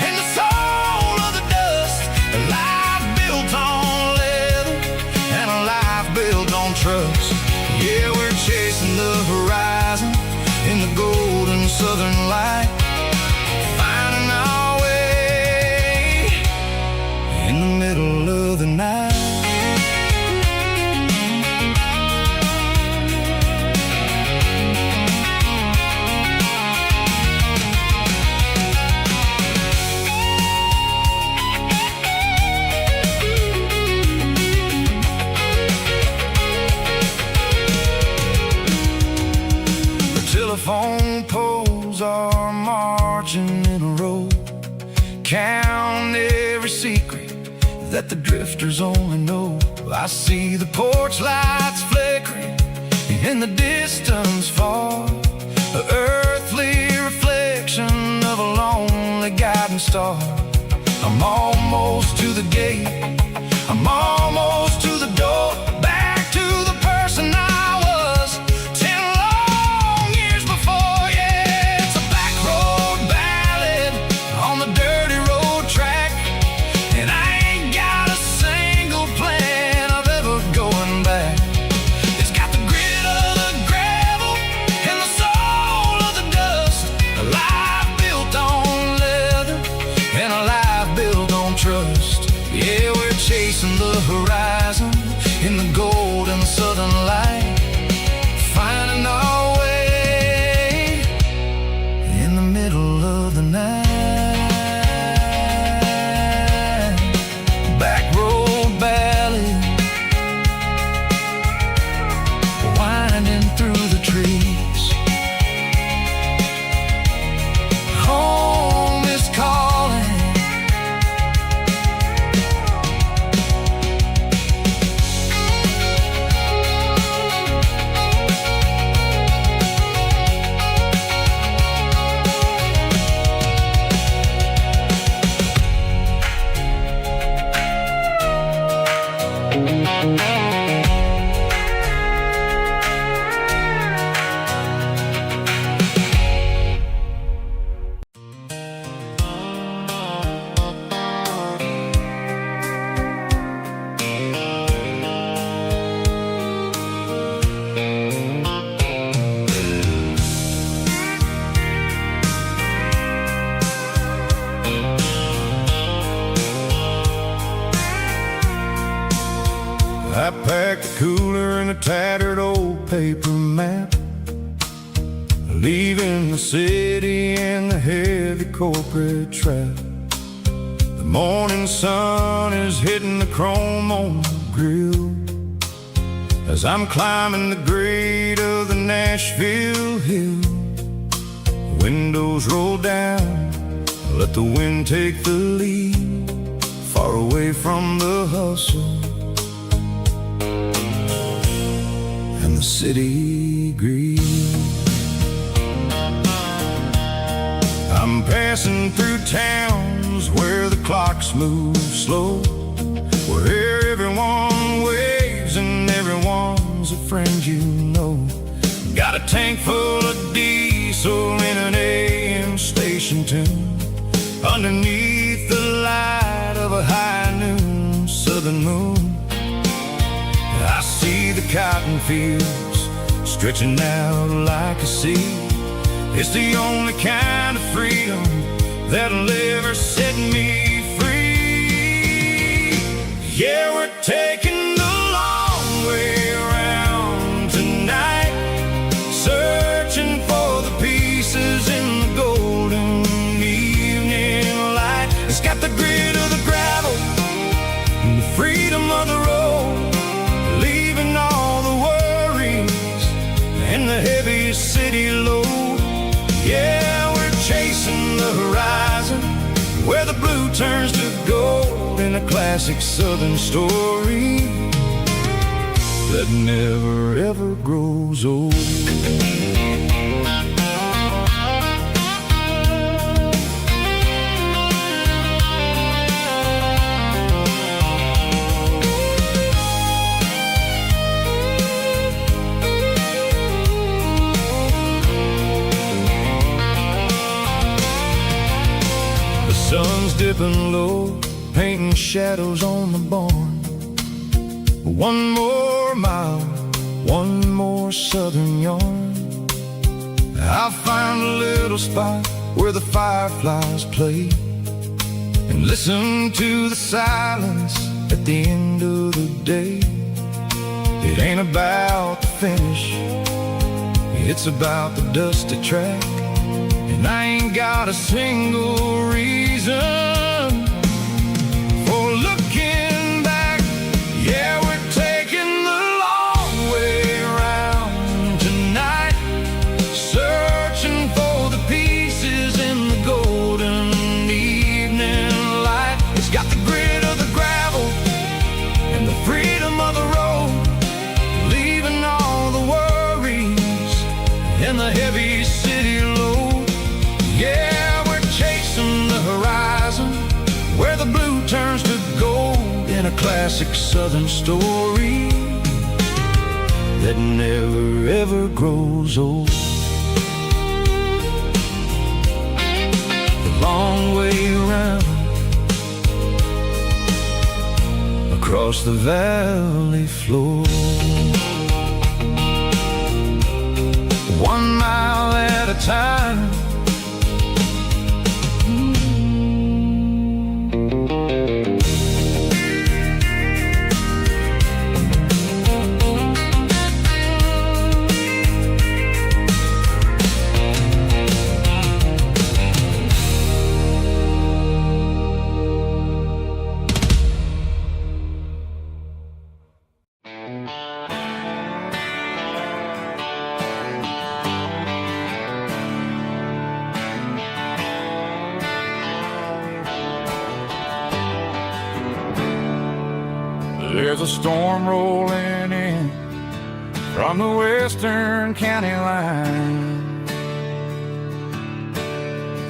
and the soul of the dust, a life built on leather and a life built on trust. Yeah, we're chasing the horizon in the golden southern light, finding our way in the middle of the night. Telephone poles are marching in a row, count every secret that the drifters only know. I see the porch lights flickering in the distance far, the earthly reflection of a lonely guiding star. I'm almost to the gate, I'm almost to the door, back to the person I was 10 long years before. Yeah, it's a back road ballad on the dirty road track, and I ain't got a single plan of ever going back. It's got the grit of the gravel and the soul of the dust, a life built on leather and a life built on trust. Yeah, we're chasing the horizon in the golden southern light, finding our way in the middle of the night. Back road ballad, winding through the trees. Home is calling. I packed a cooler and a tattered old paper map, leaving the city and the heavy corporate trap. The morning sun is hitting the chrome on the grill as I'm climbing the grade of the Nashville hill. Windows roll down, let the wind take the lead, far away from the hustle and the city greed. I'm passing through towns where the clocks move slow, where everyone waves and everyone's a friend you know. Got a tank full of diesel in an AM station tune, underneath the light of a high noon southern moon. I see the cotton fields stretching out like a sea. It's the only kind of freedom that'll ever set me free. Yeah, we're taking the long way around tonight, searching for the pieces in the golden evening light. It's got the grit of the gravel and the freedom of the road, leaving all the worries and the heavy city load. Yeah, we're chasing the horizon, where the blue turns to gold, in a classic southern story that never ever grows old. Sun's dipping low, painting shadows on the barn. One more mile, one more southern yarn. I'll find a little spot where the fireflies play, and listen to the silence at the end of the day. It ain't about the finish, it's about the dusty track. And I ain't got a single reason for looking back. Yeah, we're taking the long way around tonight, searching for the pieces in the golden evening light. It's got the grit of the gravel and the freedom of the road, leaving all the worries and the heavy city load. Yeah, we're chasing the horizon, where the blue turns to gold, in a classic southern story that never ever grows old. The long way around, across the valley floor, 1 mile at a time. There's a storm rolling in from the western county line,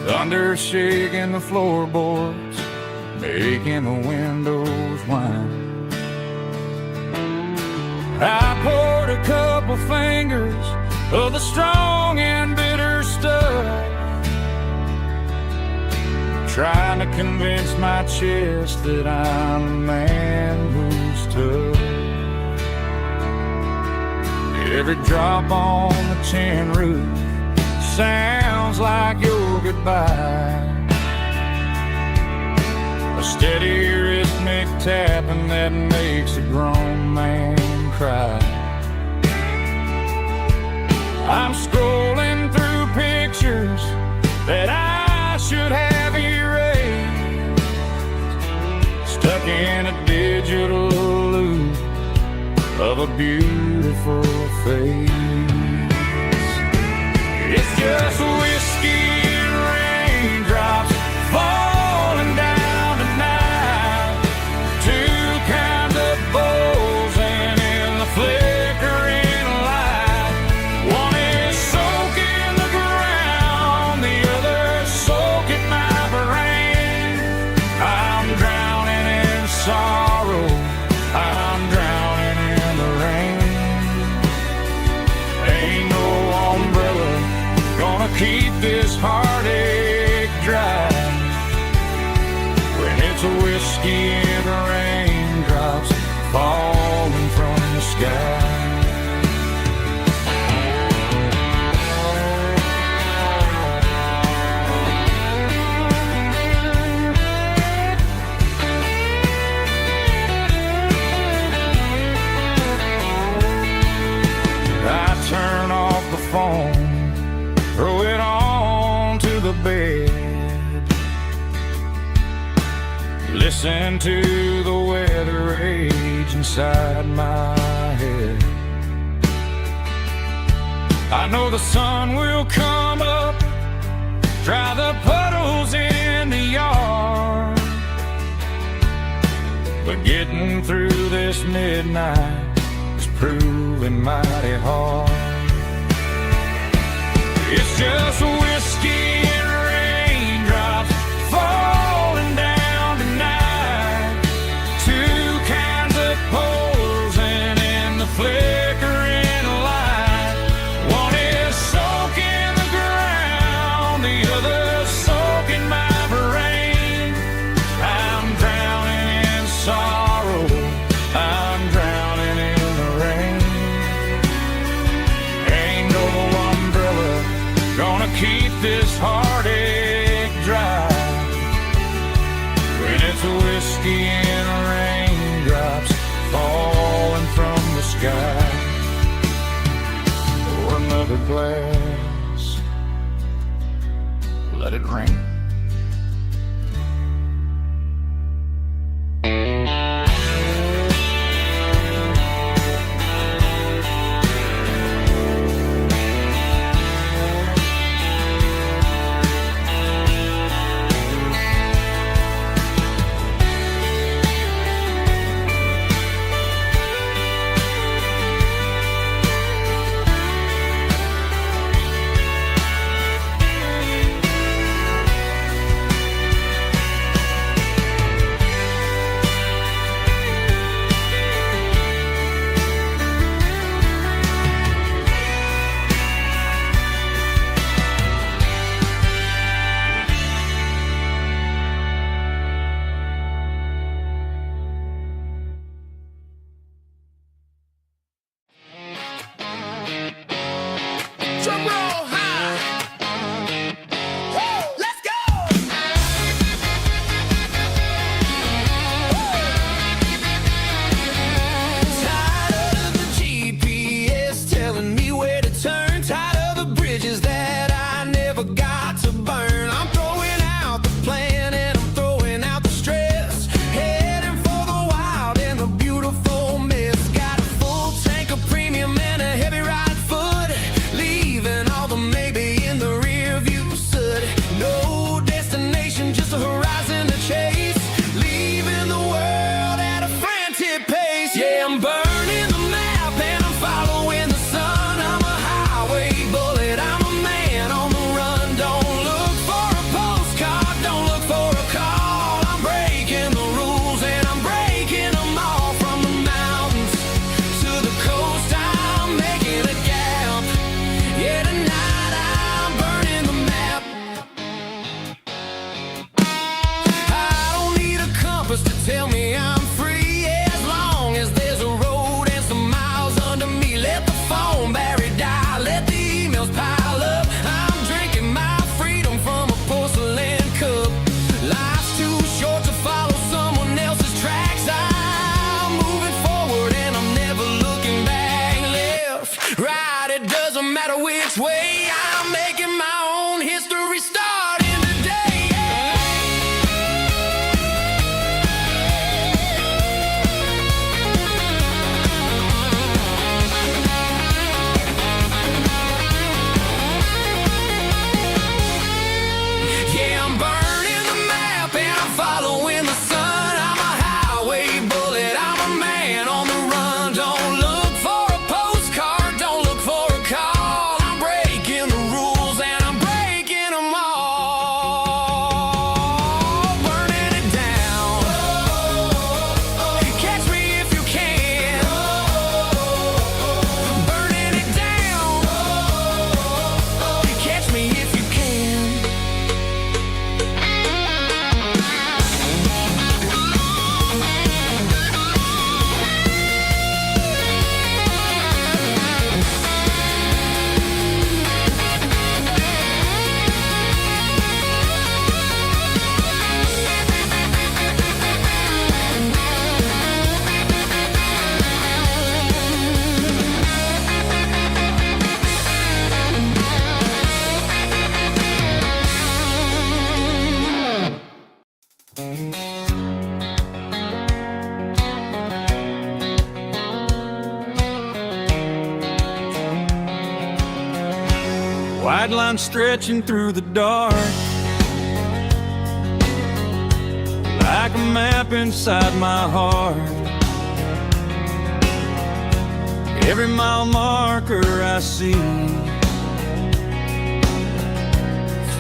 thunder shaking the floorboards, making the windows whine. I poured a couple fingers of the strong and bitter stuff, trying to convince my chest that I'm a man who's tough. Every drop on the tin roof sounds like your goodbye, a steady rhythmic tapping that makes a grown man cry. I'm scrolling through pictures that I should have erased, stuck in a digital loop of a beautiful face. It's just whiskey and raindrops falling down tonight, two kinds of bowls and in the flickering light. One is soaking the ground, the other soaking my brain. I it's a whiskey and raindrops falling from the sky. Turn off the phone, throw it on to the bed, listen to the weather rage inside my head. I know the sun will come up, dry the puddles in the yard, but getting through this midnight proving mighty hard. It's just whiskey and raindrops falling down tonight. Two kinds of posing in the flickering light. One is soaking the ground, the other soaking my brain. I'm drowning in sorrow, I'm drowning in the rain. Ain't no umbrella gonna keep this heartache dry when it's whiskey and raindrops falling from the sky. Pour another glass, let it rain. Drum roll high. Woo, let's go. Tired of the GPS telling me where to turn. Tired of the bridges that I never got to burn. I'm throwing out the plan and I'm throwing out the stress. Heading for the wild and the beautiful mist. Got a full tank of premium and a heavy right foot. Leaving all the maybe in the rear view soot. No destination, just a horizon to chase. Leaving the world at a frantic pace. Yeah, I'm burning the map and I'm following the sun. I'm a highway bullet, I'm a man on the run. Don't look for a postcard, don't look for a call. I'm breaking the rules and I'm breaking them all. From the mountains to the coast, I'm making a gap. Yeah, tonight I'm burning the map. I don't need a compass to tell me I'm free. As long as there's a road and some miles under me. Let the phone battery die, let the emails pile up. I'm drinking my freedom from a porcelain cup. Life's too short to follow someone else's tracks. I'm moving forward and I'm never looking back. Left, right, it doesn't matter which way. I'm making my own history starting today. White line stretching through the dark, like a map inside my heart. Every mile marker I see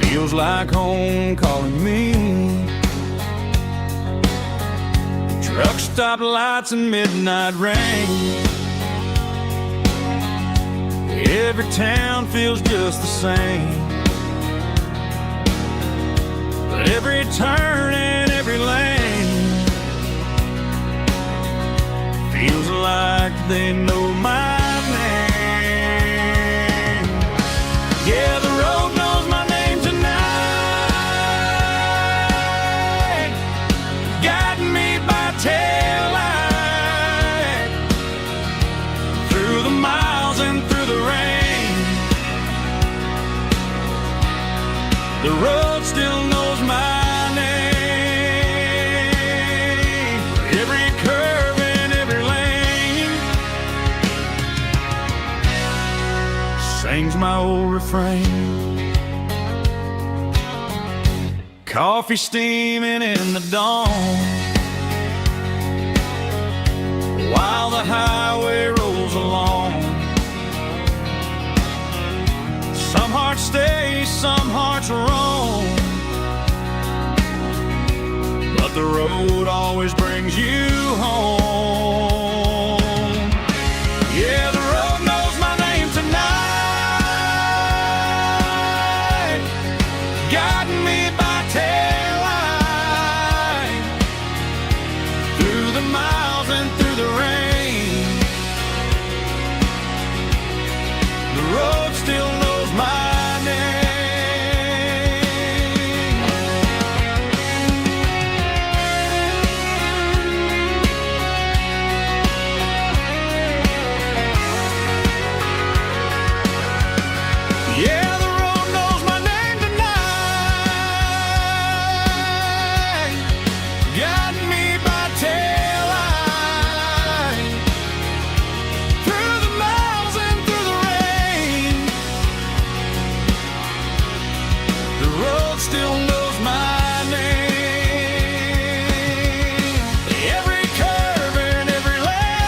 feels like home calling me. Truck stop lights and midnight rain. Every town feels just the same, but every turn and every lane feels like they know my name. Yeah, the road knows my name tonight, guiding me by taillight through the miles and through the rain. The road still knows my name. Every curve and every lane sings my old refrain. Coffee steaming in the dawn, while the highway rolls along. Some hearts stay, some hearts roam, but the road always brings you home. Yeah, the road knows my name tonight, guiding me by taillight through the miles and through the rain. The road still knows my name. Yeah, the road knows my name tonight, guiding me by taillight through the miles and through the rain. The road still knows my name. Every curve and every lane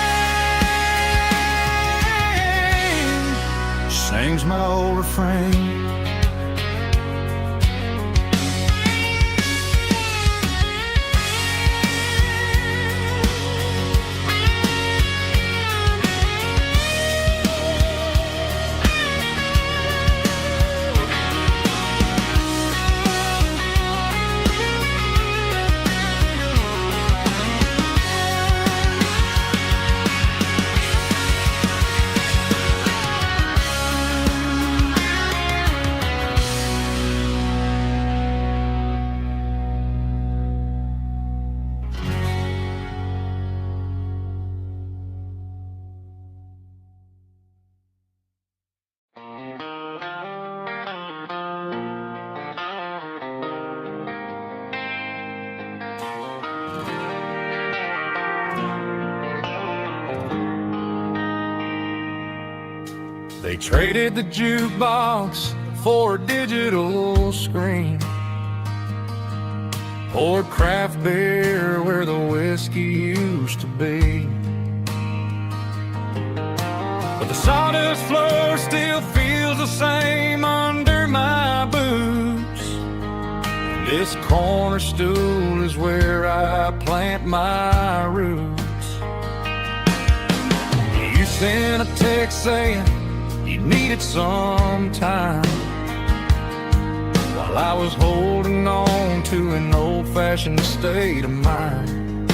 sings my old refrain. They traded the jukebox for a digital screen, poured craft beer where the whiskey used to be. But the sawdust floor still feels the same under my boots. This corner stool is where I plant my roots. You sent a text saying you needed some time, while I was holding on to an old-fashioned state of mind.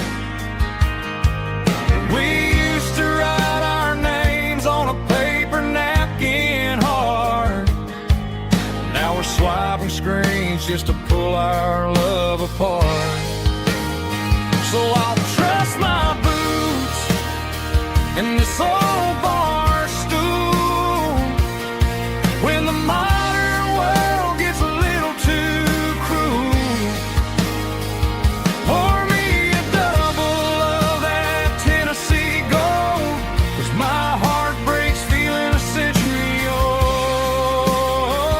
We used to write our names on a paper napkin hard. Now we're swiping screens just to pull our love apart. So I'll trust my boots and this old bar stool when the modern world gets a little too cruel. Pour me a double of that Tennessee Gold, 'cause my heart breaks feeling a century old.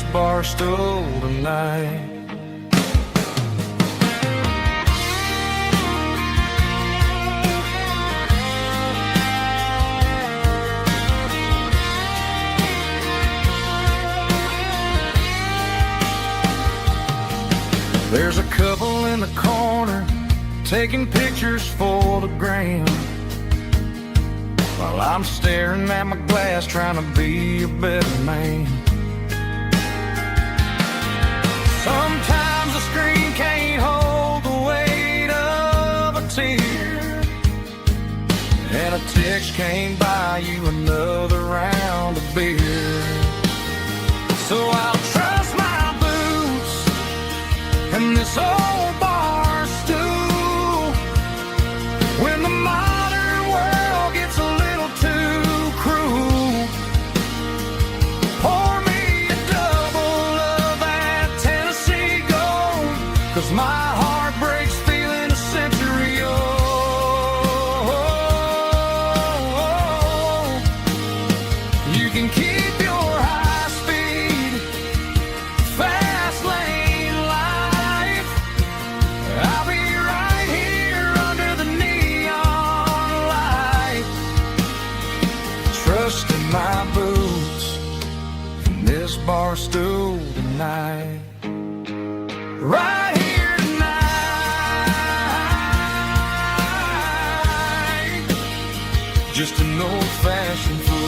this bar stool tonight. There's a couple in the corner taking pictures for the gram, while I'm staring at my glass trying to be a better man. Sometimes the screen can't hold the weight of a tear, and a text can't buy you another round of beer. So I'll trust my boots and this old bar stool when the modern world gets a little too cruel. Pour me a double of that Tennessee Gold, 'cause my heart breaks feeling a century old. You can keep your high speed fast lane life. I'll be right here under the neon light, trusting my boots in this bar stool tonight. Right here tonight, just an old-fashioned fool.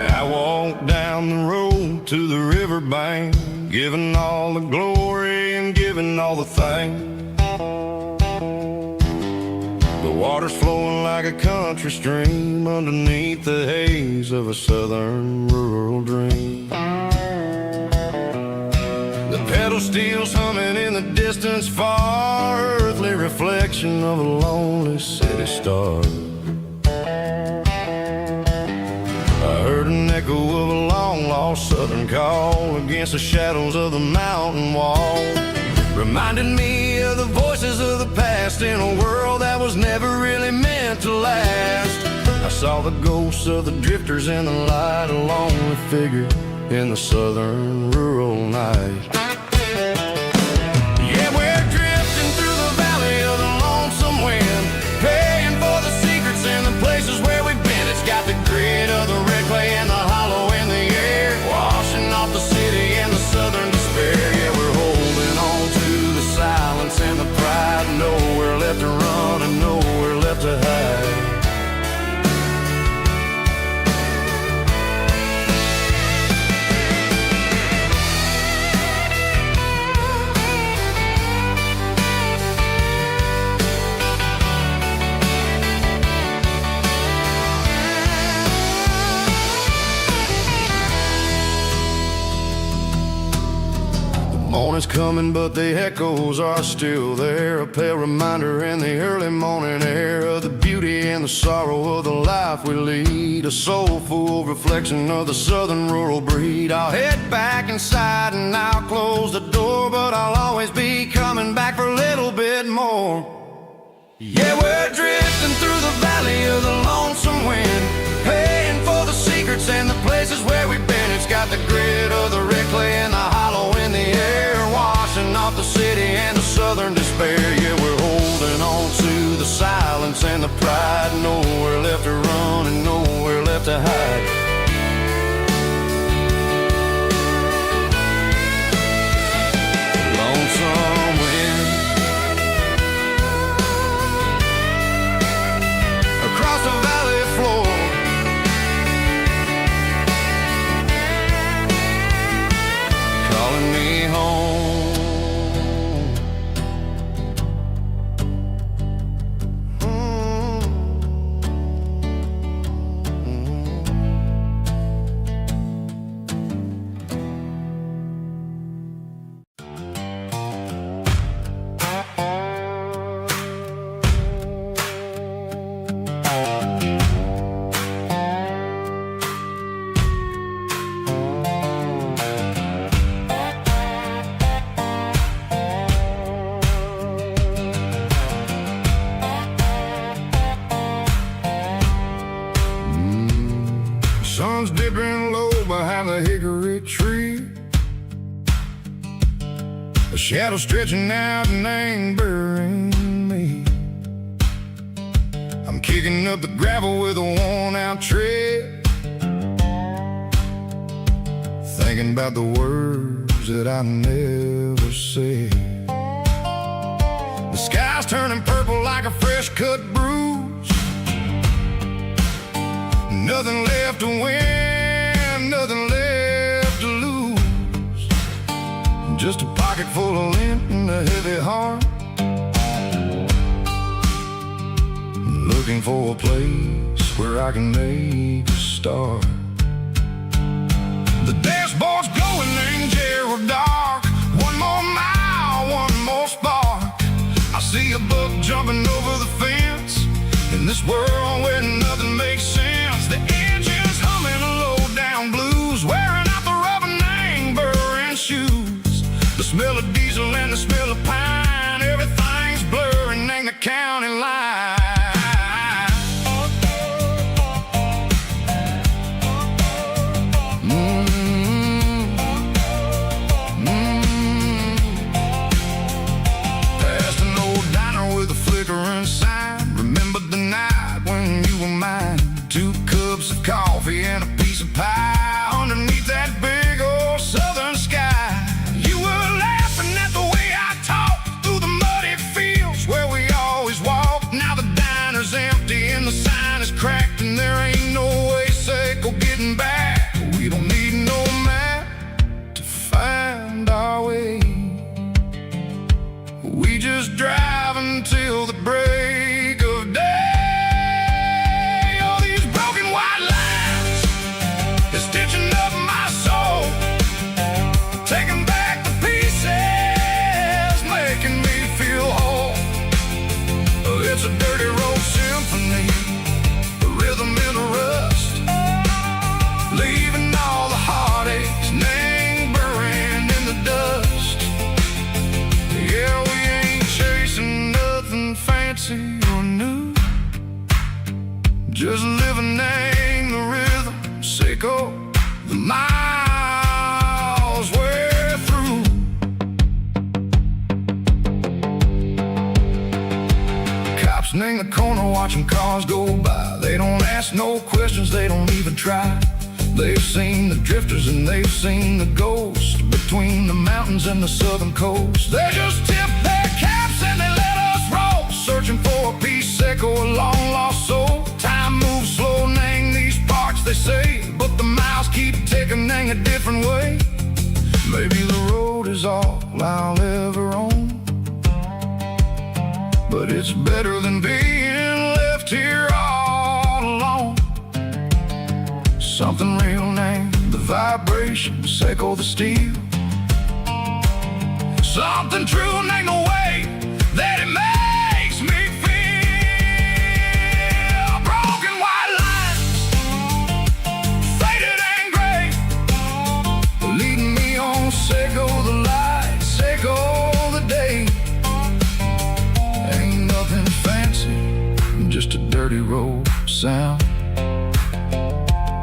I walked down the road to the riverbank, giving all the glory and giving all the thanks. The water's flowing like a country stream underneath the haze of a southern rural dream. The pedal steel's humming in the distance far, earthly reflection of a lonely city star. I heard an echo of a long-lost southern call against the shadows of the mountain wall, reminding me of the voices of the past in a world that was never really meant to last. I saw the ghosts of the drifters in the light, a lonely figure in the southern rural night. Yeah, we're drifting through the valley of the lonesome wind, paying for the secrets and the places where we've been. It's got the grit of the red clay and the hollow in the air, washing off the city and the southern despair. Yeah, we're holding on to the silence and the pride, nowhere left to run and nowhere left to hide. Morning's coming, but the echoes are still there, a pale reminder in the early morning air of the beauty and the sorrow of the life we lead, a soulful reflection of the southern rural breed. I'll head back inside and I'll close the door, but I'll always be coming back for a little bit more. Yeah, we're drifting through the valley of the lonesome wind, paying for the secrets and the places where we've been. It's got the grit of the red clay and the hollow in the air, washing off the city and the southern despair. Yeah, we're holding on to the silence and the pride, nowhere left to run and nowhere left to hide. Lonesome wind across the valley floor, calling me home. A shadow stretching out and angering me. I'm kicking up the gravel with a worn-out tread, thinking about the words that I never said. The sky's turning purple like a fresh-cut bruise. Nothing left to win, nothing left to lose. Just a pocket full of lint and a heavy heart, looking for a place where I can make a start. The dashboard's glowing in Gerald dark. One more mile, one more spark. I see a buck jumping over the fence in this world where nothing makes sense. The engine's humming a low-down blues, wearing out the rubber name burring shoes. The smell of diesel and the smell of pine, everything's blurring in the county line. Coffee and a piece of pie underneath that big old southern sky. You were laughing at the way I talked through the muddy fields where we always walked. Now the diner's empty and the sign is cracked, and there ain't no way safe or getting back. We don't need no map to find our way. We just drive until the break of day. It's a dirty road symphony, a rhythm in a rust, leaving all the heartaches, name buried in the dust. Yeah, we ain't chasing nothing fancy or new, just living in the rhythm, sick of the miles we're through. In the corner watching cars go by. They don't ask no questions, they don't even try. They've seen the drifters and they've seen the ghosts between the mountains and the southern coast. They just tip their caps and they let us roll, searching for a piece sick or a long lost soul. Time moves slow in these parts, they say, but the miles keep ticking in a different way. Maybe the road is all I'll ever own, but it's better than being left here all alone. Something real named the vibration, echo the steel. Something true named the way that it makes me feel. Broken white lines, faded and gray, leading me on, echo the lights, echo the day. Just a dirty road sound,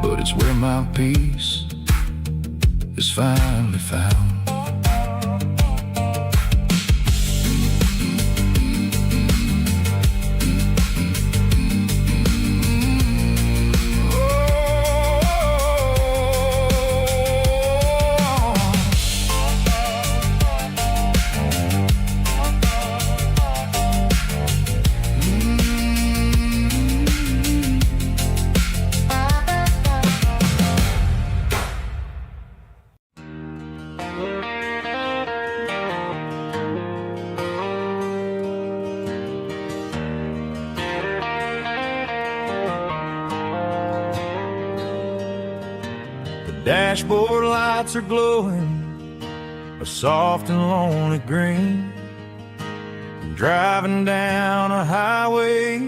but it's where my peace is finally found. Dashboard lights are glowing a soft and lonely green. I'm driving down a highway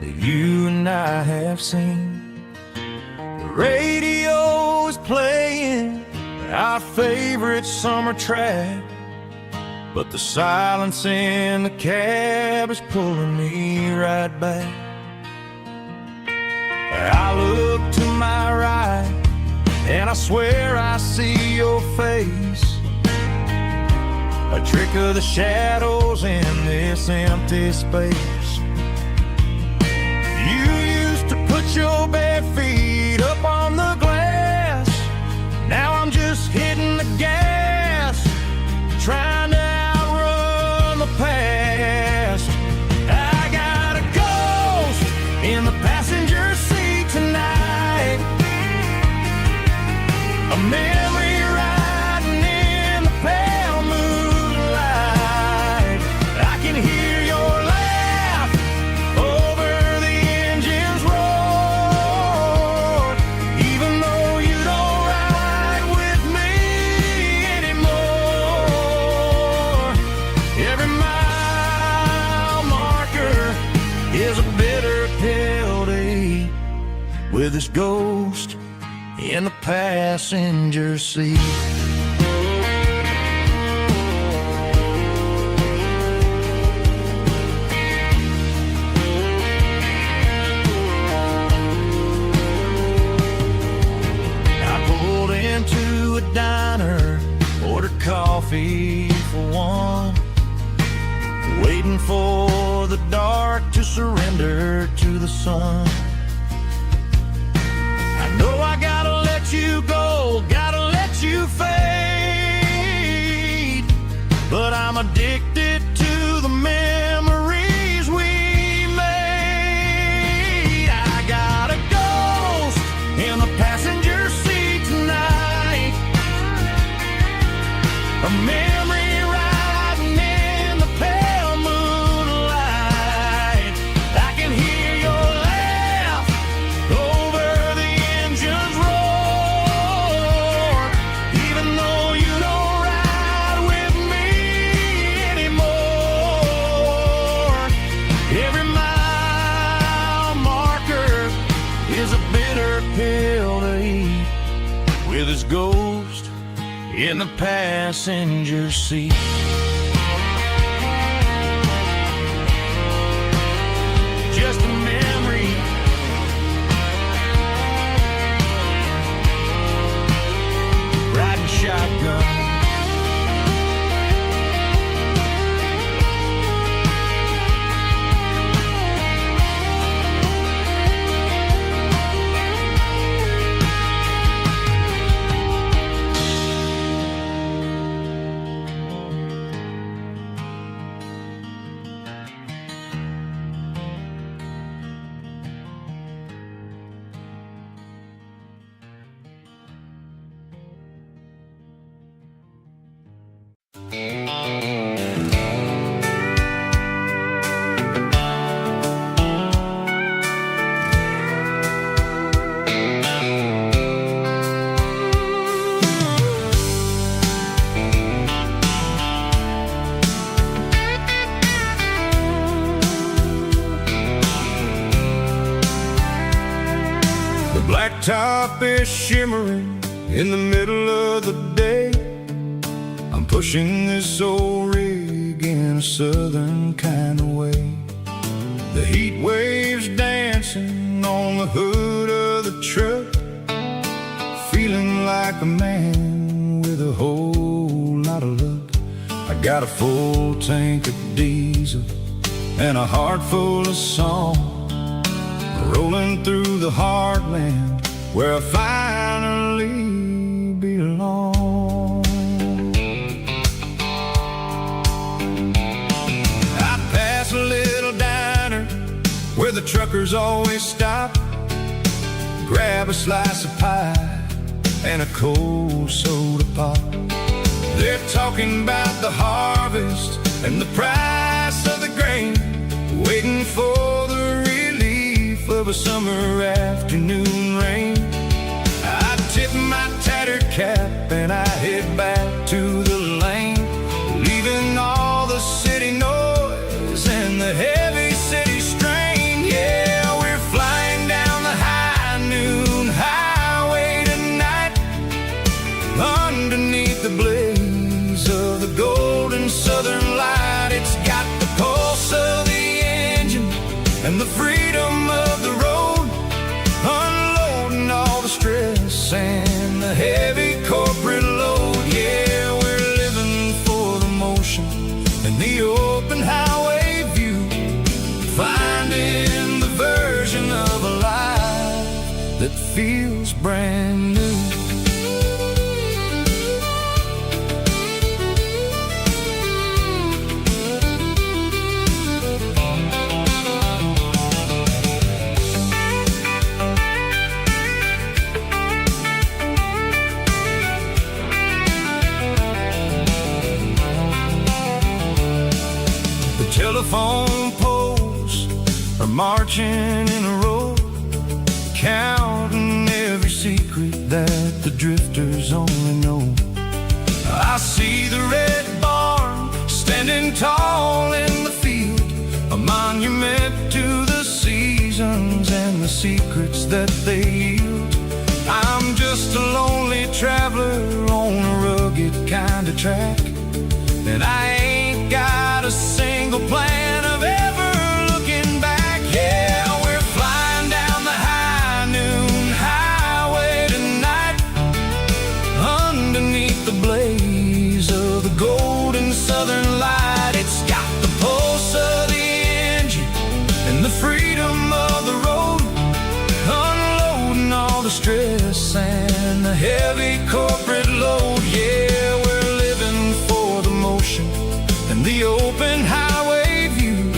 that you and I have seen. The radio is playing our favorite summer track, but the silence in the cab is pulling me right back. I look to my right and I swear I see your face. a trick of the shadows in this empty space. You used to put your bare feet up on the glass. Now I'm just hitting the gas, trying to outrun the past. I got a ghost in the passenger seat tonight, a memory riding in the pale moonlight. I can hear your laugh over the engine's roar, even though you don't ride with me anymore. Every mile marker is a bitter pill to eat, with this ghost in the passenger seat. I pulled into a diner, ordered coffee for one, waiting for the dark to surrender to the sun. I know I gotta let you go, gotta let you fade, but I'm addicted to the memories we made. I got a ghost in the passenger seat tonight, a memory riding in the pale moonlight. I can hear your laugh over the engine's roar, even though you don't ride with me anymore. Every mile marker is a bitter pill to eat, with his ghost in the passenger seat. Just a memory, riding shotgun. The blacktop is shimmering in the middle of the day. I'm pushing this old rig in a southern kind of way. The heat waves dancing on the hood of the truck, feeling like a man with a whole lot of luck. I got a full tank of diesel and a heart full of song, rolling through the heartland where I finally belong. I pass a little diner where the truckers always stop, grab a slice of pie and a cold soda pop. They're talking about the harvest and the price of the grain, waiting for the relief of a summer afternoon rain. I tip my tattered cap and I head back to the lane, leaving all the city noise and the heavy city strain. Yeah, we're flying down the high noon highway tonight, underneath the blaze of the golden southern light. It's got the pulse of the engine and the freedom of the road, unlimited that feels brand new. The telephone poles are marching in a row, counting every secret that the drifters only know. I see the red barn standing tall in the field, a monument to the seasons and the secrets that they yield. I'm just a lonely traveler on a rugged kind of track, and I ain't got a single plan of ever looking back. Yeah, we're flying down the high noon highway tonight, underneath the blaze of the golden southern light. It's got the pulse of the engine and the freedom of the road, unloading all the stress and the heavy corporate load. Yeah, we're living for the motion and the open highway view,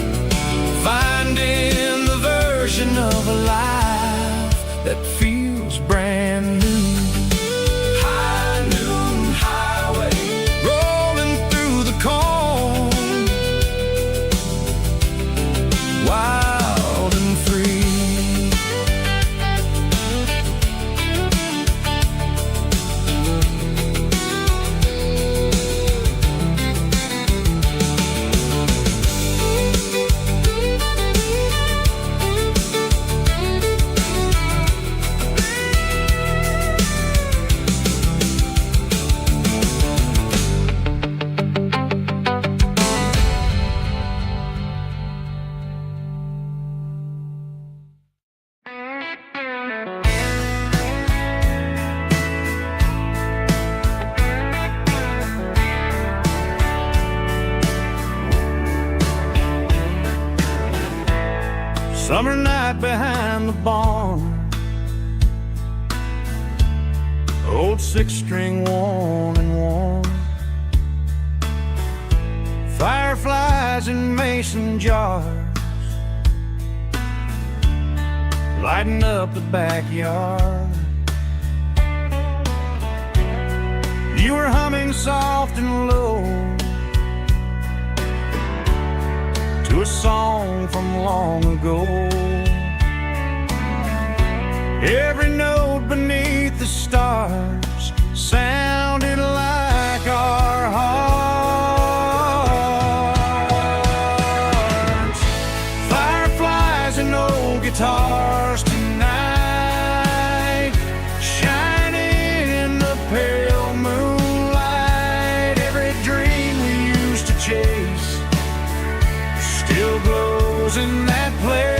finding the version of a life that feels brand new. High noon highway, rolling through the corn, wild and free. Summer night behind the barn, old six-string worn and worn, fireflies in mason jars, lighting up the backyard. You were humming soft and low to a song from long ago. Every note beneath the stars sounded like our hearts. Fireflies and old guitars tonight, shining in the pale moonlight. Every dream we used to chase still glows in that place.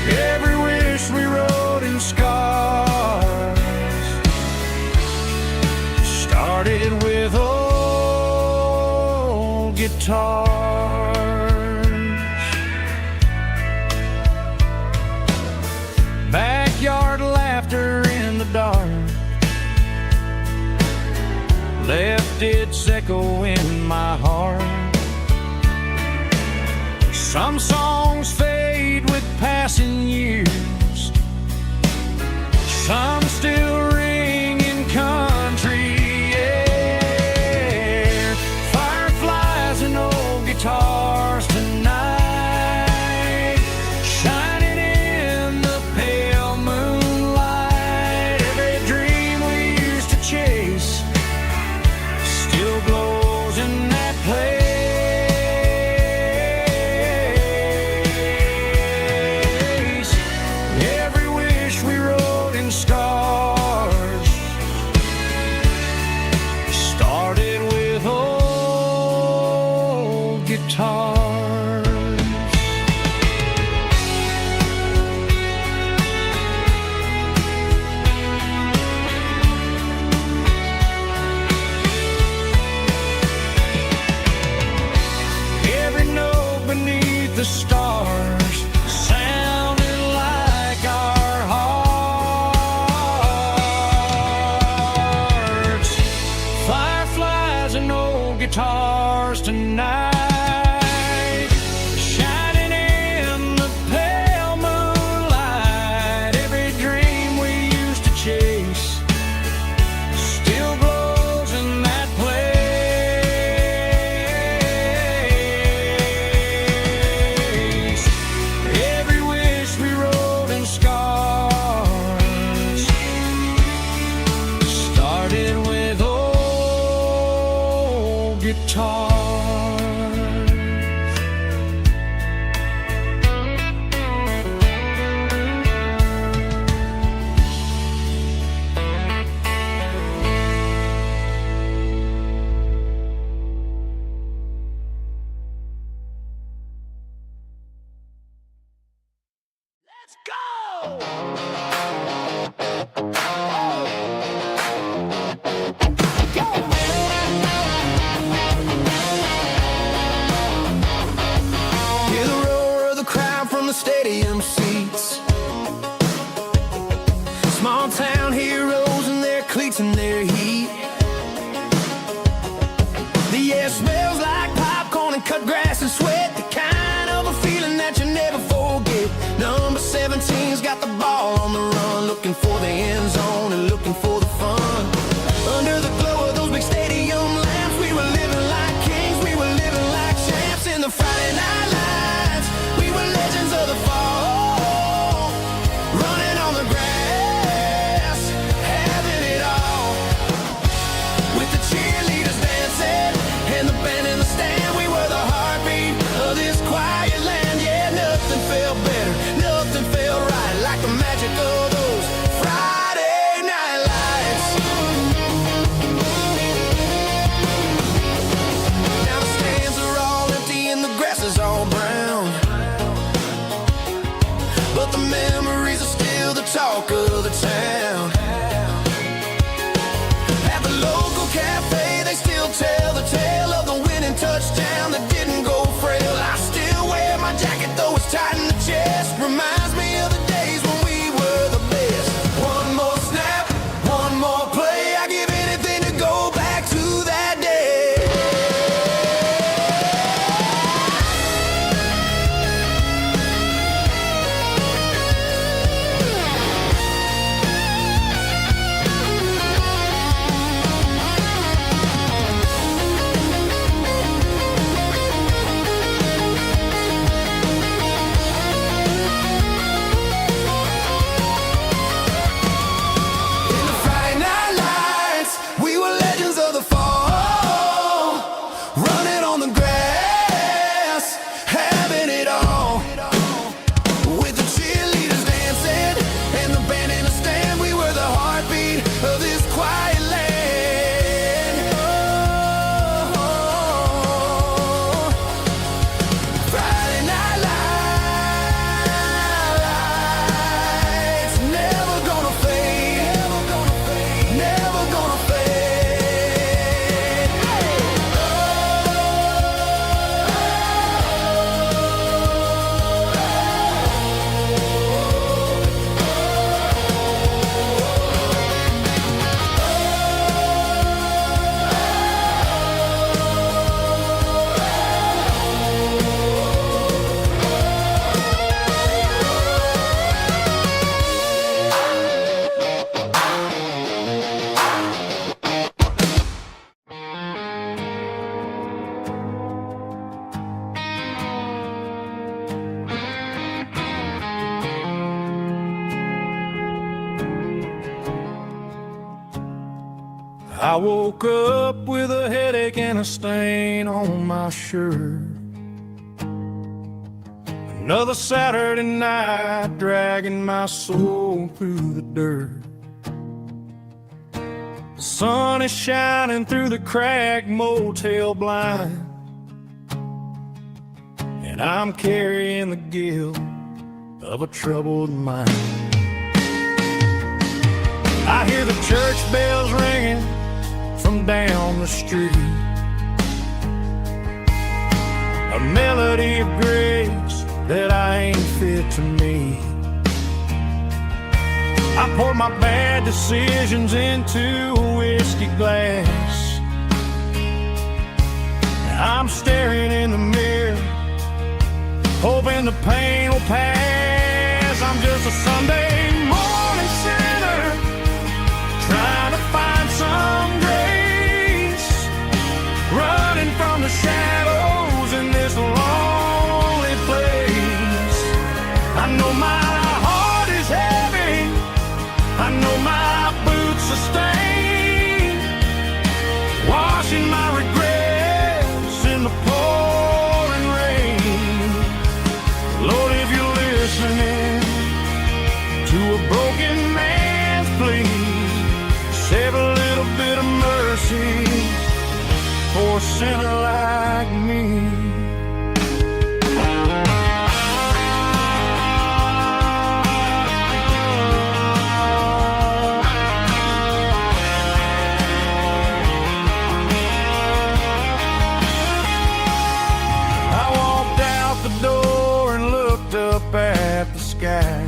Every wish we wrote in scars started with old guitars. Backyard laughter in the dark left its echo in my heart. Some songs fade with passing years, some still ring in country air. Fireflies and old guitars tonight, shining in the pale moonlight. Every dream we used to chase still glows in that place. Every wish we wrote in stars started with old guitars. Every note beneath stars sounded like our hearts. Fireflies and old guitars tonight, shining in the pale moonlight. Every dream we used to chase still glows in that place. Every wish we wrote in scars started with old guitars. Hear the roar of the crowd from the stadium seats. Small town heroes in their cleats and their heat. The air smells like popcorn and cut grass and sweat. The kind of a feeling that you never forget. Number 17's got the ball on the run, looking for the end zone and looking for the fun. Under the glow of those big stadium lamps, we were living like kings, we were living like champs in the Friday night lights. We were legends of the fall, running on the grass, having it all. With the cheerleaders dancing and the band in the stand, we were the heartbeat of this quiet land. Yeah, nothing felt better, nothing felt right like the magic of those Friday night lights. Now the stands are all empty and the grass is all brown, but the memories are still the talk of the town. At the local cafe, they still tell the tale of the winning touchdown that didn't go frail. I still wear my jacket though it's tight in the chest. Reminds me of the days when we were the best. One more snap, one more play. I give anything to go back to that day. In the Friday night lights, we were legends of the fall, running on the grass, having it all. With the cheerleaders dancing and the band in the stand, we were the heartbeat of this quiet land. Oh, Friday night lights, never gonna fade, never gonna fade. I woke up with a headache and a stain on my shirt. Another Saturday night dragging my soul through the dirt. The sun is shining through the cracked motel blind, and I'm carrying the guilt of a troubled mind. I hear the church bells ringing from down the street, a melody of grace that I ain't fit to me. I poured my bad decisions into a whiskey glass. I'm staring in the mirror, hoping the pain will pass. I'm just a Sunday morning sinner, trying to find some grace, running from the shadows in this lonely place. I know my heart is heavy, I know my boots are stained, washing my regrets in the pouring rain. Lord, if you're listening to a broken man's plea, save a little bit of mercy for a sinner like me. At the sky,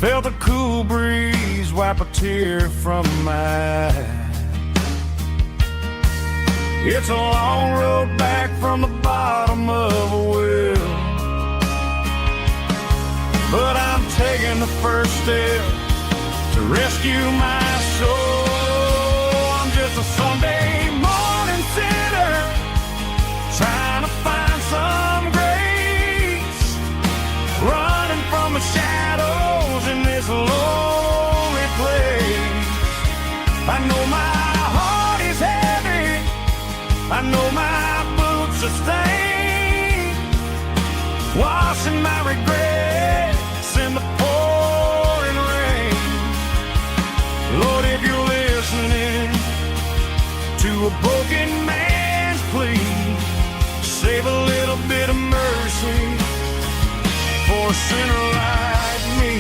felt a cool breeze wipe a tear from my eye. It's a long road back from the bottom of a well, but I'm taking the first step to rescue my soul. I'm just a Sunday morning sinner, trying to find some grace, running from the shadows in this lonely place. I know my heart is heavy, I know my boots are stained, washing my regrets in the pouring rain. Lord, if you're listening to a broken man's plea, save a little bit of mercy for a sinner like me.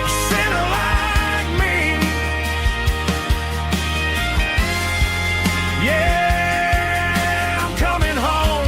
A sinner like me. Yeah, I'm coming home.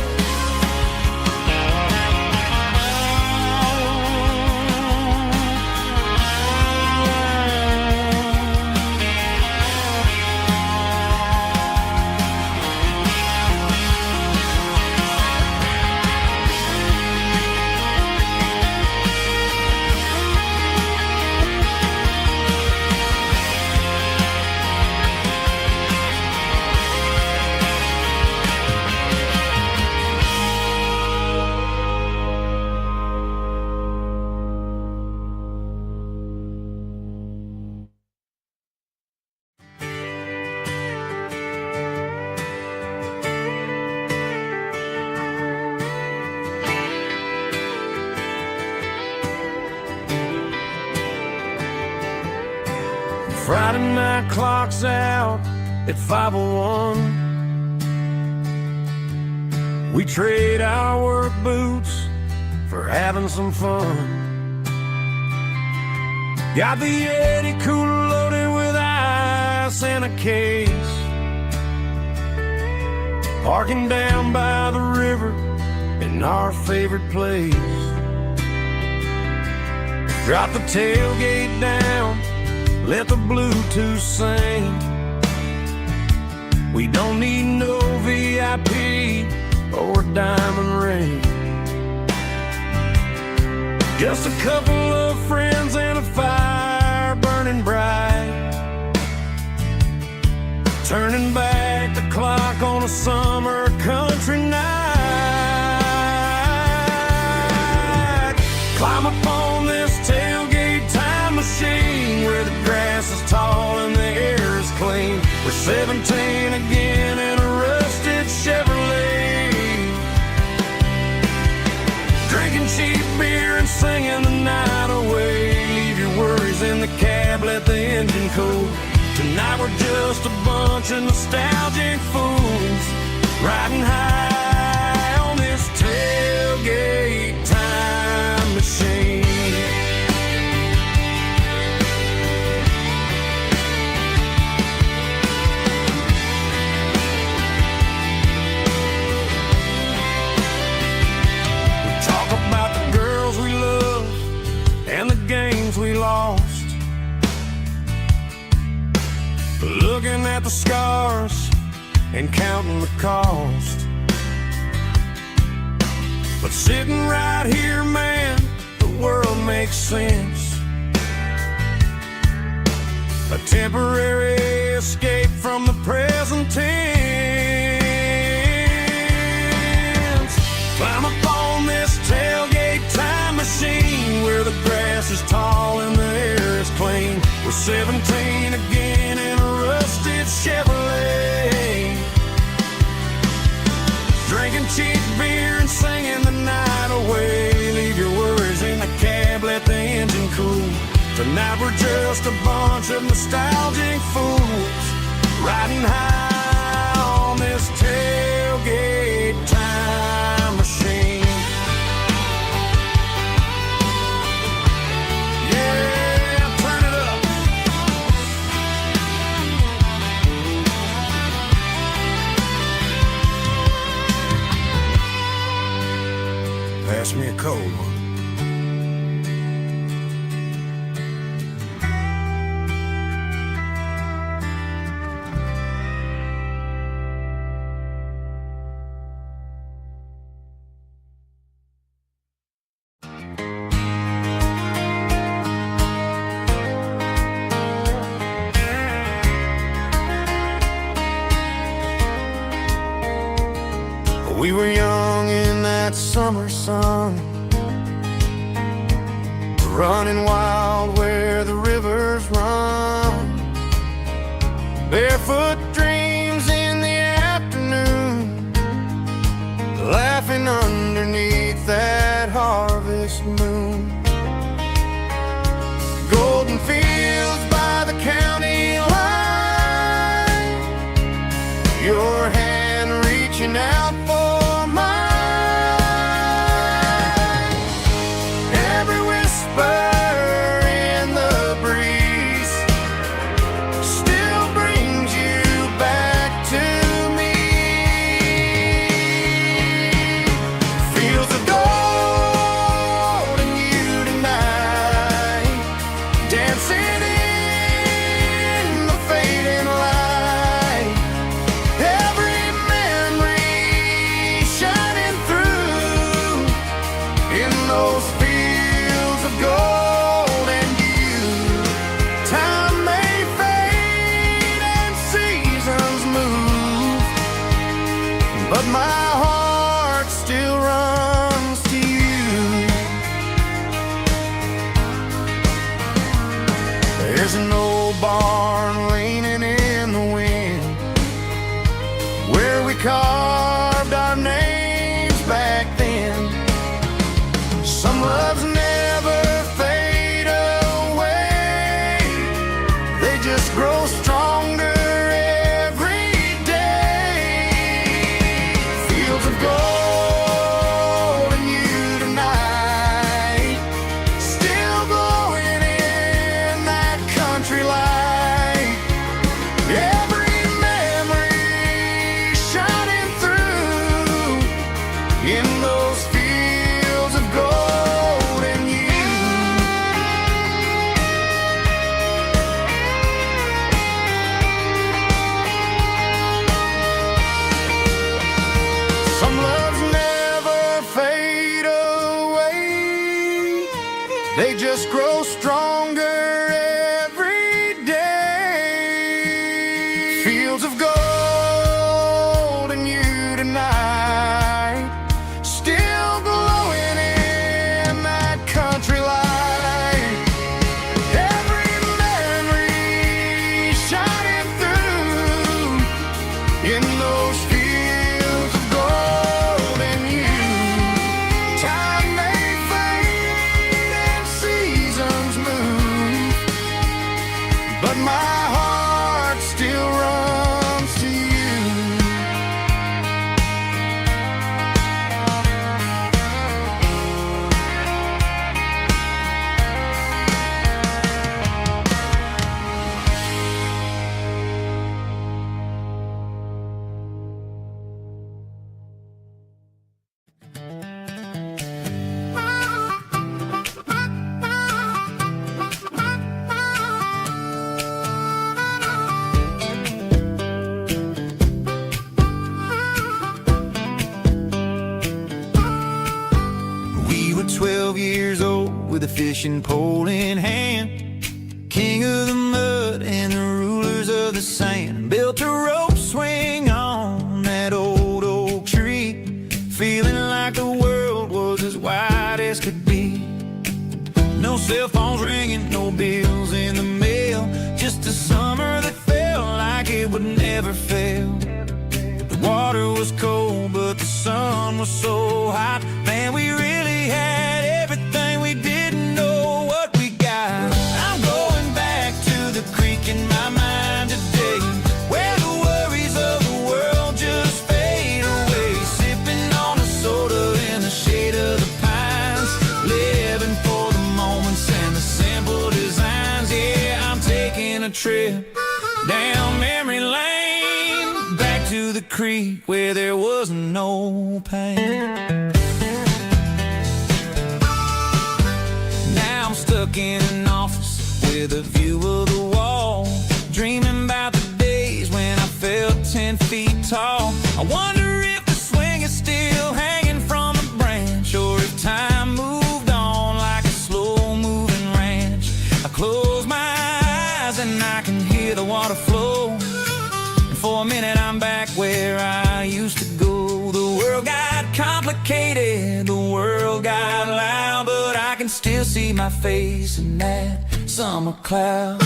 Friday night clock's out at 5:01. We trade our work boots for having some fun. Got the Yeti cooler loaded with ice and a case, parking down by the river in our favorite place. Drop the tailgate down, let the Bluetooth sing. We don't need no VIP or diamond ring. Just a couple of friends and a fire burning bright, turning back the clock on a summer country night. Climb up on this tailgate time machine where the grass is tall and the air is clean. We're 17 again in a rusted Chevrolet, drinking cheap beer and singing the night away. Leave your worries in the cab, let the engine cool. Tonight we're just a bunch of nostalgic fools, riding high on this tailgate time machine. at the scars and counting the cost. But sitting right here, man, the world makes sense. A temporary escape from the present tense. Climb up on this tailgate time machine where the grass is tall and the air is clean. We're 17 again in a rusted Chevrolet, drinking cheap beer and singing the night away. Leave your worries in the cab, let the engine cool. Tonight we're just a bunch of nostalgic fools riding high on this tailgate time machine. Yeah, turn it up. Pass me a cold one. We were young in that summer sun, running wild where the rivers run. Barefoot dreams in the afternoon, laughing underneath that harvest moon. Golden fields by the county line, your hand reaching out for carved our names back then. Some loves never fade away, they just grow stronger every day. Fields of gold and you tonight, still glowing in that country light. Every memory shining through in those fields of gold and you. Some loves never fade away, they just grow stronger every day. Fields of gold and you tonight, still glowing in that country light. Every memory shining through in those fields of gold and you. Time may fade and seasons move, but my heart still runs to you. fishing pole in hand, king of the mud and the rulers of the sand. Built a rope swing on that old oak tree, feeling like the world was as wide as could be. No cell phones ringing, no bills in the mail, just a summer that felt like it would never fail. The water was cold, but the sun was so hot. Man, we really had everything, we didn't know what we got. I'm going back to the creek in my mind today, where the worries of the world just fade away. Sipping on a soda in the shade of the pines, living for the moments and the simple designs. Yeah, I'm taking a trip down memory lane, back to the creek where there was no pain. Now I'm stuck in an office with a view of the wall, dreaming about the days when I felt 10 feet tall. I wonder if the swing is still hanging from a branch, or if time moved on like a slow-moving ranch. I close my eyes and I can hear the water flow, and for a minute I'm back where I used to go. The world got complicated, the world got loud, but I can still see my face in that summer cloud.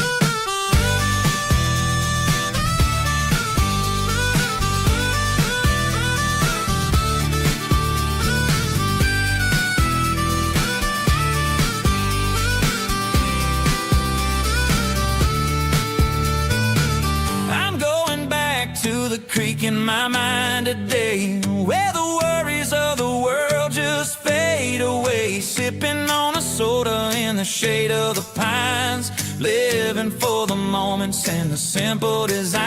I'm going back to the creek in my mind today, where the worries of the world just fade away. Sipping on a soda in the shade of the pines, living for the moments and the simple designs.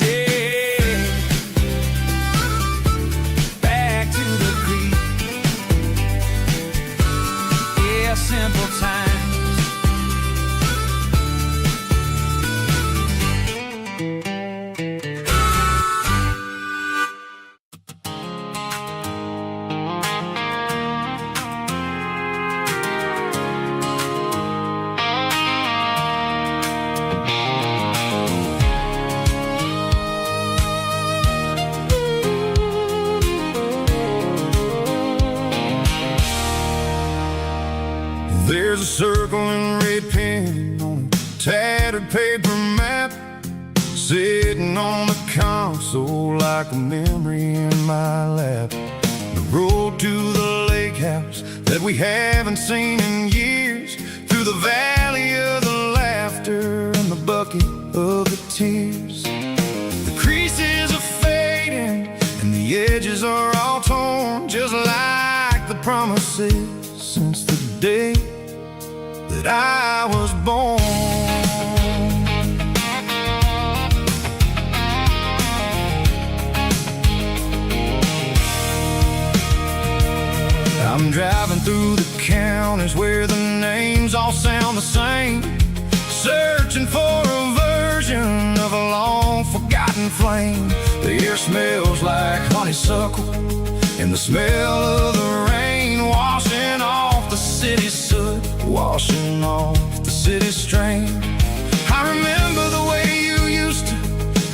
Yeah, back to the creek. Yeah, simple times. There's a circle and red pen on a tattered paper map, sitting on the console like a memory in my lap. The road to the lake house that we haven't seen in years, through the valley of the laughter and the bucket of the tears. The creases are fading and the edges are all torn, just like the promises since the day that I was born. I'm driving through the counties where the names all sound the same, searching for a version of a long forgotten flame. The air smells like honeysuckle and the smell of the rain, washing off the city's soot, washing off the city's strain. I remember the way you used to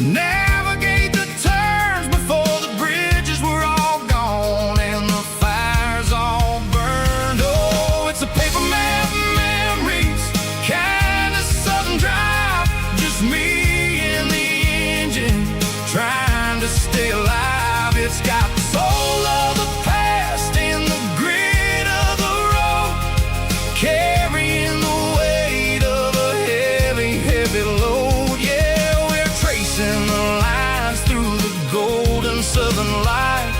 navigate the turns before the bridges were all gone and the fires all burned. Oh, it's a paper map memories, kind of southern drive, just me and the engine trying to stay alive. It's got the soul of the past and the grit of the road, carrying the weight of a heavy, heavy load. Yeah, we're tracing the lines through the golden southern light,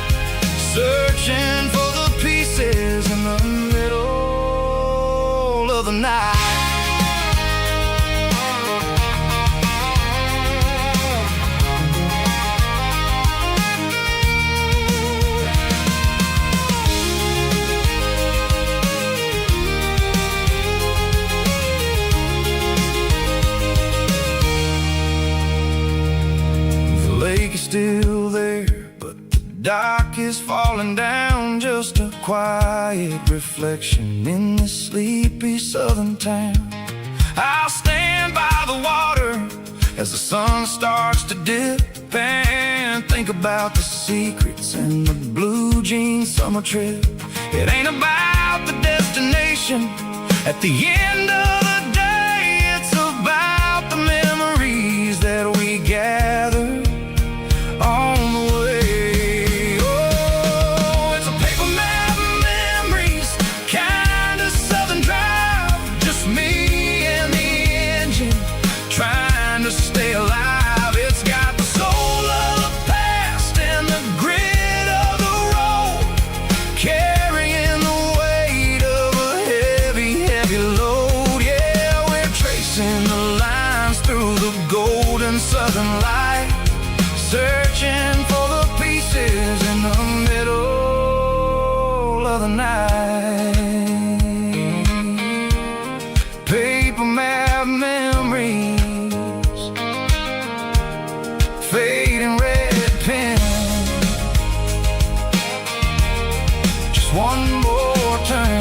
searching for the pieces in the middle of the night. The lake is still there, but the dock is falling down, just a quiet reflection in this sleepy southern town. I'll stand by the water as the sun starts to dip and think about the secrets in the blue jean summer trip. It ain't about the destination at the end of the day, it's about the memories that we gather on the way. Oh, it's a paper map memories, kind of southern drive, just me and the engine trying to stay alive. It's got the soul of the past and the grit of the road, carrying the weight of a heavy, heavy load. Yeah, we're tracing the lines through the golden southern light, searching for the pieces in the middle of the night. Paper map memories, fading red pen, just one more turn.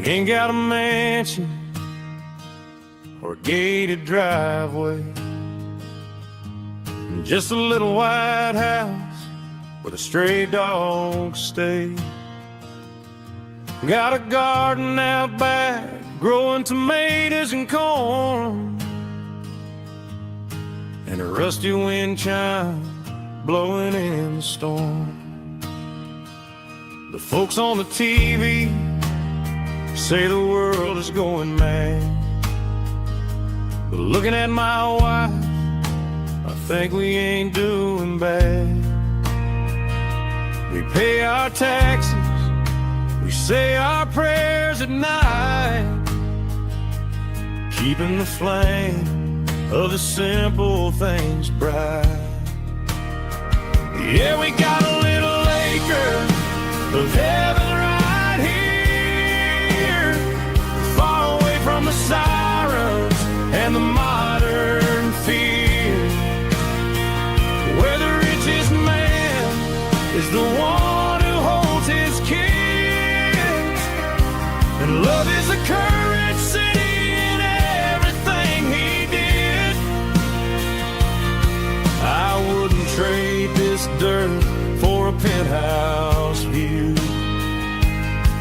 Ain't got a mansion or a gated driveway, just a little white house where the stray dogs stay. Got a garden out back, growing tomatoes and corn, and a rusty wind chime blowing in the storm. The folks on the TV say the world is going mad, but looking at my wife, I think we ain't doing bad. We pay our taxes, we say our prayers at night, keeping the flame of the simple things bright. Yeah, we got a little acre of heaven right here, far away from the sirens and the modern fear, where the richest man is the one who holds his kids, and love is the currency in everything he did. I wouldn't trade this dirt for a penthouse view.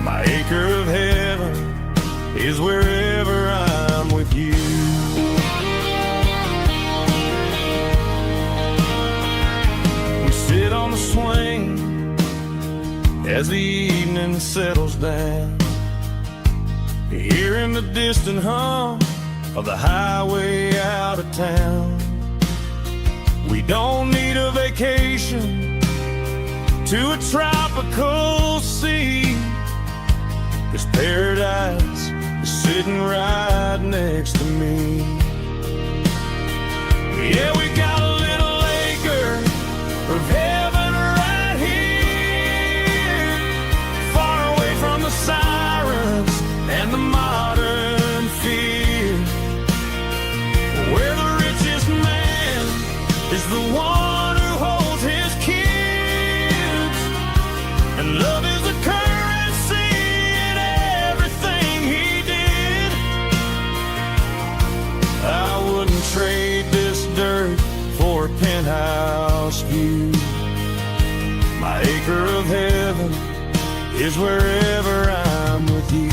My acre of heaven is wherever I'm with you. We sit on the swing as the evening settles down, hearing the distant hum of the highway out of town. We don't need a vacation to a tropical sea, 'cause paradise is sitting right next to me. Yeah, we got a little acre of heaven right here, far away from the sirens and the modern fear, where the richest man is the one who holds his kids, and love is the currency in everything he did. I wouldn't trade this dirt for a penthouse view. My acre of heaven is wherever I'm with you.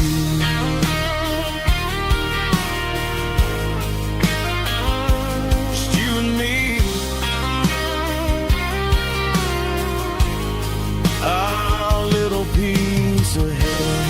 Just you and me, our little piece of heaven.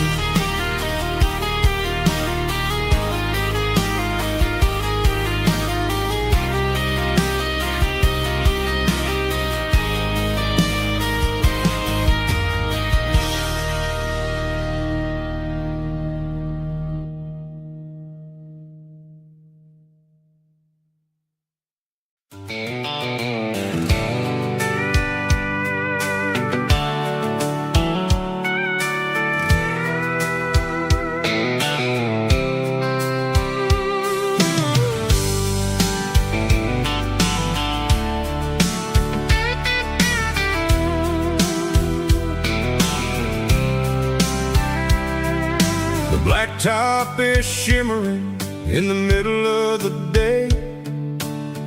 top is shimmering in the middle of the day.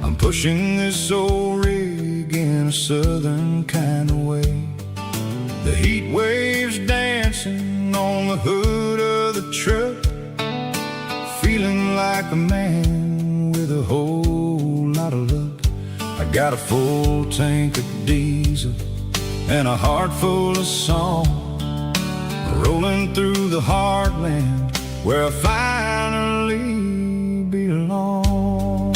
I'm pushing this old rig in a southern kind of way. The heat waves dancing on the hood of the truck, feeling like a man with a whole lot of luck. I got a full tank of diesel and a heart full of song, rolling through the heartland where I finally belong.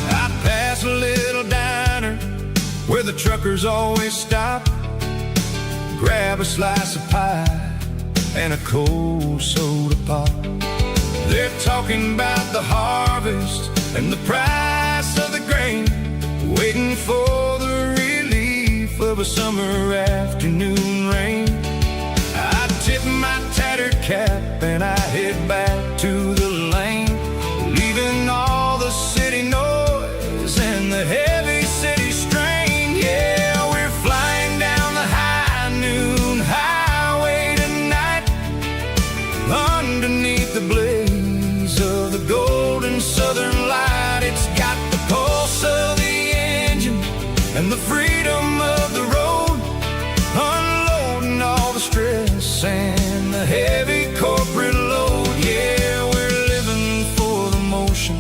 I pass a little diner where the truckers always stop, grab a slice of pie and a cold soda pop. They're talking about the harvest and the price of the grain, waiting for the relief of a summer afternoon rain. I tip my tattered cap and I head back to the lane, leaving all the city noise and the heavy city strain. Yeah, we're flying down the high noon highway tonight, underneath the blaze of the golden southern light. It's got the pulse of the engine and the freedom of the road, unloading all the stress and the heavy corporate load. Yeah, we're living for the motion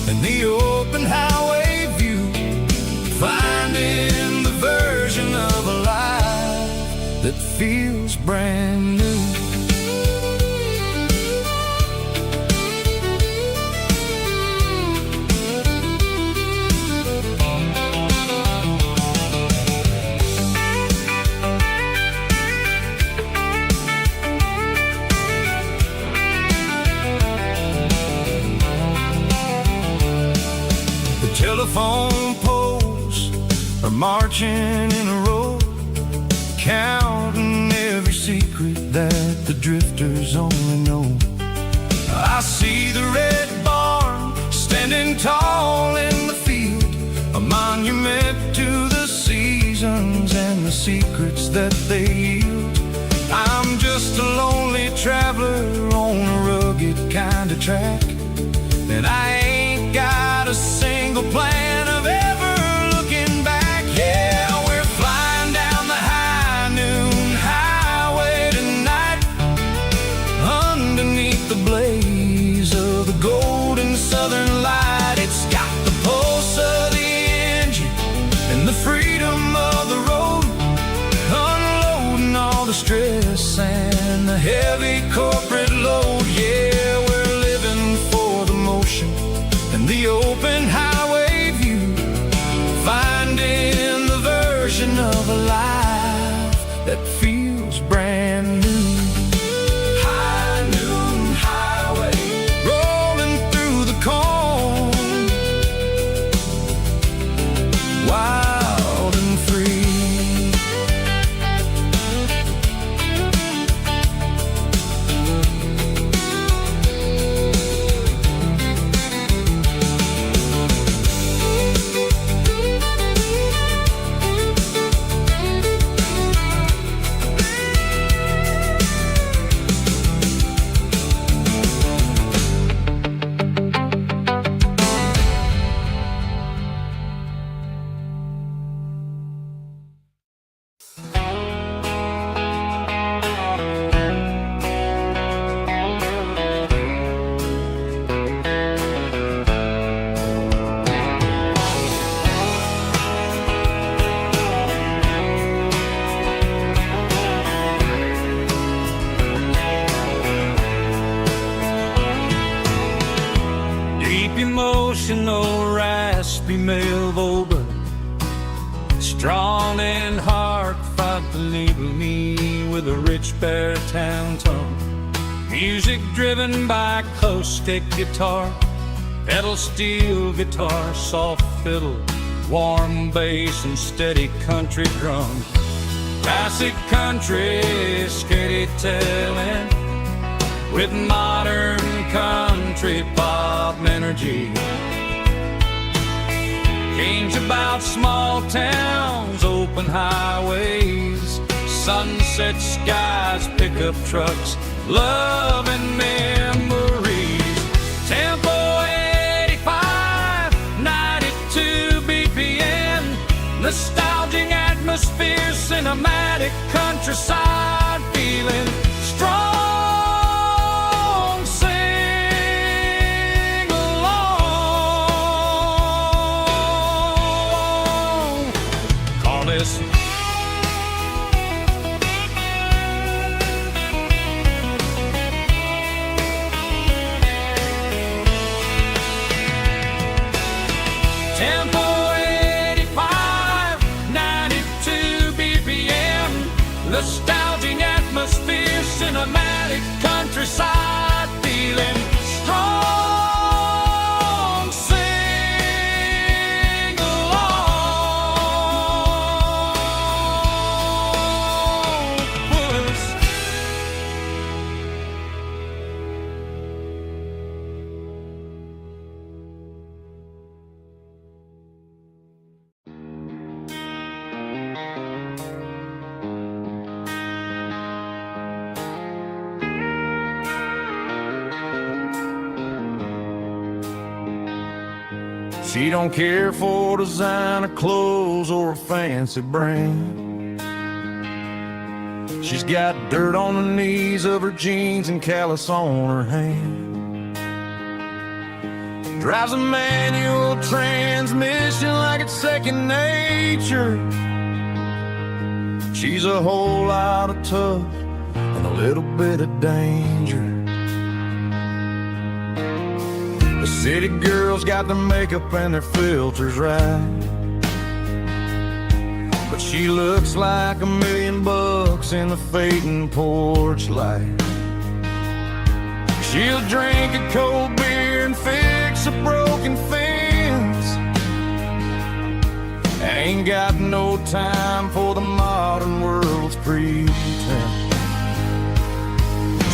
and the open highway view, finding the version of a life that feels brand new. Telephone poles are marching in a row, counting every secret that the drifters only know. I see the red barn standing tall in the field, a monument to the seasons and the secrets that they yield. I'm just a lonely traveler on a rugged kind of track, and I ain't got a single plan of ever looking back. Yeah, we're flying down the high noon highway tonight, underneath the blaze of the golden southern light. It's got the pulse of the engine and the freedom of the road, unloading all the stress and the heavy corporate load. Yeah, we're living for the motion and the open highway view, finding the version of a life that feels brand new. High noon highway, rolling through the corn, wild and free. Emotional, raspy male vocal, strong and heartfelt, label me with a rich baritone tone. Music driven by acoustic guitar, pedal steel guitar, soft fiddle, warm bass and steady country drum. Classic country storytelling with modern country pop energy. Games about small towns, open highways, sunset skies, pickup trucks, love and memories. Tempo 85, 92 BPM, nostalgic atmosphere, cinematic countryside feeling strong. Sing along. Call this Tempo 85, 92 BPM, nostalgic atmosphere, cinematic countryside feeling strong. Sing along. Puss. She don't care for designer clothes or a fancy brand. She's got dirt on the knees of her jeans and callus on her hand. Drives a manual transmission like it's second nature. She's a whole lot of tough and a little bit of danger. The city girls got their makeup and their filters right, but she looks like $1 million in the fading porch light. She'll drink a cold beer and fix a broken fence. Ain't got no time for the modern world's pretense.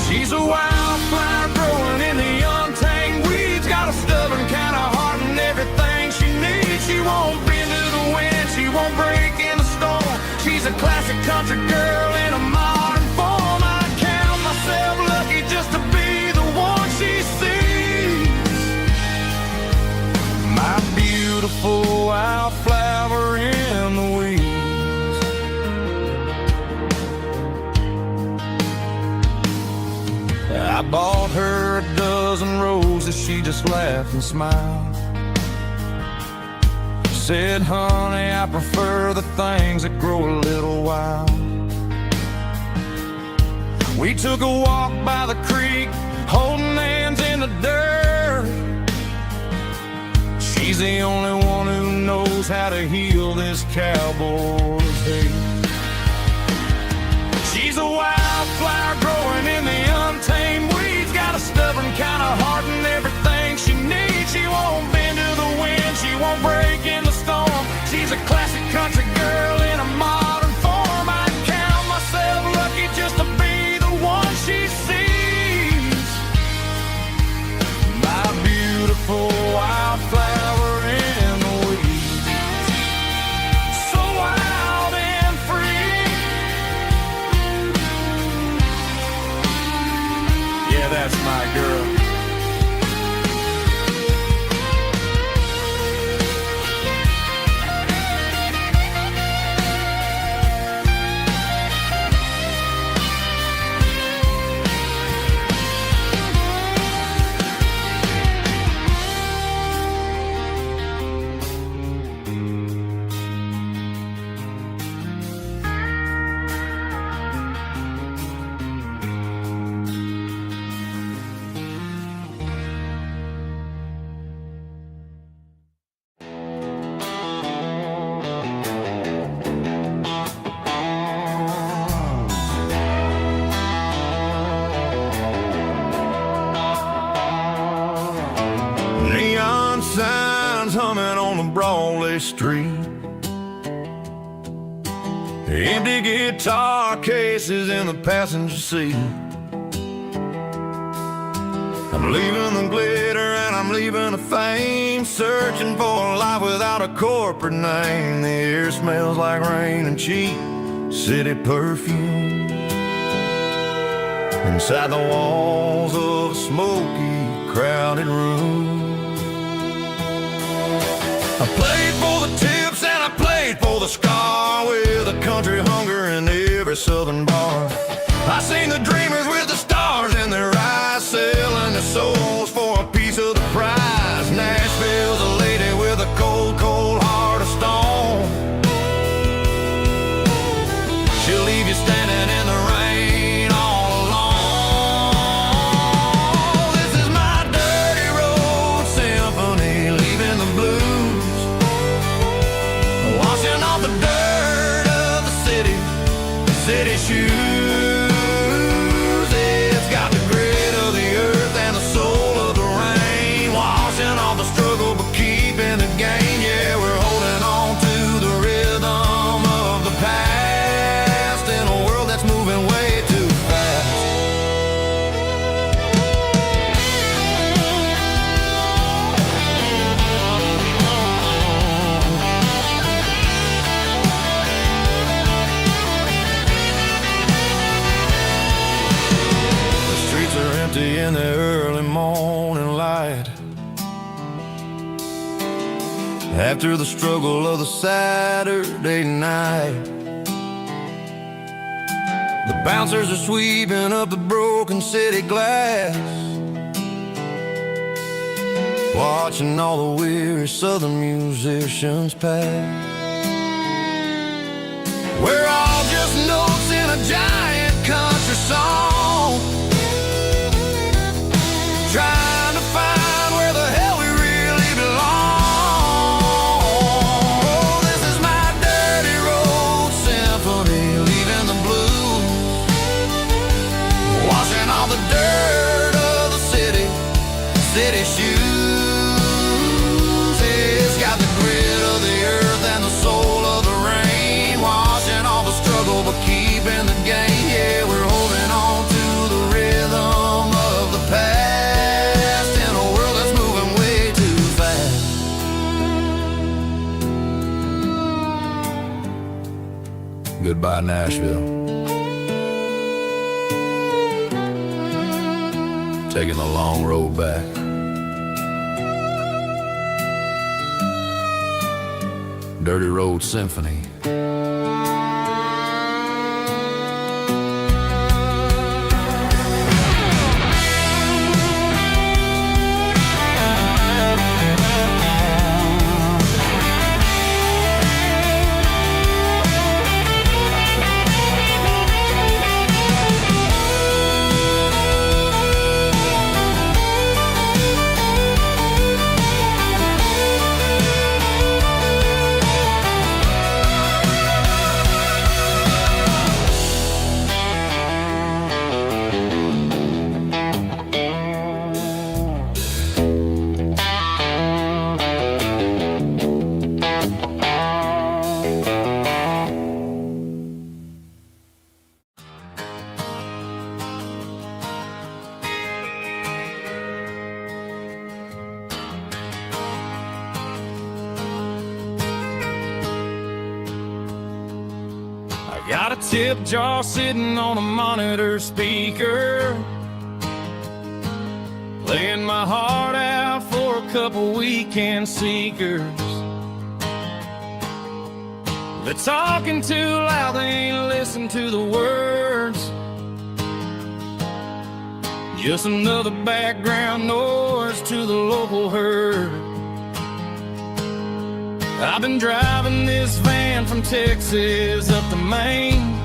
She's a wildflower growing in the untamed weeds. Got a stubborn kind of heart and everything she needs. She won't bend to the wind, she won't break in the storm. She's a classic country girl in a modern form. I count myself lucky just to be the one she sees. My beautiful wildflower in the weeds. I bought her a dozen roses, she just laughed and smiled. Said, honey, I prefer the things that grow a little wild. We took a walk by the creek, holding hands in the dirt. She's the only one who knows how to heal this cowboy's hate. She's a wildflower growing in the untamed weeds. Got a stubborn kind of heart and everything she needs. She won't bend to the wind, she won't break in the storm. She's a classic country girl in a modern form. I count myself lucky just to be the one she sees. My beautiful wildflower in the weeds. So wild and free. Yeah, that's my girl. Neon signs humming on the Broadway street. Empty guitar cases in the passenger seat. I'm leaving the glitter and I'm leaving the fame, searching for a life without a corporate name. The air smells like rain and cheap city perfume inside the walls of a smoky, crowded room. I played for the tips and I played for the scar, with a country hunger in every southern bar. I seen the dreamers with the stars in their eyes, selling their souls for a piece of the prize. Nashville's a lady with a cold, cold heart of stone. She'll leave you standing in the rain all alone. This is my dirty road symphony, leaving the blues, washing off the dirt of the city shoes. It's got the grit of the earth and the soul of the rain, washing off the struggle but keeping the gain. Yeah, we're holding on to the rhythm of the past in a world that's moving way too fast. The streets are empty in the early morning light, after the struggle of the Saturday night. The bouncers are sweeping up the broken city glass, watching all the weary southern musicians pass. We're all just notes in a giant country song, trying to find where the hell we really belong. Oh, this is my dirty road symphony, leaving the blues, washing all the dirt of the city shoes. It's got the grit of the earth and the soul of the rain, washing all the struggle but keeping the gain. Yeah, we're holding on to the rhythm of the past in a world that's moving way too fast. Goodbye, Nashville. Taking the long road back. Dirty Road Symphony. Got a tip jar sitting on a monitor speaker, playing my heart out for a couple weekend seekers. They're talking too loud, they ain't listen to the words. Just another background noise to the local herd. I've been driving this van from Texas up to Maine,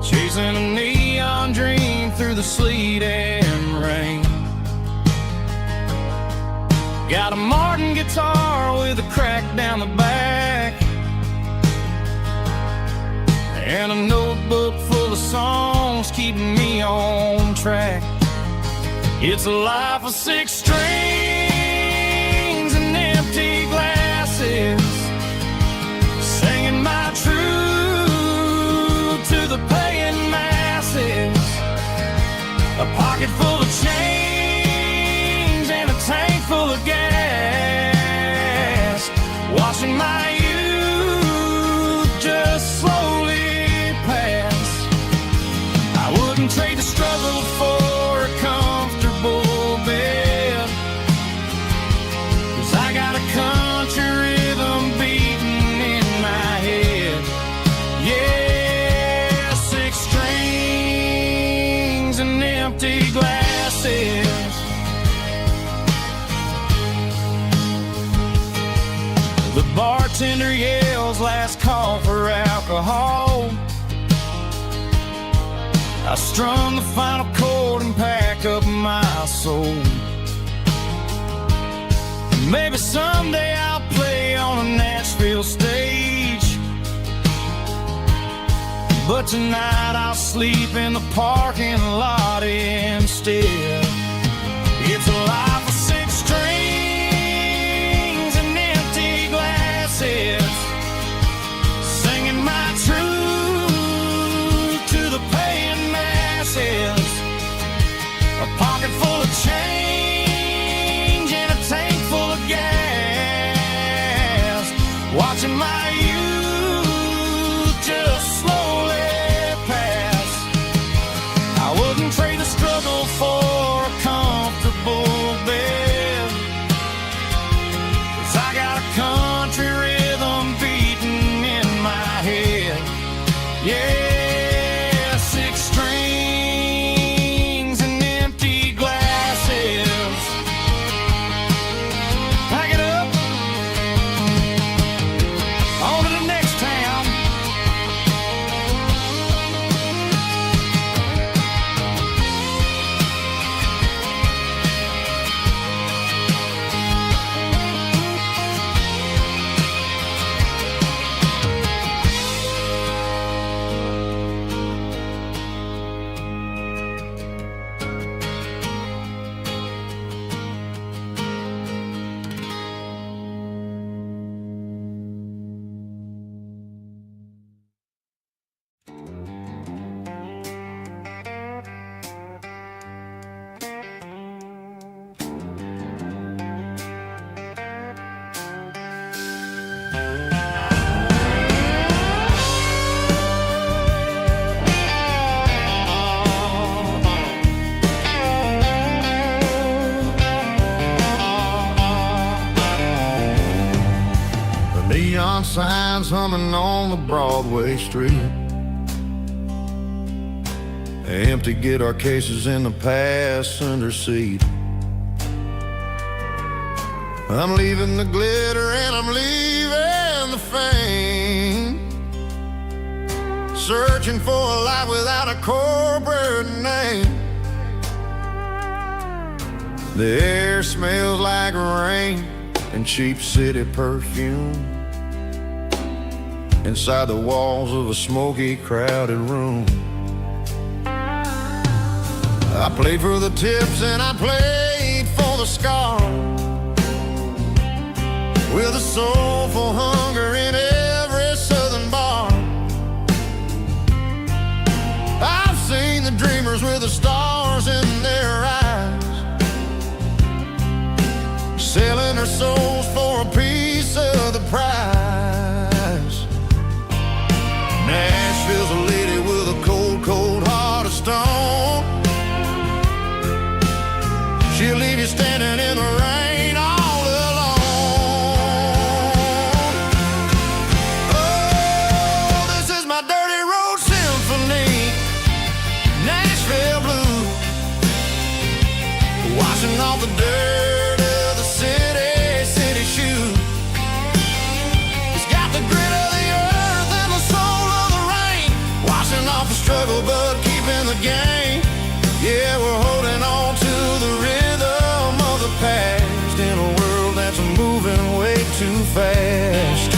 chasing a neon dream through the sleet and rain. Got a Martin guitar with a crack down the back, and a notebook full of songs keeping me on track. It's a life of 6 strings and empty glasses, singing my truth to the paying masses. A pocket full of change and a tank full of gas, watching my youth just wouldn't trade the struggle for a comfortable bed, 'cause I got a country rhythm beating in my head. Yeah, 6 strings and empty glasses. The bartender yells last call for alcohol. I strum the final chord and pack up my soul. Maybe someday I'll play on a Nashville stage, but tonight I'll sleep in the parking lot instead. It's a life of 6 strings and empty glasses, singing my truth to the paying masses. A pocket full of change and a tank full of gas, watching my youth just slowly pass. I wouldn't trade the struggle for a comfortable bed, 'cause I got a country rhythm beating in my head. Yeah, 6 strings and empty glasses. Pack it up, on to the next town. Neon signs humming on the Broadway street, empty guitar cases in the passenger seat. I'm leaving the glitter and I'm leaving the fame, searching for a life without a corporate name. The air smells like rain and cheap city perfume inside the walls of a smoky, crowded room. I played for the tips and I played for the scars, with a soulful hunger in every southern bar. I've seen the dreamers with the stars in their eyes, selling their souls for a piece of the prize. Nashville's a lady with a cold, cold heart of stone. She'll leave you standing in the rain all alone. Oh, this is my dirty road symphony, Nashville blues, washing off the dirt of the city shoes. It's got the grit of the earth and the soul of the rain, washing off the struggle but keeping the game. Yeah, we're holding on to the rhythm of the past in a world that's moving way too fast.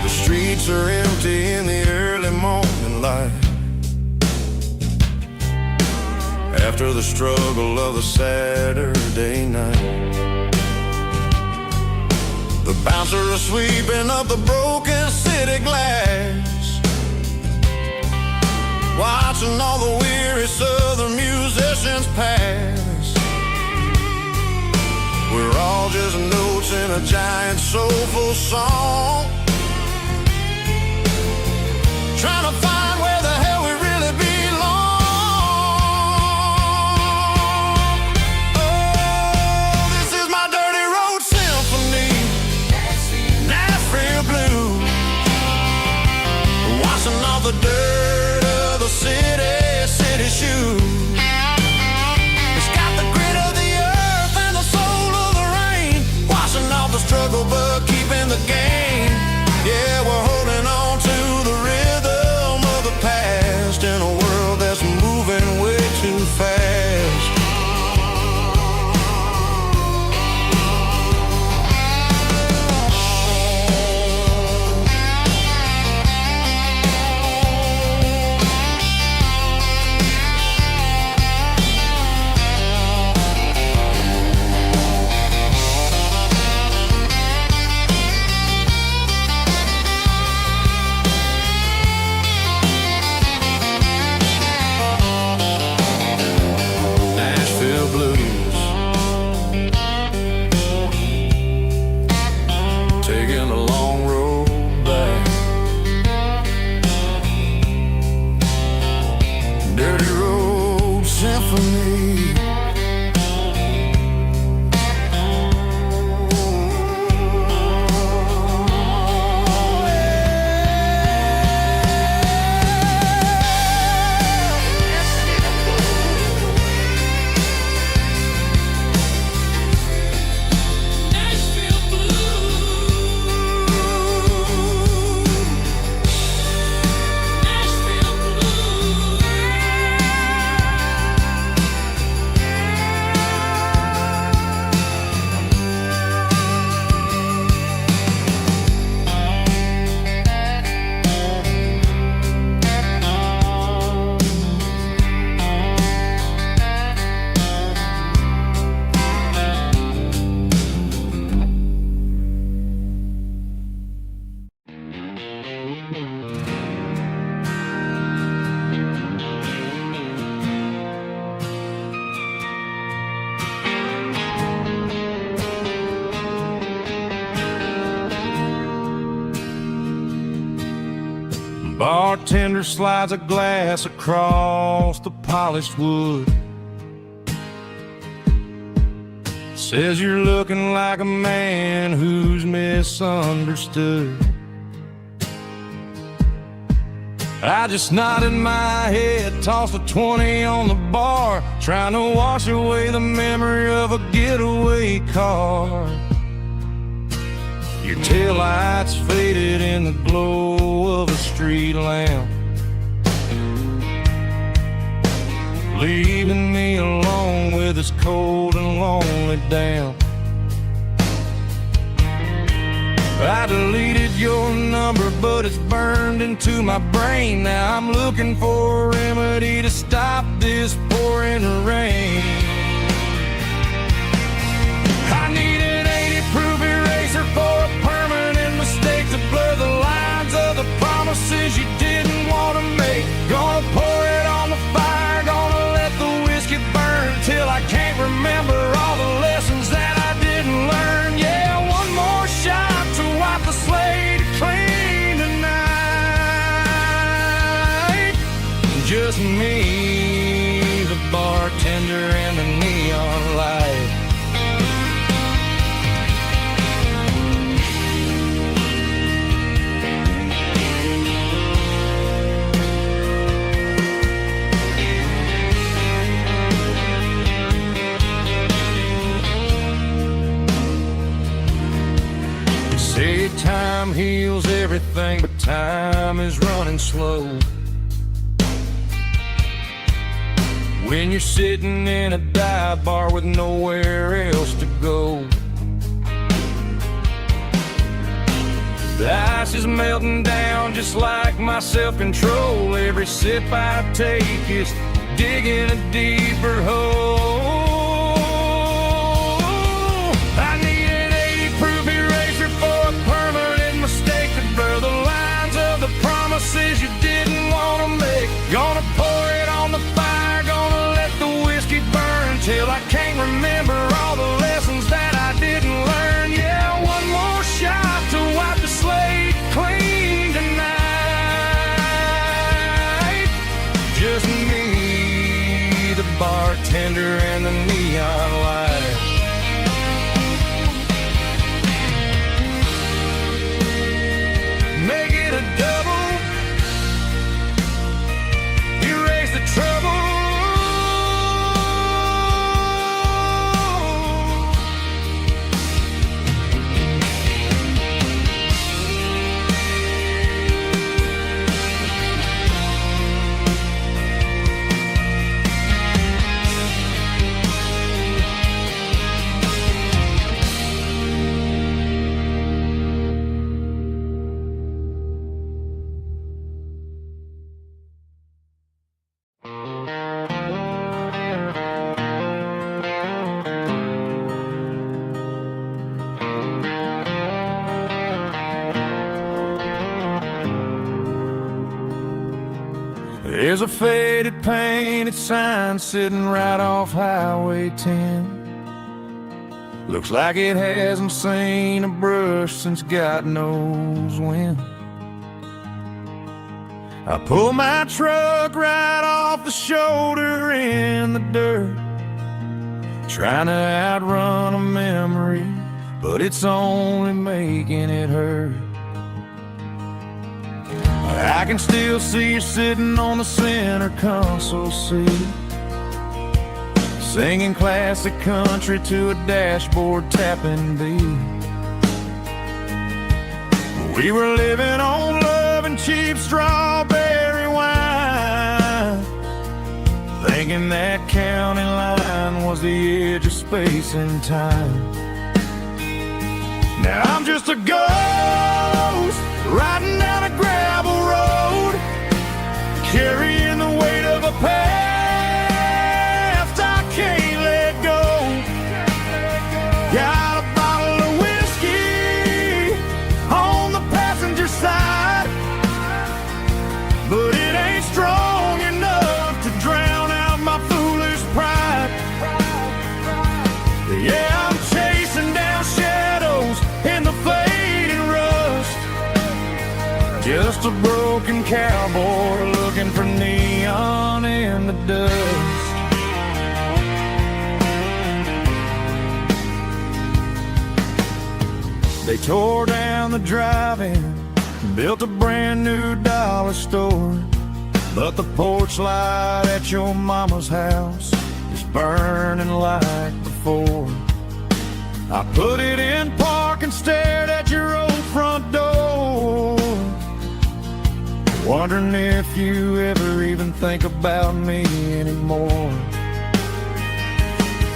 The streets are empty in the early morning light, after the struggle of the Saturday night. The bouncer is sweeping up the broken city glass, watching all the weary southern musicians pass. We're all just notes in a giant soulful song, Bartender slides a glass across the polished wood. Says you're looking like a man who's misunderstood. I just nodded my head, tossed a 20 on the bar, trying to wash away the memory of a getaway car. Your taillights faded in the glow of a street lamp, leaving me alone with this cold and lonely damp. I deleted your number, but it's burned into my brain. Now I'm looking for a remedy to stop this pouring rain. I need an 80-proof eraser for a permanent mistake to blur the lines of the promises you didn't want to make. Gonna pour it on the fire, gonna let the whiskey burn till I can't remember all the lessons that I didn't learn. Yeah, one more shot to wipe the slate clean tonight. Just me, the bartender, and the neon light. Say time heals everything, but time is running slow. When you're sitting in a dive bar with nowhere else to go, the ice is melting down just like my self-control. Every sip I take is digging a deeper hole. I need an 80-proof eraser for a permanent mistake to blur the lines of the promises you didn't want to make. Gonna pour it on the fire, gonna let the whiskey burn till I can't remember all the lessons that I didn't learn. Yeah, one more shot to wipe the slate clean tonight. Just me, the bartender, and the neon light. Make it a double, erase the trouble. There's a faded painted sign sitting right off Highway 10. Looks like it hasn't seen a brush since God knows when. I pull my truck right off the shoulder in the dirt, trying to outrun a memory, but it's only making it hurt. I can still see you sitting on the center console seat, singing classic country to a dashboard tapping beat. We were living on love and cheap strawberry wine, thinking that county line was the edge of space and time. Now I'm just a ghost riding down a gravel road, carrying the weight of a past I can't let go. Got a bottle of whiskey on the passenger side, but it ain't strong enough to drown out my foolish pride. Yeah, I'm chasing down shadows in the fading rust, Just a broken cowboy looking for neon in the dust. They tore down the drive-in, built a brand new dollar store, but the porch light at your mama's house is burning like before. I put it in park and stared at your old front door, wondering if you ever even think about me anymore.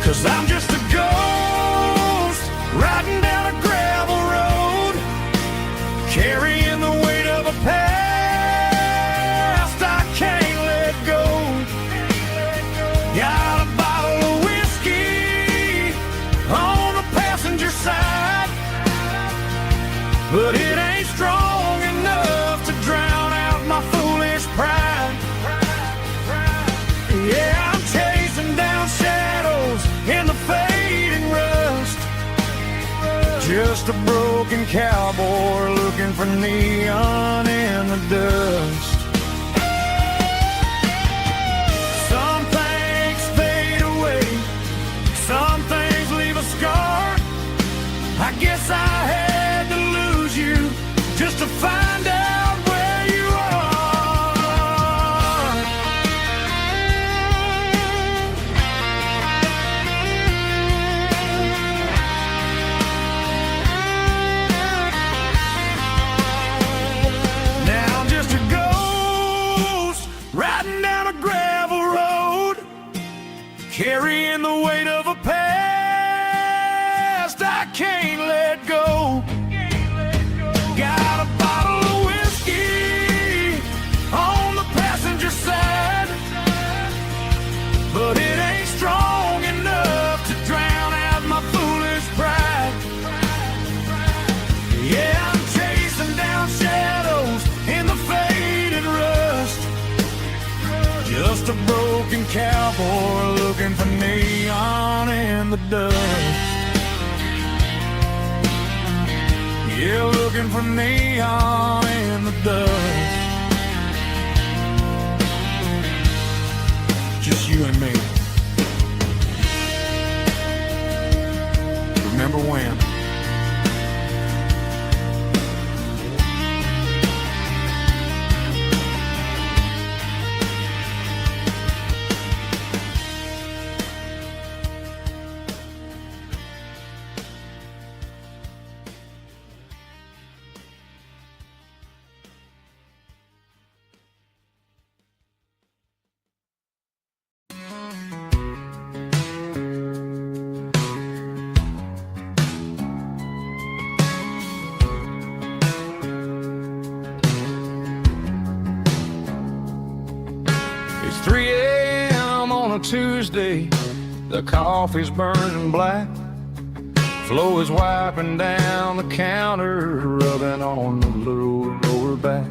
'Cause I'm just a ghost riding down a gravel road, carrying the weight of a past I can't let go. Got a bottle of whiskey on the passenger side, but it ain't strong enough to drown out my foolish pride. Yeah, I'm chasing down shadows in the fading rust, just a broken cowboy looking for neon in the dust. Some things fade away, some things leave a scar. I guess I had to lose you just to find out where you are. Now I'm just a ghost riding down a gravel road, carrying the weight of a past I can't let go. Got a bottle of whiskey on the passenger side, but it ain't strong enough to drown out my foolish pride. Yeah, I'm chasing down shadows in the faded rust, just a broken cowboy looking for neon in the dust. Yeah, looking for neon in the dust. Just you and me. Remember when? It's 3 a.m. on a Tuesday, the coffee's burning black. Flo is wiping down the counter, rubbing on the little lower back.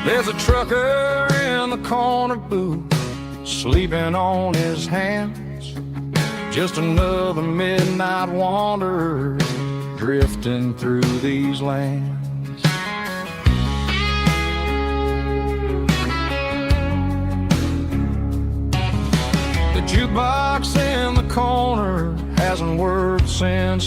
There's a trucker in the corner booth, sleeping on his hands. Just another midnight wanderer, drifting through these lands. The jukebox in the corner hasn't worked since